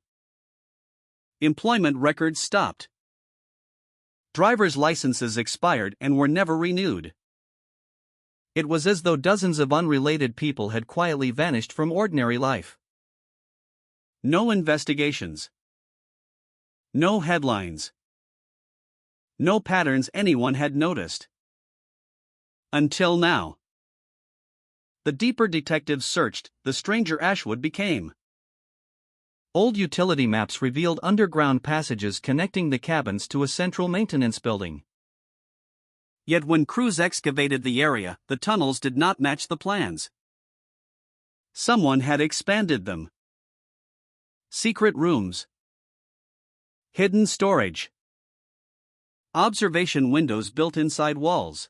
S15: Employment records stopped. Driver's licenses expired and were never renewed. It was as though dozens of unrelated people had quietly vanished from ordinary life. No investigations. No headlines. No patterns anyone had noticed. Until now. The deeper detectives searched, the stranger Ashwood became. Old utility maps revealed underground passages connecting the cabins to a central maintenance building. Yet when crews excavated the area, the tunnels did not match the plans. Someone had expanded them. Secret rooms. Hidden storage. Observation windows built inside walls.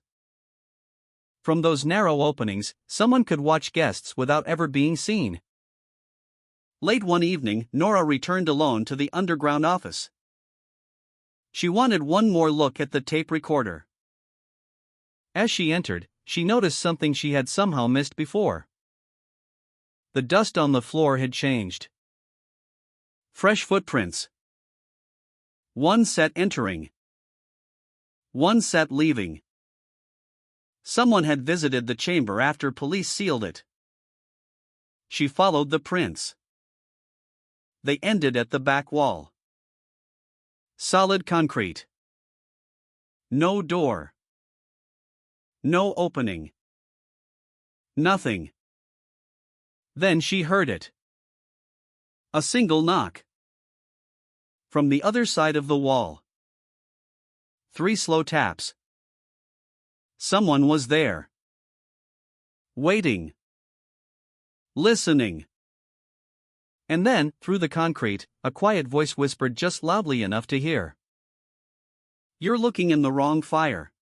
S15: From those narrow openings, someone could watch guests without ever being seen. Late one evening, Nora returned alone to the underground office. She wanted one more look at the tape recorder. As she entered, she noticed something she had somehow missed before. The dust on the floor had changed. Fresh footprints. One set entering. One set leaving. Someone had visited the chamber after police sealed it. She followed the prints. They ended at the back wall. Solid concrete. No door. No opening. Nothing. Then she heard it. A single knock. From the other side of the wall. 3 slow taps. Someone was there. Waiting. Listening. And then, through the concrete, a quiet voice whispered just loudly enough to hear. "You're looking in the wrong fire."